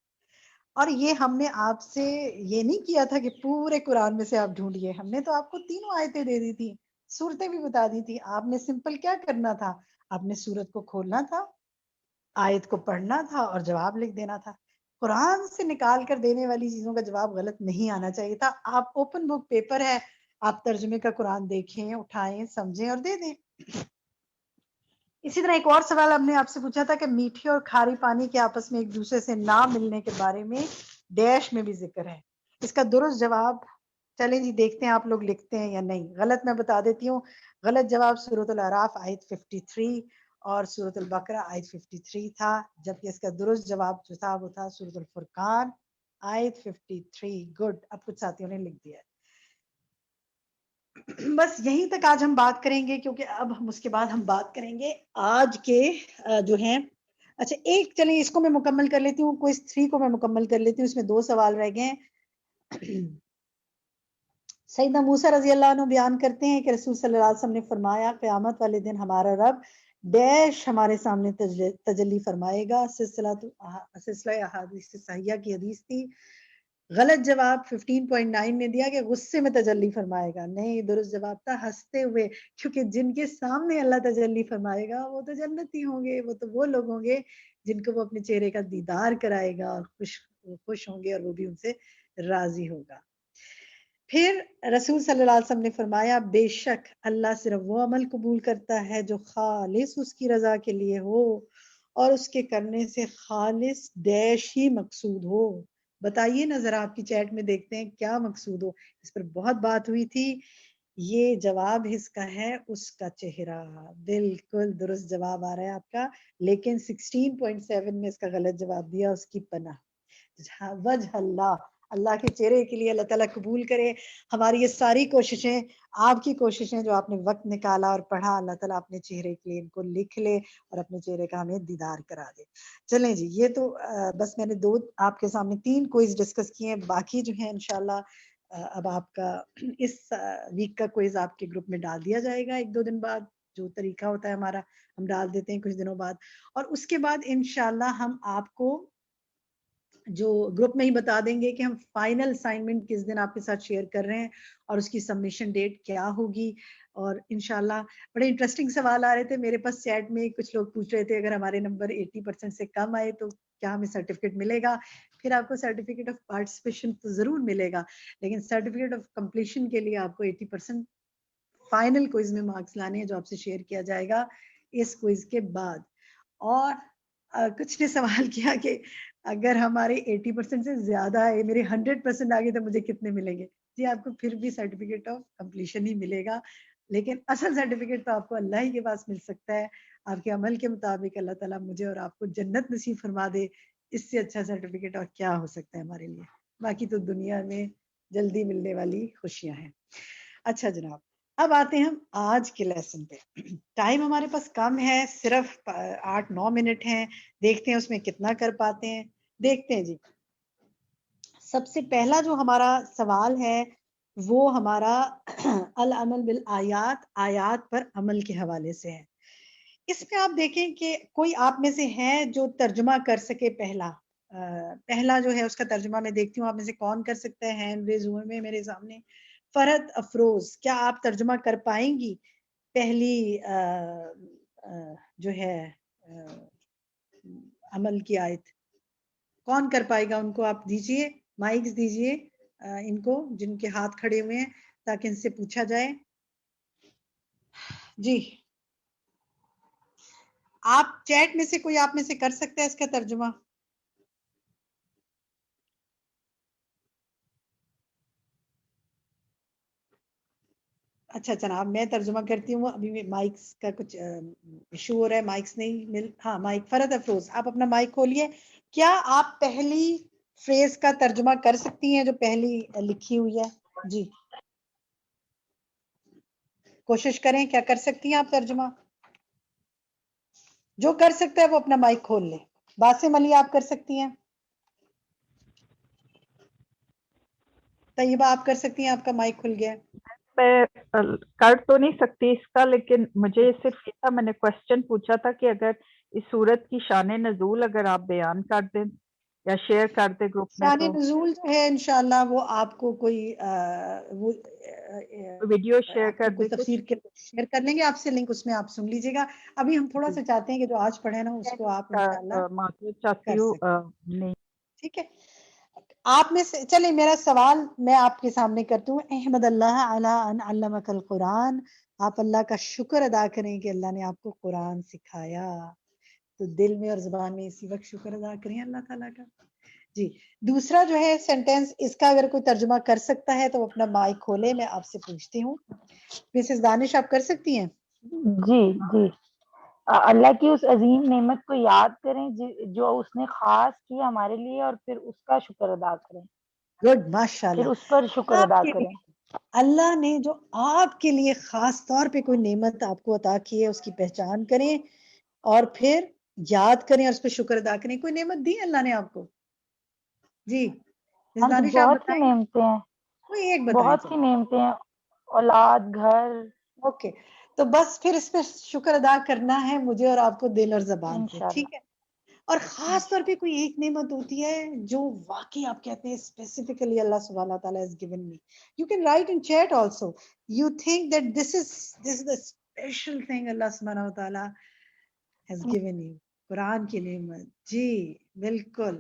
اور یہ ہم نے آپ سے یہ نہیں کیا تھا کہ پورے قرآن میں سے آپ ڈھونڈیے، ہم نے تو آپ کو تینوں آیتیں دے دی تھی، سورتیں بھی بتا دی تھی. آپ نے سمپل کیا کرنا تھا، آپ نے سورت کو کھولنا تھا، آیت کو پڑھنا تھا اور جواب لکھ دینا تھا. قرآن سے نکال کر دینے والی چیزوں کا جواب غلط نہیں آنا چاہیے تھا. آپ اوپن بک پیپر ہے، آپ ترجمے کا قرآن دیکھیں، اٹھائیں، سمجھیں اور دے دیں. اسی طرح ایک اور سوال ہم نے آپ سے پوچھا تھا کہ میٹھے اور کھارے پانی کے آپس میں ایک دوسرے سے نہ ملنے کے بارے میں ڈیش میں بھی ذکر ہے. اس کا درست جواب چلیں جی دیکھتے ہیں آپ لوگ لکھتے ہیں یا نہیں. غلط میں بتا دیتی ہوں، غلط جواب سورۃ الاعراف آیت 53 اور سورۃ البقرہ آیت 53 تھا، جبکہ اس کا درست جواب جو تھا وہ تھا سورۃ الفرقان آیت 53. گڈ، اب کچھ ساتھیوں نے لکھ دیا ہے. بس یہیں تک آج ہم بات کریں گے کیونکہ اب ہم اس کے بعد ہم بات کریں گے آج کے جو ہیں. اچھا ایک چلیں اس کو میں مکمل کر لیتی ہوں، کوئز 3 کو میں مکمل کر لیتی ہوں، اس میں 2 سوال رہ گئے ہیں. سیدنا موسیٰ رضی اللہ عنہ بیان کرتے ہیں کہ رسول صلی اللہ علیہ وسلم نے فرمایا قیامت والے دن ہمارا رب ڈیش ہمارے سامنے تجلی فرمائے گا. سلسلہ احادیث صحیحہ کی حدیث تھی. غلط جواب 15.9 نے دیا کہ غصے میں تجلی فرمائے گا. نہیں، درست جواب تھا ہنستے ہوئے، کیونکہ جن کے سامنے اللہ تجلی فرمائے گا وہ تو جنتی ہوں گے، وہ تو وہ لوگ ہوں گے جن کو وہ اپنے چہرے کا دیدار کرائے گا اور خوش ہوں گے اور وہ بھی ان سے راضی ہوگا. پھر رسول صلی اللہ علیہ وسلم نے فرمایا بے شک اللہ صرف وہ عمل قبول کرتا ہے جو خالص اس کی رضا کے لیے ہو اور اس کے کرنے سے خالص ڈیش ہی مقصود ہو. بتائیے نا ذرا، آپ کی چیٹ میں دیکھتے ہیں کیا مقصود ہو. اس پر بہت بات ہوئی تھی. یہ جواب اس کا ہے اس کا چہرہ. بالکل درست جواب آ رہا ہے آپ کا، لیکن 16.7 میں اس کا غلط جواب دیا اس کی پناہ. وجہ اللہ، اللہ کے چہرے کے لیے اللہ تعالیٰ قبول کرے ہماری یہ ساری کوششیں، آپ کی کوششیں جو آپ نے وقت نکالا اور پڑھا. اللہ تعالیٰ اپنے چہرے کے لیے ان کو لکھ لے اور اپنے چہرے کا ہمیں دیدار کرا دے. چلیں جی، یہ تو بس میں نے 2 آپ کے سامنے 3 کوئز ڈسکس کیے ہیں. باقی جو ہیں انشاءاللہ اب آپ کا اس ویک کا کوئز آپ کے گروپ میں ڈال دیا جائے گا 1-2 دن بعد. جو طریقہ ہوتا ہے ہمارا ہم ڈال دیتے ہیں کچھ دنوں بعد، اور اس کے بعد انشاءاللہ ہم آپ کو جو گروپ میں ہی بتا دیں گے کہ ہم فائنل اسائنمنٹ کس دن آپ کے ساتھ شیئر کر رہے ہیں اور اس کی سبمیشن ڈیٹ کیا ہوگی اور انشاءاللہ بڑے انٹرسٹنگ سوال آ رہے تھے میرے پاس چیٹ میں. کچھ لوگ پوچھ رہے تھے اگر ہمارے نمبر 80% سے کم آئے تو کیا ہمیں سرٹیفکیٹ ملے گا؟ پھر آپ کو سرٹیفکیٹ آف پارٹیسپیشن تو ضرور ملے گا، لیکن سرٹیفکیٹ آف کمپلیشن کے لیے آپ کو 80% فائنل کوئز میں مارکس لانے ہیں جو آپ سے شیئر کیا جائے گا اس کوئز کے بعد. اور کچھ نے سوال کیا کہ اگر ہمارے 80% سے زیادہ ہے، میرے 100% آگے تو مجھے کتنے ملیں گے؟ جی آپ کو پھر بھی سرٹیفکیٹ آف کمپلیشن ہی ملے گا، لیکن اصل سرٹیفکیٹ تو آپ کو اللہ ہی کے پاس مل سکتا ہے. آپ کے عمل کے مطابق اللہ تعالیٰ مجھے اور آپ کو جنت نصیب فرما دے. اس سے اچھا سرٹیفکیٹ اور کیا ہو سکتا ہے ہمارے لیے؟ باقی تو دنیا میں جلدی ملنے والی خوشیاں ہیں. اچھا جناب، اب آتے ہیں ہم آج کے لیسن پہ. ٹائم ہمارے پاس کم ہے، صرف 8-9 منٹ ہیں. دیکھتے ہیں اس میں کتنا کر پاتے ہیں. دیکھتے ہیں جی. سب سے پہلا جو ہمارا سوال ہے وہ ہمارا العمل بالآیات، آیات پر عمل کے حوالے سے ہے. اس میں آپ دیکھیں کہ کوئی آپ میں سے ہے جو ترجمہ کر سکے؟ پہلا جو ہے اس کا ترجمہ میں دیکھتی ہوں آپ میں سے کون کر سکتا ہے. ہینڈ ریز ہوئے میں میرے سامنے. فرحت افروز، کیا آپ ترجمہ کر پائیں گی پہلی جو ہے عمل کی آیت؟ کون کر پائے گا؟ ان کو آپ دیجئے، مائکس دیجئے ان کو جن کے ہاتھ کھڑے ہوئے ہیں تاکہ ان سے پوچھا جائے. جی آپ چیٹ میں سے کوئی آپ میں سے کر سکتا ہے اس کا ترجمہ؟ اچھا جناب میں ترجمہ کرتی ہوں. ابھی مائکس کا کچھ ایشو ہو رہا ہے، مائکس نہیں مل. ہاں مائک. فرحت افروز آپ اپنا مائک کھولیے. کیا آپ پہلی فریز کا ترجمہ کر سکتی ہیں جو پہلی لکھی ہوئی ہے؟ جی کوشش کریں. کیا کر سکتی ہیں آپ ترجمہ؟ جو کر سکتا ہے وہ اپنا مائک کھول لے. باسم علی آپ کر سکتی ہیں؟ طیبہ آپ کر سکتی ہیں؟ آپ کا مائک کھل گیا ہے. میں کر تو نہیں سکتی اس کا، لیکن مجھے صرف یہ تھا، میں نے کوشچن پوچھا تھا کہ اگر اس صورت کی شان نزول اگر آپ بیان کر دیں یا شیئر کر دیں گروپ میں شان تو نزول جو ہے انشاءاللہ وہ آپ کو کوئی وہ ویڈیو شیئر آپ کر کو دیں کوئی تفسیر کچھ. کے شیئر کر لیں گے آپ سے لنک، اس میں آپ سن لیجیے گا. ابھی ہم تھوڑا سا چاہتے ہیں کہ جو آج پڑھے نا اس کو آپ انشاءاللہ معذرت چاہتی کر ہوں سکیں. نہیں. ٹھیک ہے. آپ میں سے چلیں میرا سوال میں آپ کے سامنے کرتی ہوں. احمد اللہ علی ان علمک القرآن، آپ اللہ کا شکر ادا کریں کہ اللہ نے آپ کو قرآن سکھایا. تو دل میں اور زبان میں اسی وقت شکر ادا کریں اللہ تعالیٰ کا. جی دوسرا جو ہے سینٹینس، اس کا اگر کوئی ترجمہ کر سکتا ہے تو اپنا مائک کھولے. میں آپ سے پوچھتی ہوں. مسز دانش آپ کر سکتی ہیں؟ جی جی. اللہ کی اس عظیم نعمت کو یاد کریں جو اس نے خاص کی ہمارے لیے، اور پھر اس کا شکر ادا کریں. گڈ ماشاءاللہ. پھر اس پر شکر آپ ادا کے کریں. لیے اللہ نے جو آپ کے لیے خاص طور پہ کوئی نعمت آپ کو عطا کی ہے اس کی پہچان کریں اور پھر یاد کریں اور اس پہ شکر ادا کریں. کوئی نعمت دی اللہ نے آپ کو؟ جی ہاں جی، دانش آپ بہت سی بتائیں. نعمتیں ہیں، کوئی ایک بتائیں. بہت سی نعمتیں ہیں. اولاد، گھر. اوکے تو بس پھر اس پہ شکر ادا کرنا ہے مجھے اور آپ کو دل اور زبان سے. انشاءاللہ. ٹھیک ہے. اور خاص طور پہ کوئی ایک نعمت ہوتی ہے جو واقعی آپ کہتے ہیں اسپیسیفکلی اللہ سبحانہ تعالیٰ has given me. You can write in chat also. You think that this is the special thing Allah سبحانہ تعالیٰ has given you. قرآن کی نعمت. جی بالکل.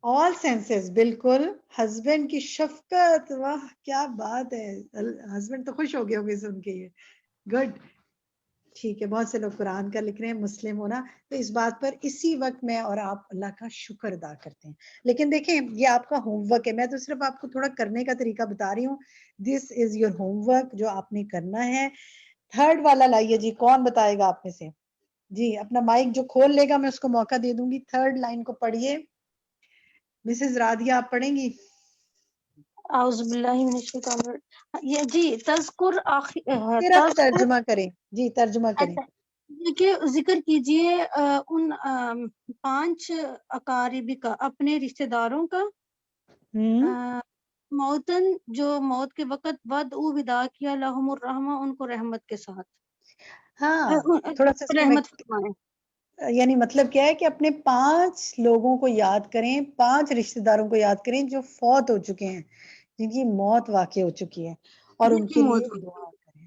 آل سینسز. بالکل. ہسبینڈ کی شفقت. واہ کیا بات ہے. ہسبینڈ تو خوش ہو گئے ہوں گے سن کے. یہ گڈ. ٹھیک ہے. بہت سے لوگ قرآن کا لکھ رہے ہیں مسلم ہونا، تو اس بات پر اسی وقت میں اور آپ اللہ کا شکر ادا کرتے ہیں. لیکن دیکھیں یہ آپ کا ہوم ورک ہے، میں تو صرف آپ کو تھوڑا کرنے کا طریقہ بتا رہی ہوں. دس از یور ہوم ورک جو آپ نے کرنا ہے. تھرڈ والا لائیے جی. کون بتائے گا آپ میں سے؟ جی اپنا مائک جو کھول لے گا میں اس کو موقع دے دوں گی. تھرڈ لائن کو پڑھیے. مسز رادیہ آپ پڑھیں گی؟ اعوذ باللہ من الشیطان الرجیم. یہ جی تذکر پھر آپ ترجمہ کریں. جی ترجمہ کریں. کہ ذکر کیجئے ان 5 اقارب کا، اپنے رشتہ داروں کا، موتن جو موت کے وقت ودعو ودا کیا، لہم الرحمہ ان کو رحمت کے ساتھ. ہاں تھوڑا سا اس کو رحمت فرمائے. یعنی مطلب کیا ہے کہ اپنے 5 لوگوں کو یاد کریں، 5 رشتہ داروں کو یاد کریں جو فوت ہو چکے ہیں، جن کی موت واقع ہو چکی ہے، اور ان کے لیے دعا کریں.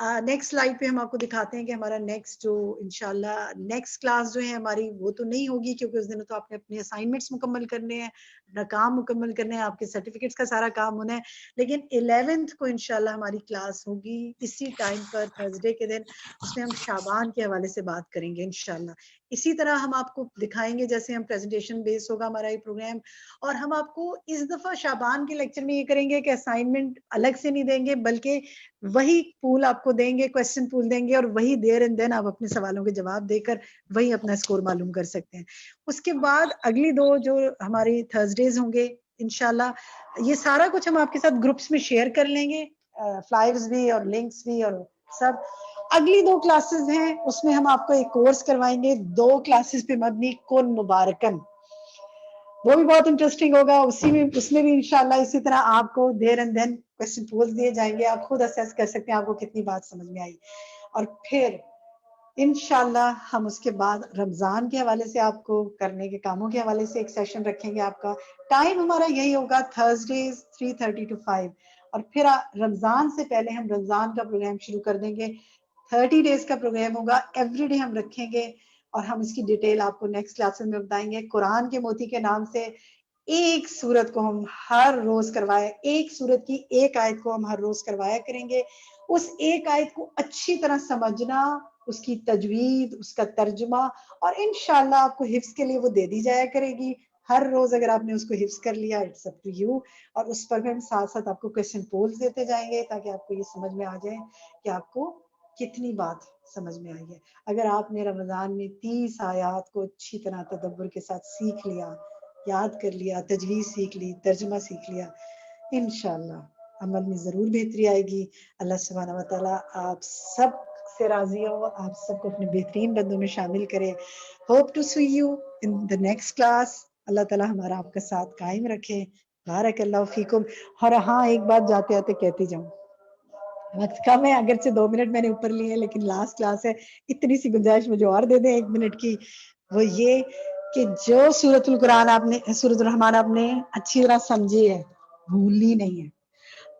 نیکسٹ سلائڈ پہ ہم آپ کو دکھاتے ہیں کہ ہمارا نیکسٹ جو انشاءاللہ نیکسٹ کلاس جو ہے ہماری وہ تو نہیں ہوگی کیونکہ اس دن تو آپ نے اپنے اسائنمنٹس مکمل کرنے ہیں, اپنا کام مکمل کرنے ہیں, آپ کے سرٹیفکیٹس کا سارا کام ہونا ہے. لیکن 11th کو انشاءاللہ ہماری کلاس ہوگی اسی ٹائم پر تھرسڈے کے دن. اس میں ہم شعبان کے حوالے سے بات کریں گے انشاءاللہ. اسی طرح ہم آپ کو دکھائیں گے جیسے ہم پریزنٹیشن بیس ہوگا ہمارا یہ پروگرام, اور ہم آپ کو اس دفعہ شعبان کے لیکچر میں یہ کریں گے کہ اسائنمنٹ الگ سے نہیں دیں گے بلکہ وہی پول آپ کو دیں گے, کوسچن پول دیں گے, اور وہی دیر اینڈ دین آپ اپنے سوالوں کے جواب دے کر وہی اپنا اسکور معلوم کر سکتے ہیں. اس کے بعد اگلی 2 جو ہماری تھرسڈیز ہوں گے انشاءاللہ, یہ سارا کچھ ہم آپ کے ساتھ گروپس میں شیئر کر لیں گے, فلائرز بھی اور لنکس بھی اور سب. اگلی 2 کلاسز ہیں اس میں ہم آپ کو ایک کورس کروائیں گے 2 کلاسز پہ مبنی, کن مبارکن, وہ بھی بہت انٹرسٹنگ ہوگا. اس میں بھی انشاءاللہ اسی طرح آپ کو there and then question pose دیے جائیں گے, آپ خود اسیس کر سکتے ہیں آپ کو کتنی بات سمجھ میں آئی. اور پھر انشاءاللہ ہم اس کے بعد رمضان کے حوالے سے آپ کو کرنے کے کاموں کے حوالے سے ایک سیشن رکھیں گے. آپ کا ٹائم ہمارا یہی ہوگا تھرسڈیز 3:30 to 5, اور پھر رمضان سے پہلے ہم رمضان کا پروگرام شروع کر دیں گے. 30 days کا پروگرام ہوگا, ایوری ڈے ہم رکھیں گے, اور ہم اس کی ڈیٹیل آپ کو نیکسٹ کلاسز میں بتائیں گے. قرآن کے موتی کے نام سے ایک سورت کو ہم ہر روز کروائے, ایک سورت کی ایک آیت کو ہم ہر روز کروایا کریں گے. اس ایک آیت کو اچھی طرح سمجھنا, اس کی تجوید, اس کا ترجمہ, اور انشاءاللہ آپ کو حفظ کے لیے وہ دے دی جایا کرے گی ہر روز. اگر آپ نے اس کو حفظ کر لیا اٹس اپ ٹو یو, اور اس پر بھی ہم ساتھ ساتھ آپ کو کوسچن پولز دیتے جائیں گے تاکہ آپ کو یہ سمجھ میں آ جائے کہ آپ کو کتنی بات سمجھ میں آئی ہے. اگر آپ نے رمضان میں 30 آیات کو اچھی طرح تدبر کے ساتھ سیکھ لیا, یاد کر لیا, تجوید سیکھ لی, ترجمہ سیکھ لیا, انشاءاللہ عمل میں ضرور بہتری آئے گی. اللہ سبحانہ و تعالیٰ آپ سب سے راضی ہو, آپ سب کو اپنے بہترین بندوں میں شامل کرے. Hope to see you in the next class. اللہ تعالیٰ ہمارا آپ کا ساتھ قائم رکھے. بارک اللہ فیکم. اور ہاں ایک بات جاتے آتے کہتی جاؤں, وقت کم ہے اگرچہ 2 منٹ میں نے اوپر لیے ہیں لیکن لاسٹ کلاس ہے, اتنی سی گنجائش مجھے اور دے دیں 1 منٹ کی. وہ یہ کہ جو سورۃ القرآن آپ نے, سورۃ الرحمن آپ نے اچھی طرح سمجھی ہے, بھولنی نہیں ہے.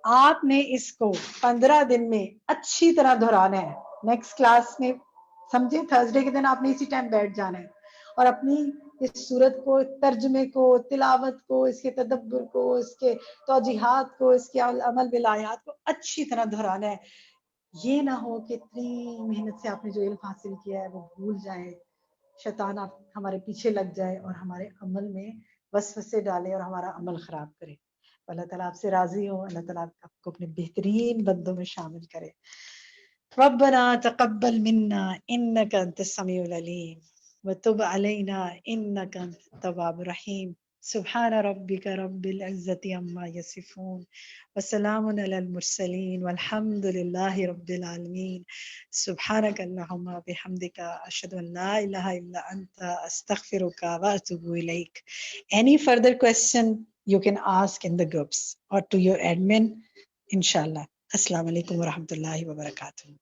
آپ نے اس کو 15 دن میں اچھی طرح دہرانا ہے. نیکسٹ کلاس میں سمجھے تھرسڈے کے دن آپ نے اسی ٹائم بیٹھ جانا ہے اور اپنی اس سورت کو, ترجمے کو, تلاوت کو, اس کے تدبر کو, اس کے توجیحات کو, اس کے عمل بالآیات کو اچھی طرح دہرانا ہے. یہ نہ ہو کہ اتنی محنت سے آپ نے جو علم حاصل کیا ہے وہ بھول جائیں, شیطان آپ ہمارے پیچھے لگ جائے اور ہمارے عمل میں وسوسے ڈالے اور ہمارا عمل خراب کرے. اللہ تعالیٰ آپ سے راضی ہو, اللہ تعالیٰ آپ کو اپنے بہترین بندوں میں شامل کرے. ربنا تقبل منا انك انت السميع العليم وتب علينا انك انت التواب الرحيم. سبحان ربك رب العزة عما يصفون وسلام على المرسلين والحمد لله رب العالمين. سبحانك اللهم وبحمدك أشهد أن لا إله إلا أنت أستغفرك وأتوب إليك. Any further question you can ask in the groups or to your admin, inshallah. Assalamu alaikum wa rahmatullahi wa barakatuh.